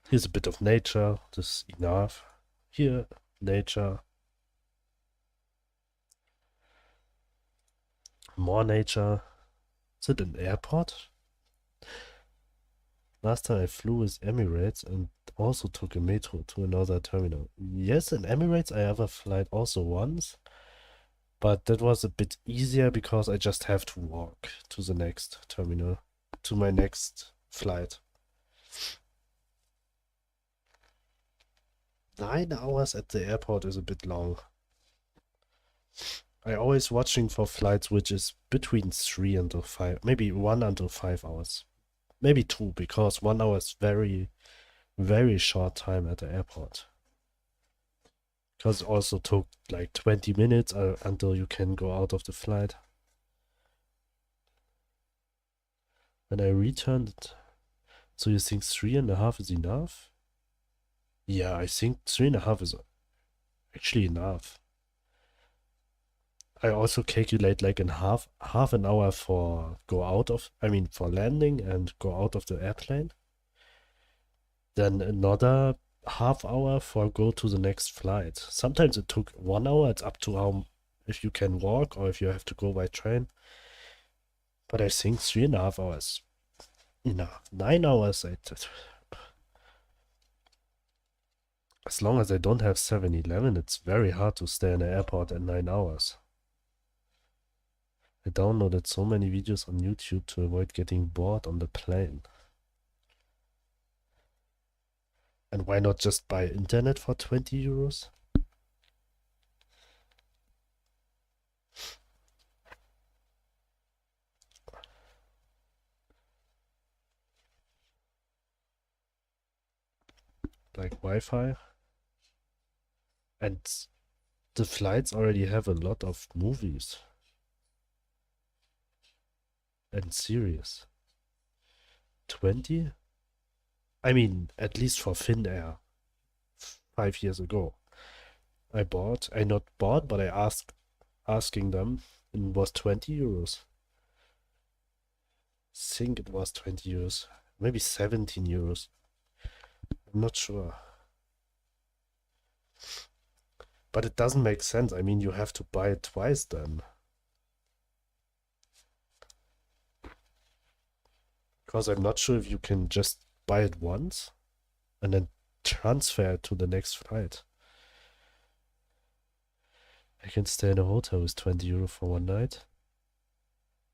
Here's a bit of nature. This is enough. Here, nature. More nature. Is it an airport? Last time I flew with Emirates and also took a metro to another terminal. Yes, in Emirates I ever flight also once, but that was a bit easier because I just have to walk to the next terminal, to my next flight. 9 hours at the airport is a bit long. I always watching for flights which is between 3 until 5, maybe 1 until 5 hours. Maybe 2, because 1 hour is very, very short time at the airport. Because it also took like 20 minutes until you can go out of the flight. When I returned, so you think 3.5 is enough? Yeah, I think 3.5 is actually enough. I also calculate like in half an hour for for landing and go out of the airplane. Then another half hour for go to the next flight. Sometimes it took 1 hour. It's up to how if you can walk or if you have to go by train. But I think 3.5 hours enough. 9 hours. As long as I don't have 7-Eleven, it's very hard to stay in the airport at 9 hours. I downloaded so many videos on YouTube to avoid getting bored on the plane. And why not just buy internet for 20 euros? Like Wi-Fi. And the flights already have a lot of movies and series. 20? I mean, at least for Finnair, 5 years ago. I not bought, but I asking them, and it was 20 euros. Think it was 20 euros, maybe 17 euros. I'm not sure. But it doesn't make sense. I mean, you have to buy it twice then. Because I'm not sure if you can just buy it once and then transfer it to the next flight. I can stay in a hotel with 20 euro for one night.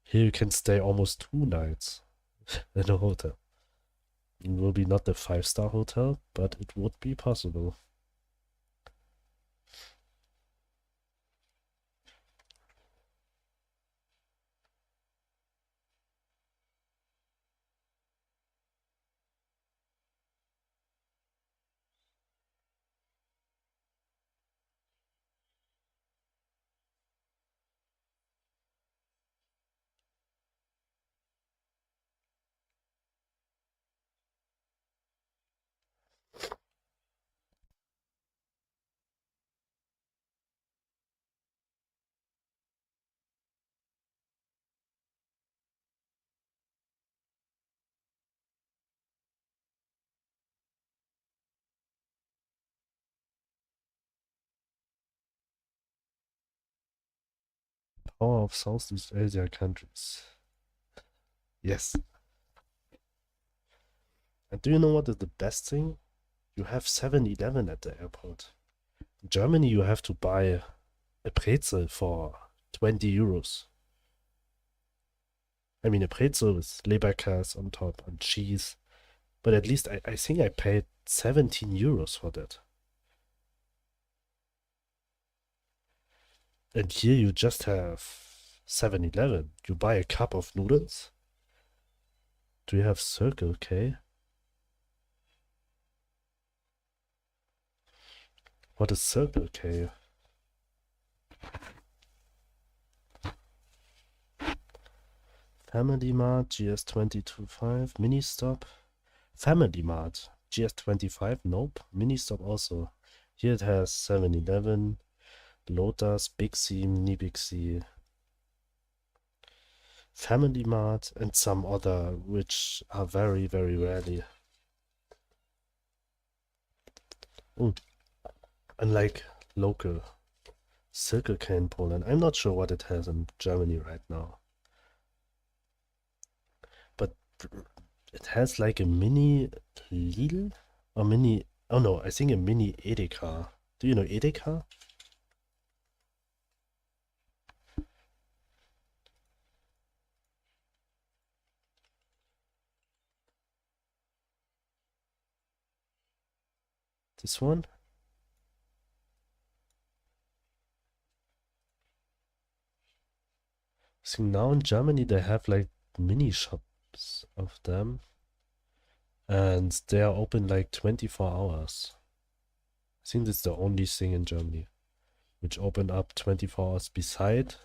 Here you can stay almost 2 nights in a hotel. It will be not a 5-star hotel, but it would be possible. Power of Southeast Asia countries. Yes. And do you know what is the best thing? You have 7-Eleven at the airport. In Germany, you have to buy a pretzel for 20 euros. I mean, a pretzel with Leberkäse on top and cheese. But at least I think I paid 17 euros for that. And here you just have 7-Eleven. You buy a cup of noodles. Do you have Circle K? What is Circle K? Family Mart, GS225, Mini Stop. Family Mart, GS25, nope. Mini Stop also. Here it has 7-Eleven, Lotus, Big C, Mini Big C, Family Mart, and some other which are very, very rarely. Unlike local Circle K in Poland. I'm not sure what it has in Germany right now. But it has like a mini Lidl or mini. Oh no, I think a mini Edeka. Do you know Edeka? This one? So now in Germany they have like mini shops of them. And they are open like 24 hours. I think that's the only thing in Germany which open up 24 hours beside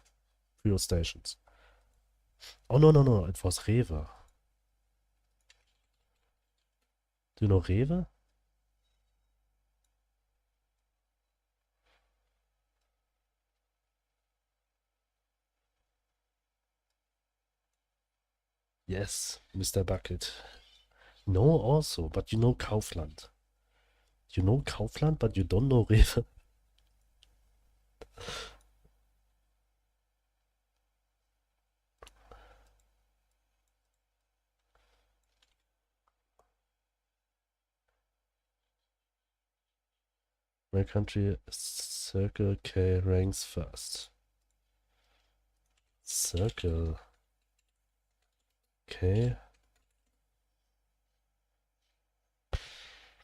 fuel stations. Oh no, no, no, it was Rewe. Do you know Rewe? Yes, Mr. Bucket. No, also, but you know Kaufland. You know Kaufland, but you don't know Rewe. My country, Circle K ranks first. Circle K.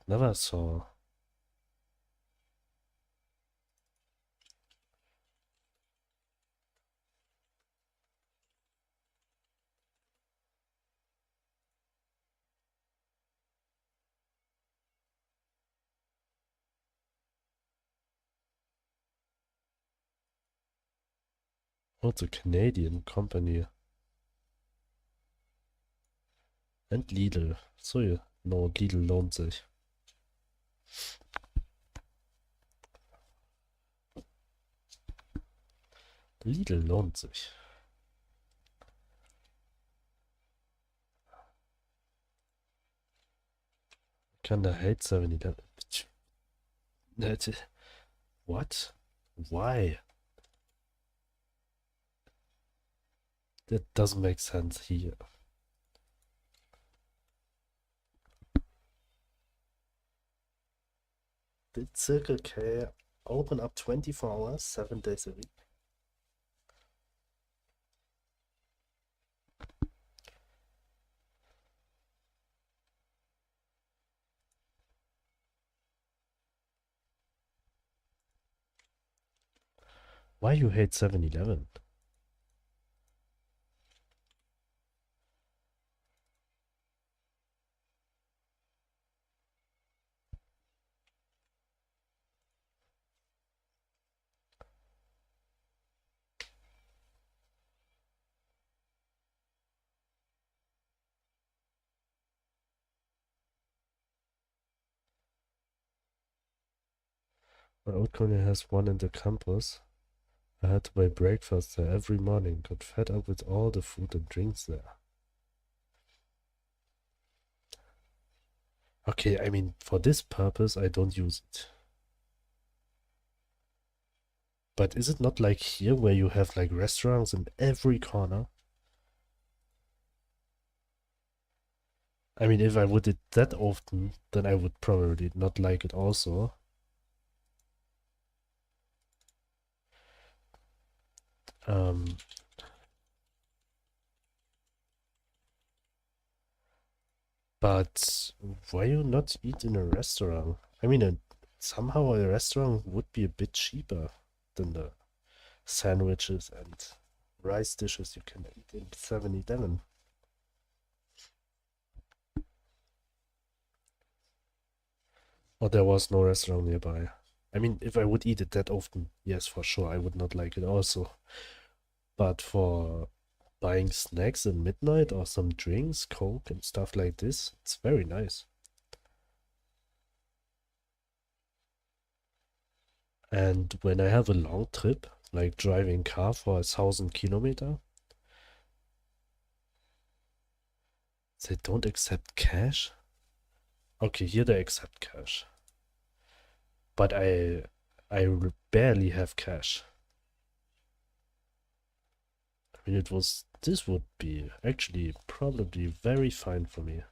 Never saw. Oh, it's a Canadian company. And Lidl. So, ja. No, Lidl lohnt sich. Lidl lohnt sich. Kann der hate 7-Eleven. What? Why? That doesn't make sense here. Did Circle K open up 24 hours, 7 days a week? Why you hate 7-Eleven? My old colony has one in the campus. I had to buy breakfast there every morning. Got fed up with all the food and drinks there. Okay, I mean, for this purpose, I don't use it. But is it not like here where you have like restaurants in every corner? I mean, if I would it that often, then I would probably not like it also. Um, but why you not eat in a restaurant? I mean, somehow a restaurant would be a bit cheaper than the sandwiches and rice dishes you can eat in 7-Eleven. Or there was no restaurant nearby. I mean, if I would eat it that often, yes, for sure, I would not like it also. But for buying snacks at midnight or some drinks, Coke and stuff like this, it's very nice. And when I have a long trip, like driving car for 1,000 kilometers, they don't accept cash. Okay, here they accept cash. But I barely have cash. I mean, this would be actually probably very fine for me.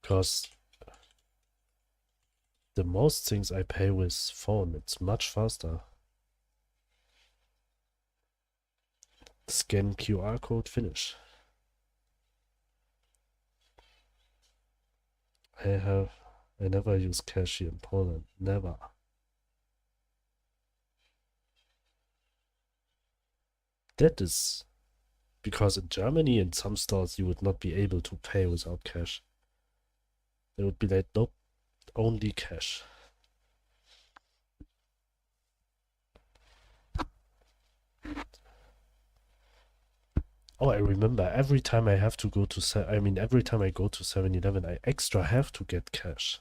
Because the most things I pay with phone, it's much faster. Scan QR code, finish. I never use cash here in Poland, never. That is because in Germany, in some stores, you would not be able to pay without cash. They would be like, nope, only cash. Oh, I remember every time I have to go to, every time I go to 7-Eleven, I extra have to get cash.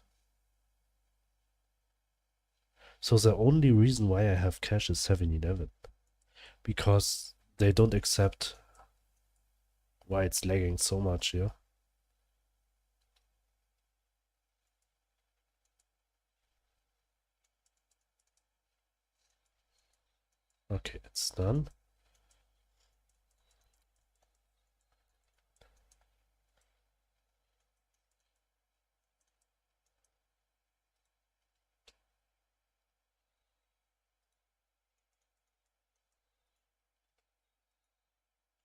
So the only reason why I have cash is 7-Eleven. Because they don't accept why it's lagging so much here. Okay, it's done.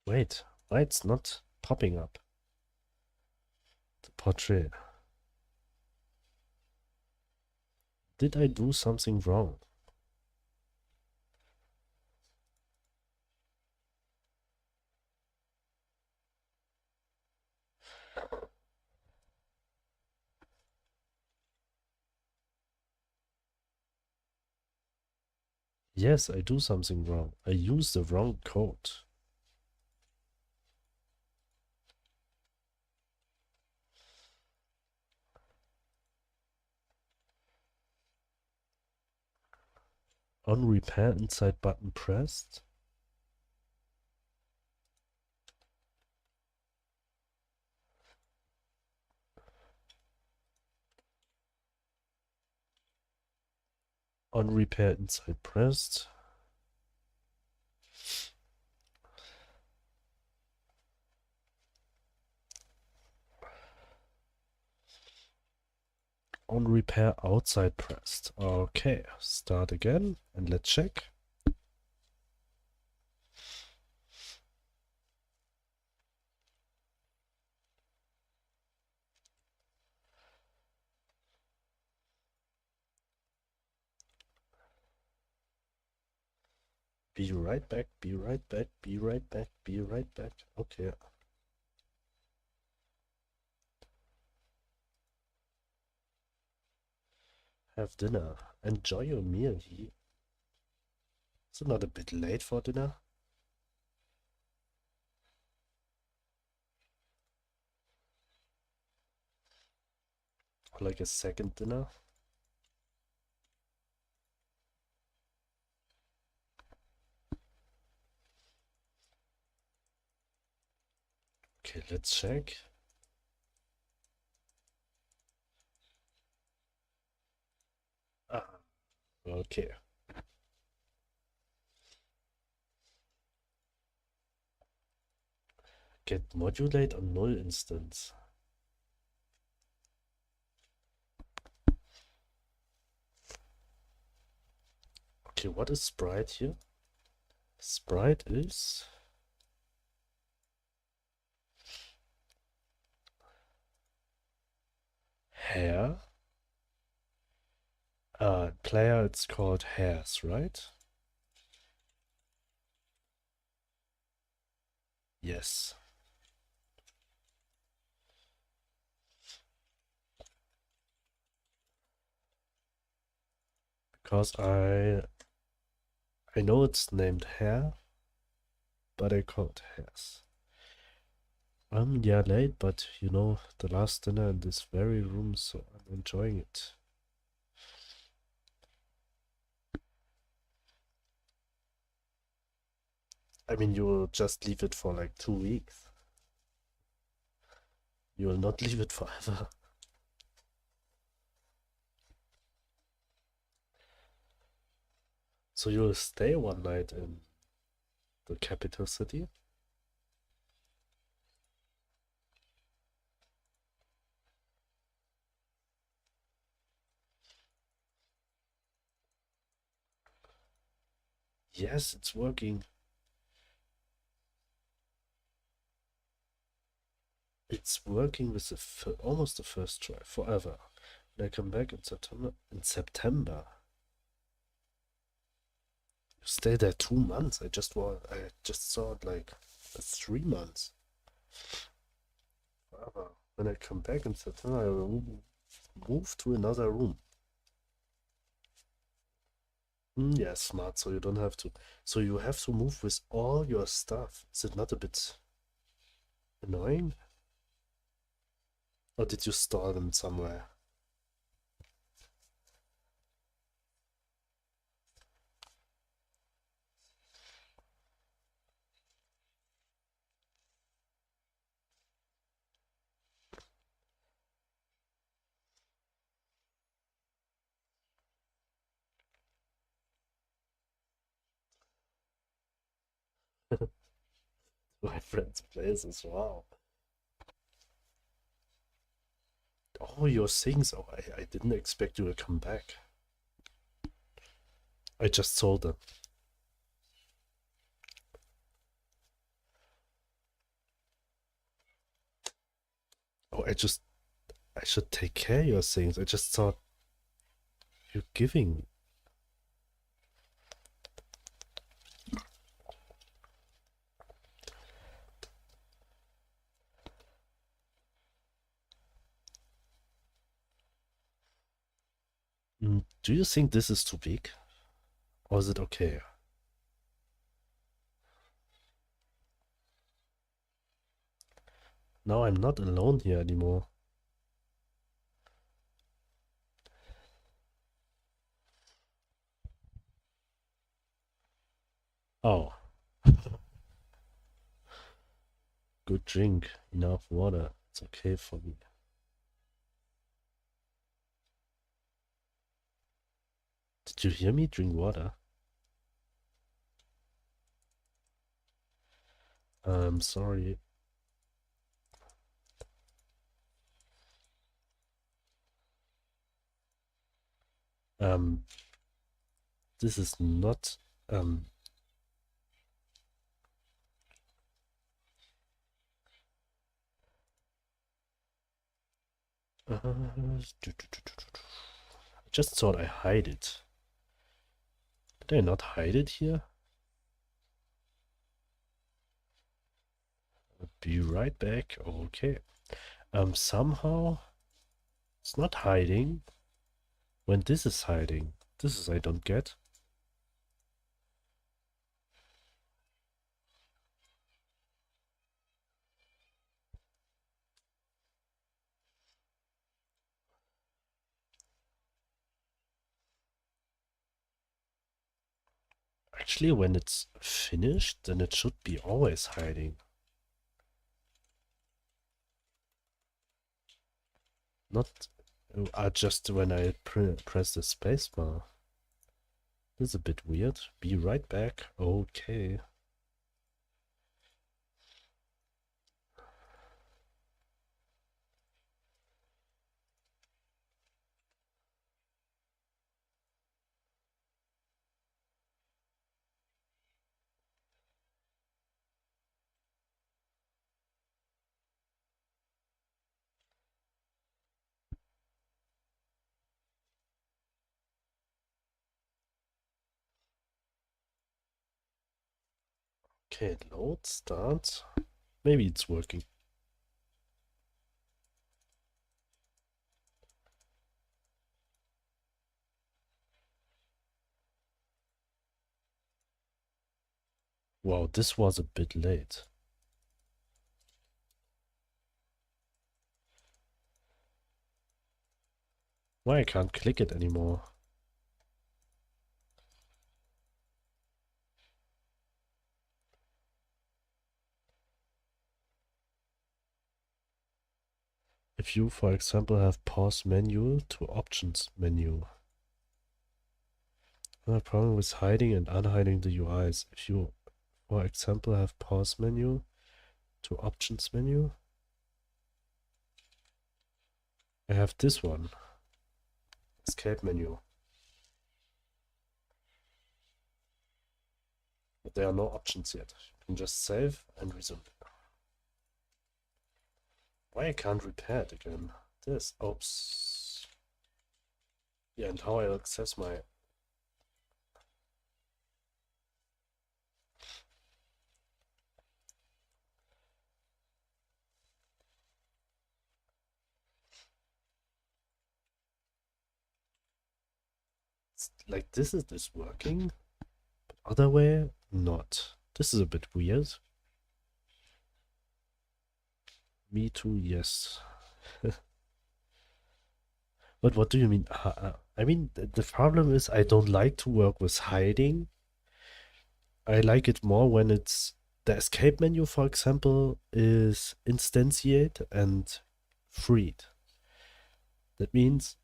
Wait, why it's not popping up? The portrait. Did I do something wrong? Yes, I do something wrong. I used the wrong code. On repair inside button pressed. On repair inside pressed. On repair outside pressed. Okay, start again and let's check. Be right back, be right back, be right back, be right back. Okay. Have dinner. Enjoy your meal. Is it not a bit late for dinner? Or like a second dinner? Okay, let's check. Ah, okay. Get modulate on null instance. Okay, what is sprite here? Sprite is hair. Player, it's called hairs, right? Yes. Because I know it's named hair, but I call it hairs. Yeah, late, but you know, the last dinner in this very room, so I'm enjoying it. I mean, you will just leave it for like 2 weeks. You will not leave it forever. So you will stay one night in the capital city? Yes, it's working. It's working with the almost the first try forever. When I come back in September. You stay there 2 months. I just saw it like 3 months. Forever. When I come back in September, I will move to another room. Yeah, smart. So you don't have to. So you have to move with all your stuff. Is it not a bit annoying? Or did you store them somewhere? My friend's places. Wow. Oh, your things. Oh, I didn't expect you to come back. I just sold them. Oh, I should take care of your things. I just thought you're giving. Do you think this is too big? Or is it okay? Now I'm not alone here anymore. Oh, good drink. Enough water. It's okay for me. Did you hear me drink water? I'm sorry. This is not I just thought I hide it. Did I not hide it here? I'll be right back. Okay. Somehow it's not hiding when this is hiding. This is I don't get. Actually, when it's finished, then it should be always hiding. Not just when I press the spacebar. This is a bit weird. Be right back. Okay. Okay, load, start. Maybe it's working. Wow, this was a bit late. Why I can't click it anymore? If you, for example, have pause menu to options menu. No problem with hiding and unhiding the UIs. If you, for example, have pause menu to options menu. I have this one. Escape menu. But there are no options yet. You can just save and resume. Why I can't repair it again? This. Oops. Yeah, and how I access my... Like this is this working, but other way not. This is a bit weird. Me too, yes. But what do you mean? I mean, the problem is I don't like to work with hiding. I like it more when it's the escape menu, for example, is instantiate and freed. That means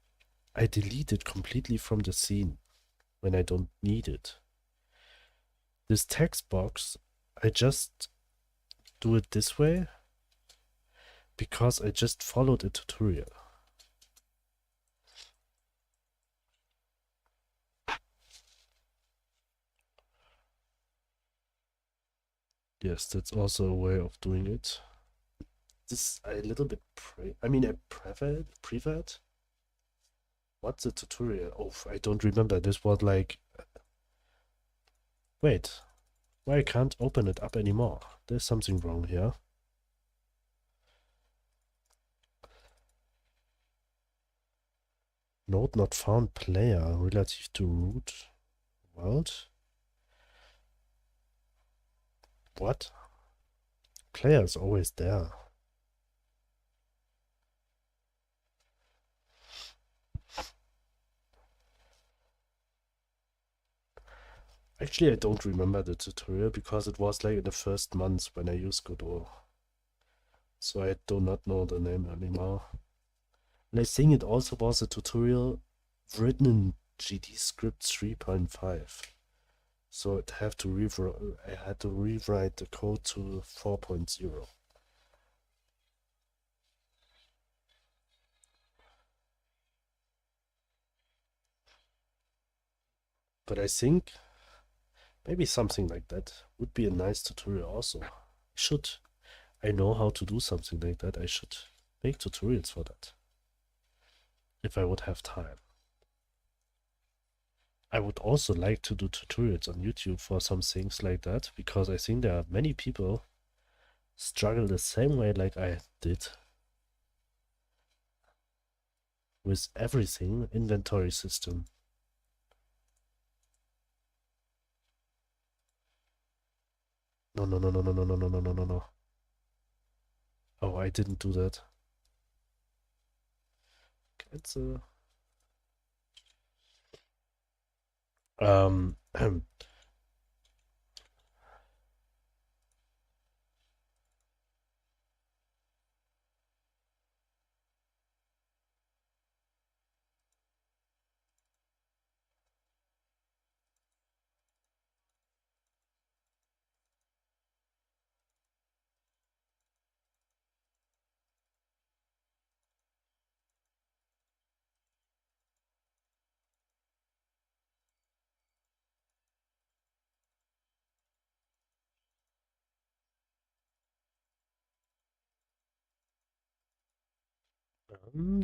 I delete it completely from the scene when I don't need it. This text box, I just do it this way because I just followed a tutorial. Yes, that's also a way of doing it. This a little bit preferred. What's the tutorial? Oh, I don't remember. This was like... Wait, why I can't open it up anymore? There's something wrong here. Node not found player relative to root world. What? Player is always there. Actually, I don't remember the tutorial because it was like in the first months when I used Godot. So I do not know the name anymore. And I think it also was a tutorial written in GDScript 3.5. So I had to rewrite the code to 4.0. But I think maybe something like that would be a nice tutorial also. I know how to do something like that. I should make tutorials for that. If I would have time. I would also like to do tutorials on YouTube for some things like that, because I think there are many people struggle the same way like I did with everything inventory system. No, no, no, no, no, no, no, no, no, no, no, no. Oh, I didn't do that. Cancel.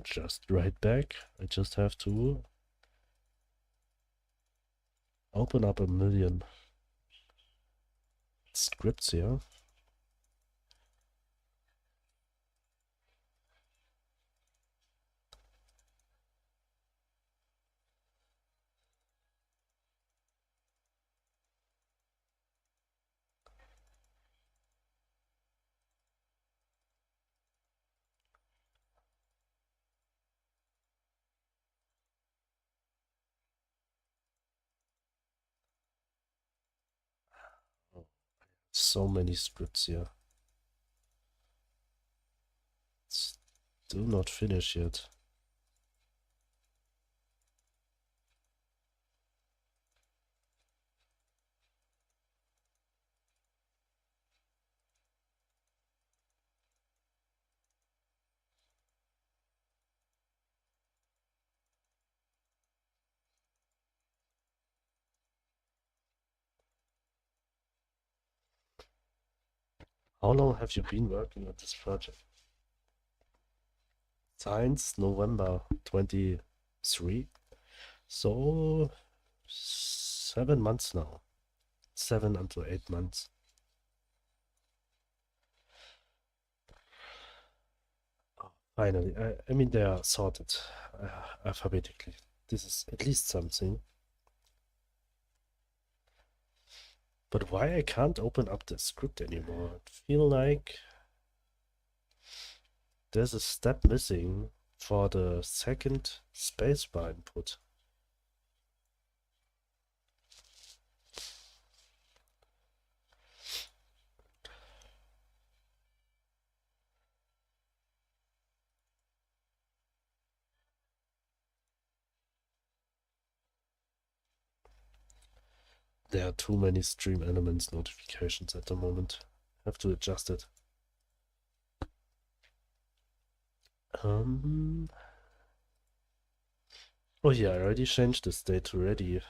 Just right back. I just have to open up a million scripts here. So many scripts here. Still not finished yet. How long have you been working on this project? Since November 23. So 7 months now. 7 until 8 months. Finally, I mean, they are sorted alphabetically. This is at least something. But why I can't open up the script anymore? I feel like there's a step missing for the second spacebar input. There are too many stream elements notifications at the moment. Have to adjust it. Oh yeah, I already changed the state to ready.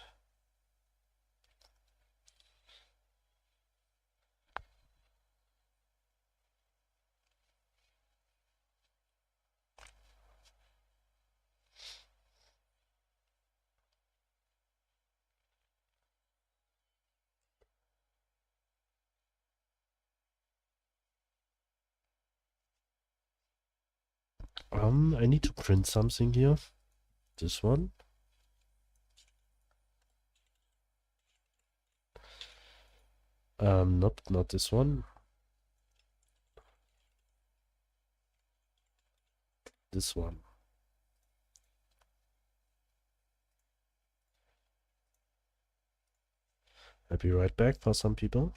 I need to print something here. This one. Nope, not this one. This one. I'll be right back for some people.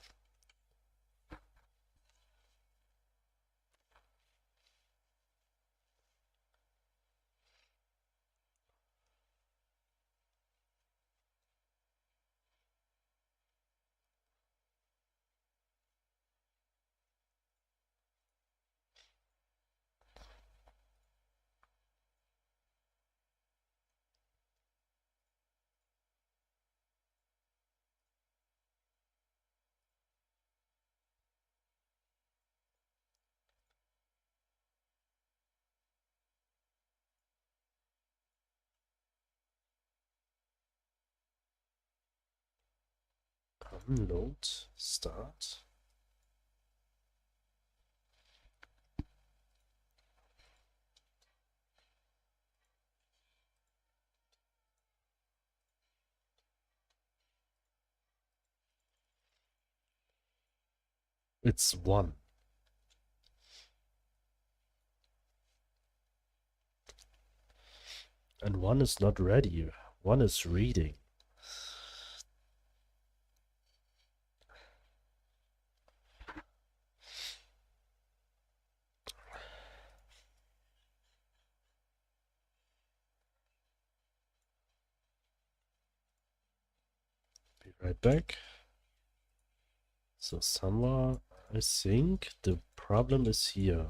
Load, start. It's 1. And 1 is not ready. 1 is reading. Be right back. So somewhere, I think the problem is here.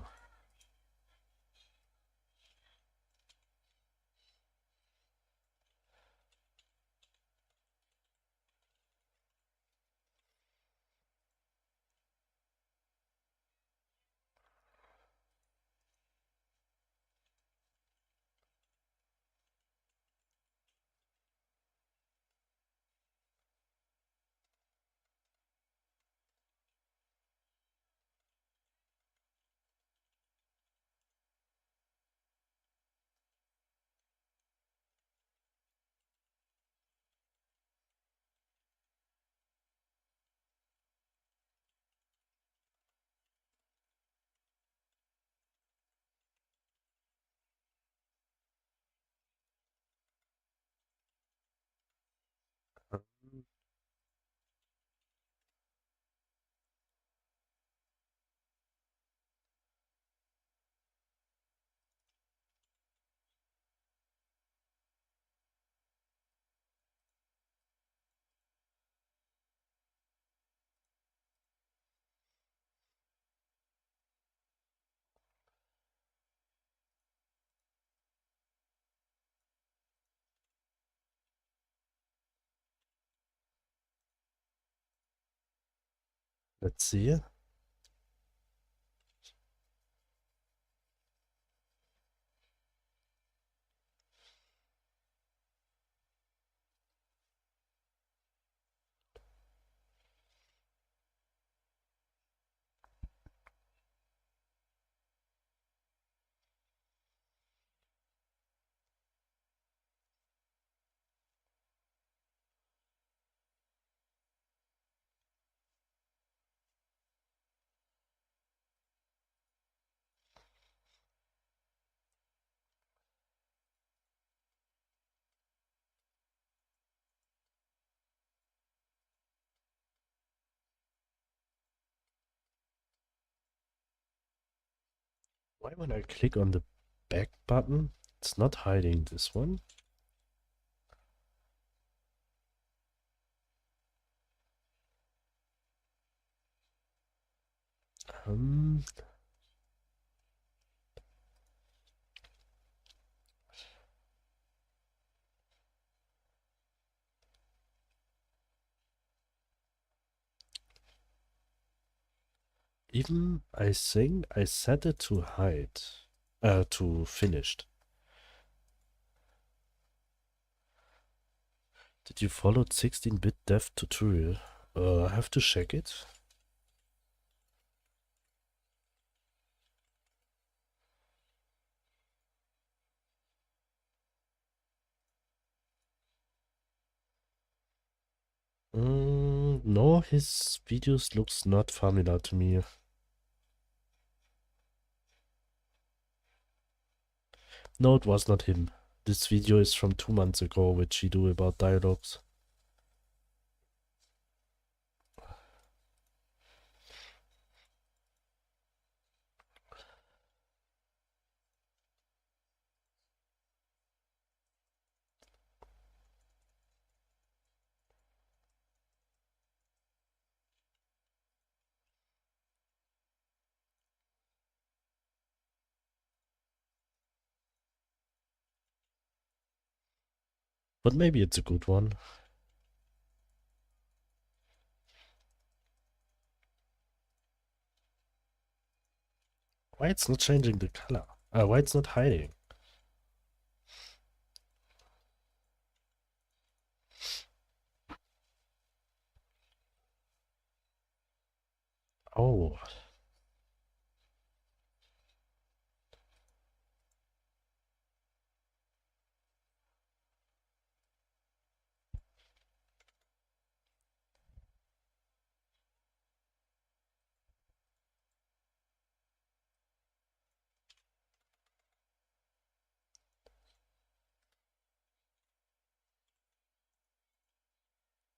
Let's see. Why when I click on the back button, it's not hiding this one? Um, Even I think I set it to hide, to finished. Did you follow 16-bit dev tutorial? I have to check it. No, his videos looks not familiar to me. No, it was not him. This video is from 2 months ago, which he do about dialogues. But maybe it's a good one. Why it's not changing the color? Why it's not hiding? Oh,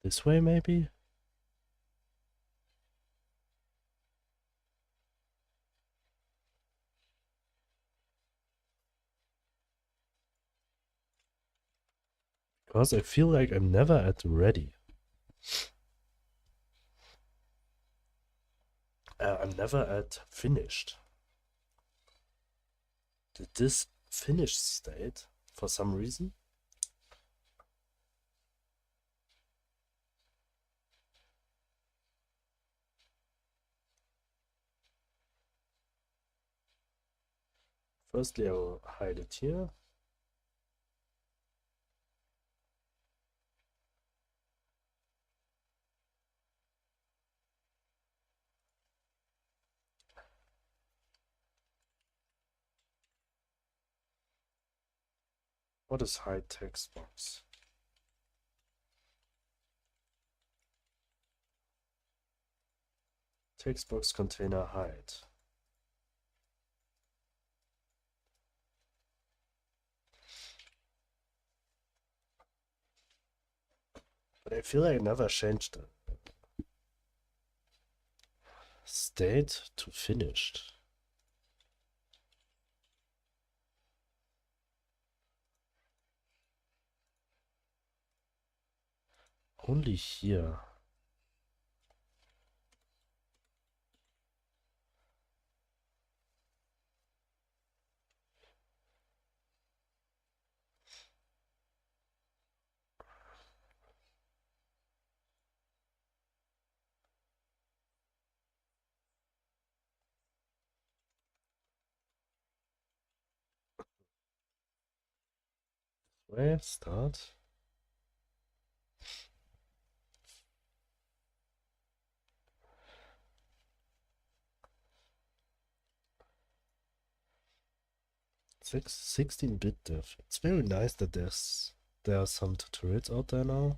this way maybe? Because I feel like I'm never at ready. I'm never at finished. Did this finished state for some reason? Firstly, I will hide it here. What is hide text box? Text box container hide. But I feel like I never changed the state to finished. Only here. Where start? Six, 16-bit dev. It's very nice that there are some tutorials out there now.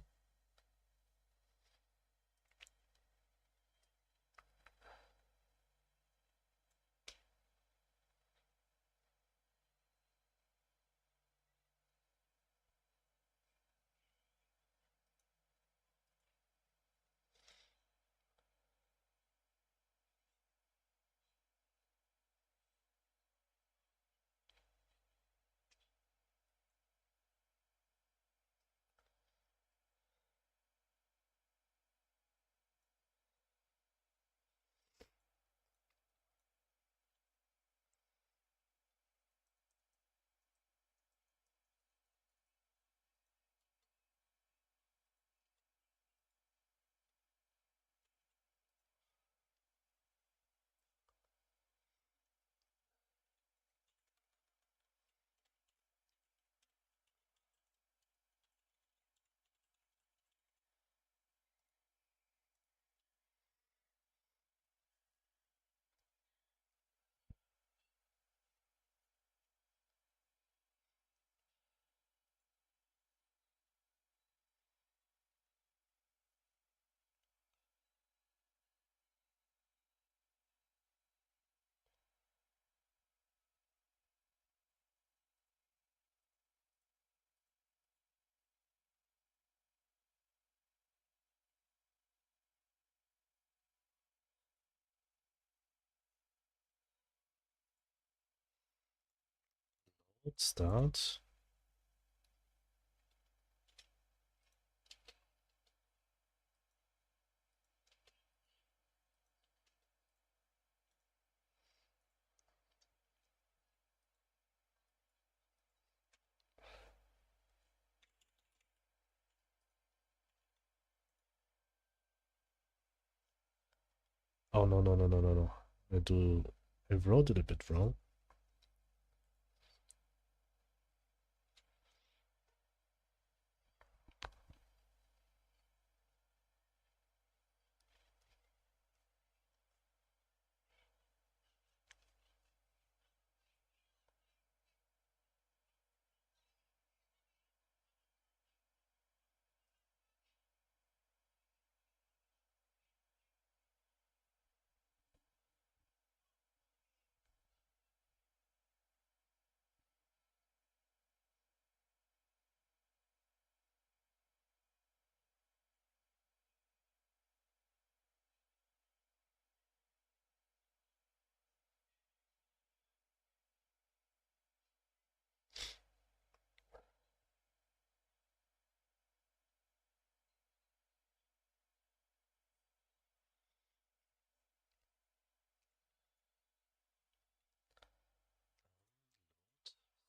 Let's start. Oh no no no no no no. I wrote it a bit wrong.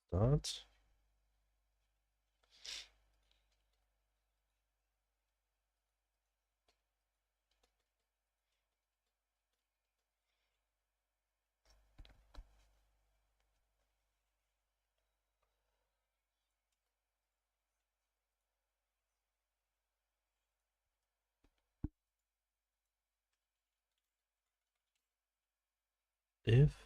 Start. If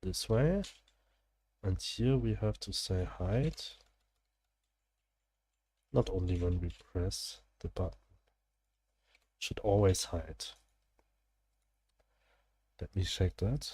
this way, and here we have to say hide, not only when we press the button, should always hide. Let me check that.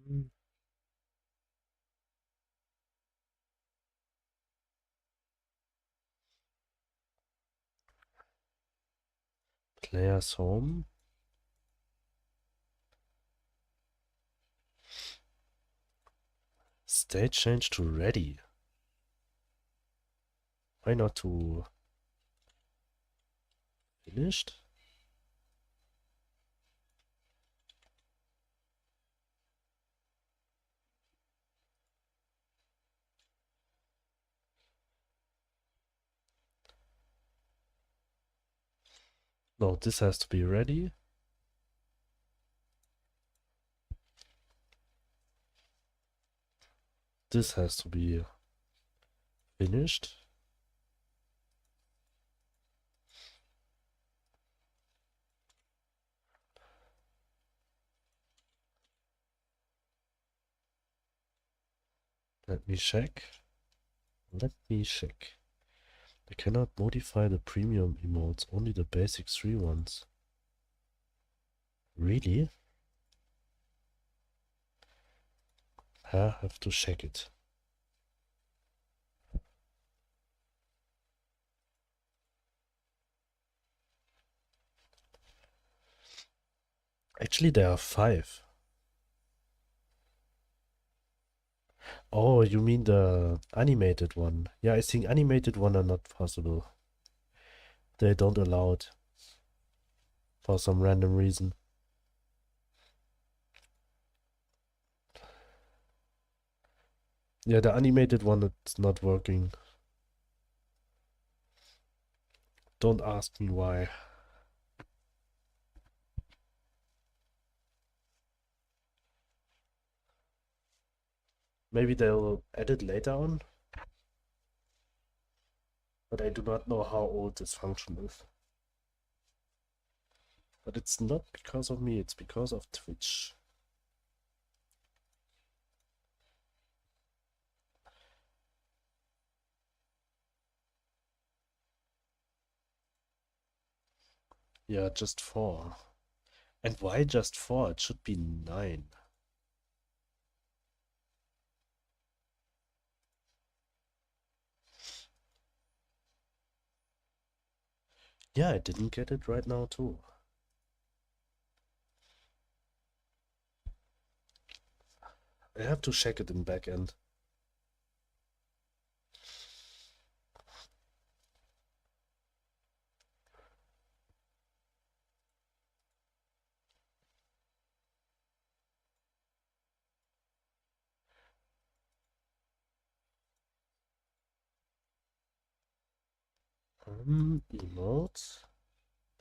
Um, Players home. State change to ready. Why not to finished? No, this has to be ready. This has to be finished. Let me check. Let me check. I cannot modify the premium emotes, only the basic 3 ones. Really? I have to check it. Actually, there are 5. Oh, you mean the animated one? Yeah, I think animated one are not possible. They don't allow it for some random reason. Yeah, the animated one, it's not working. Don't ask me why. Maybe they'll add it later on, but I do not know how old this function is. But it's not because of me, it's because of Twitch. Yeah, just 4. And why just 4? It should be 9. Yeah, I didn't get it right now too. I have to check it in backend. Emotes.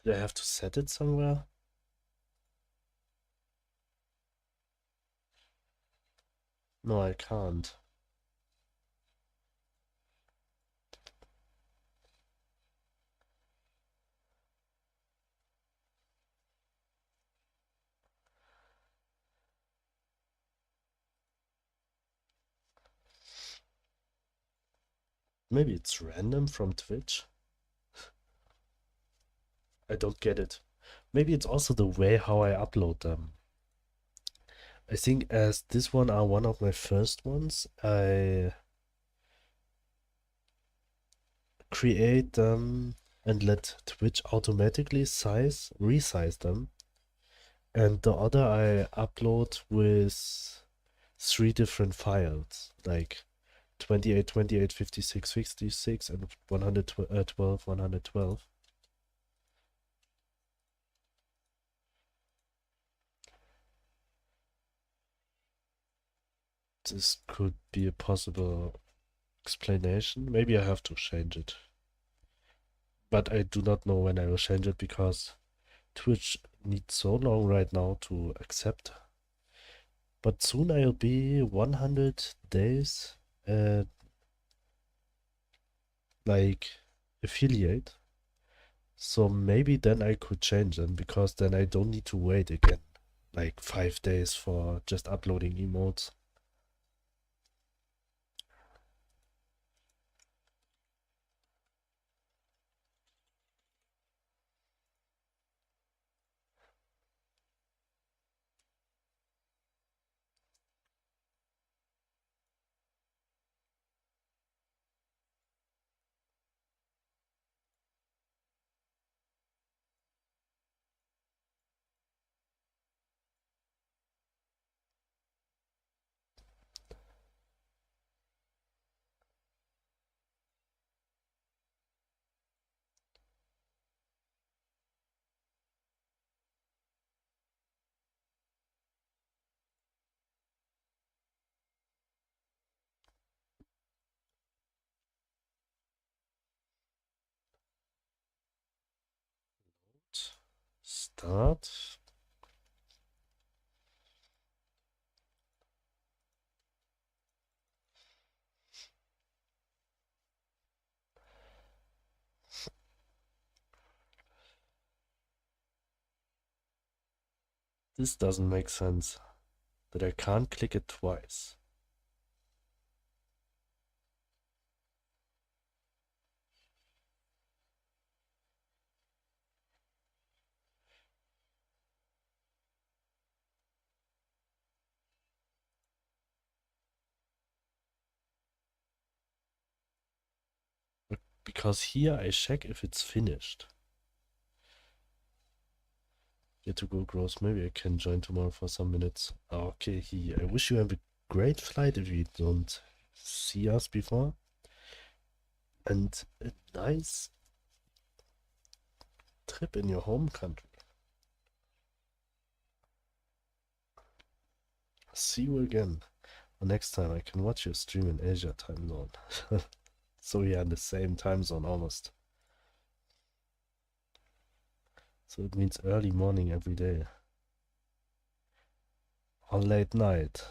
Did I have to set it somewhere? No, I can't. Maybe it's random from Twitch. I don't get it. Maybe it's also the way how I upload them. I think as this one are one of my first ones, I create them and let Twitch automatically resize them. And the other I upload with 3 different files, like 28, 28, 56, 56, and 112, 112. This could be a possible explanation. Maybe I have to change it. But I do not know when I will change it because Twitch needs so long right now to accept. But soon I'll be 100 days like affiliate. So maybe then I could change them because then I don't need to wait again like 5 days for just uploading emotes. Start. This doesn't make sense that I can't click it twice. Because here I check if it's finished. Get to go gross. Maybe I can join tomorrow for some minutes. Okay, I wish you have a great flight if you don't see us before. And a nice trip in your home country. See you again. Next time I can watch your stream in Asia time zone. So we are in the same time zone almost. So it means early morning every day. Or late night.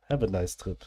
Have a nice trip.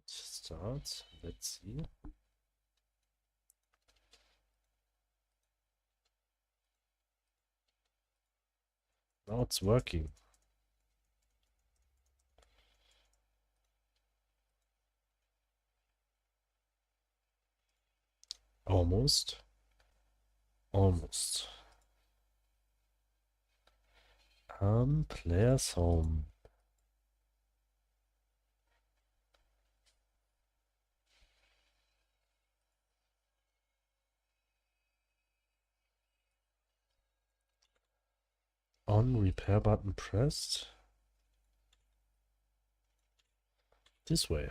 Start. Let's see. Now it's working. Almost. Almost. Players home. On repair button pressed. This way.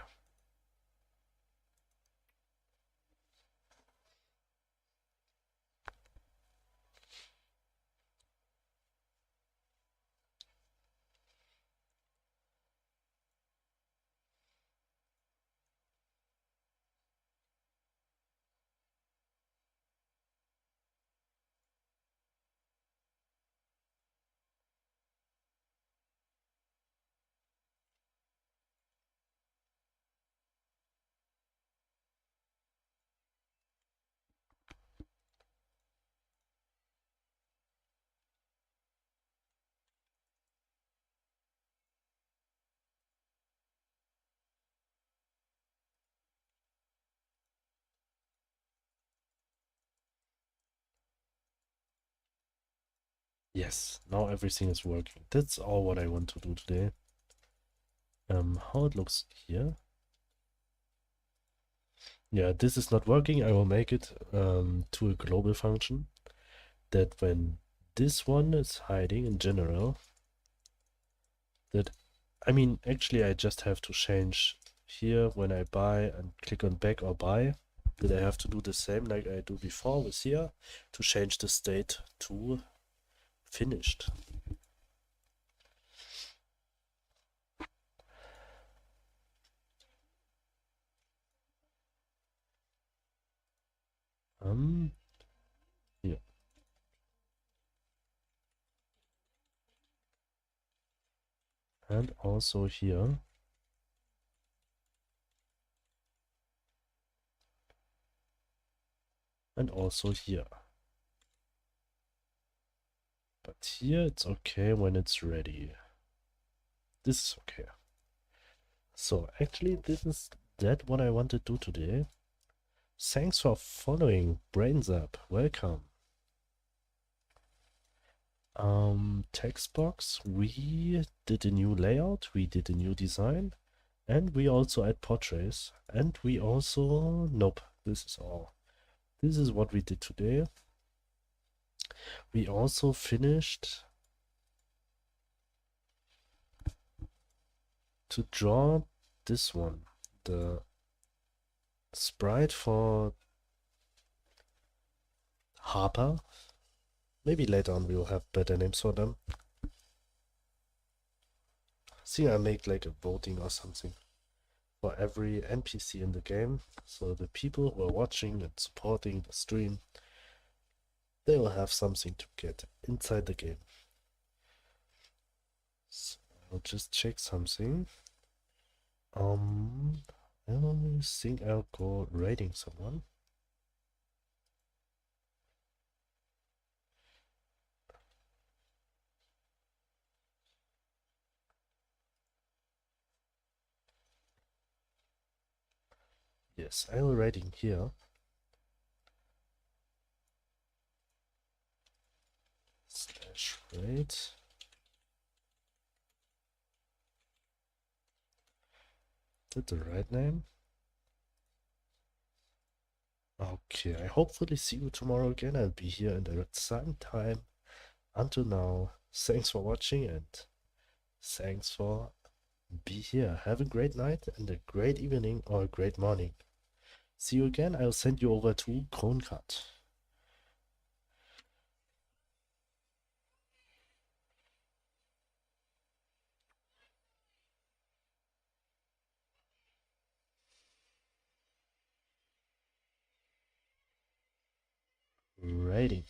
Yes, now everything is working. That's all what I want to do today. How it looks here. Yeah, this is not working. I will make it to a global function that when this one is hiding in general, that, I mean, actually I just have to change here when I buy and click on back or buy, that I have to do the same like I do before with here to change the state to finished. Here. And also here. And also here. But here it's okay when it's ready. This is okay. So actually this is that what I want to do today. Thanks for following Brains Up. Welcome. Text box, we did a new layout, we did a new design, and we also add portraits, and we also, nope, this is all. This is what we did today. We also finished to draw this one, the sprite for Harper. Maybe later on we will have better names for them. See, I make like a voting or something for every NPC in the game, so the people who are watching and supporting the stream, they will have something to get inside the game. So I'll just check something. I think I'll go raiding someone. Yes, I will raiding here. Slash raid. Is that the right name? Okay, I hopefully see you tomorrow again. I'll be here in the same time. Until now, thanks for watching and thanks for be here. Have a great night and a great evening or a great morning. See you again. I'll send you over to Kronkat. Rating.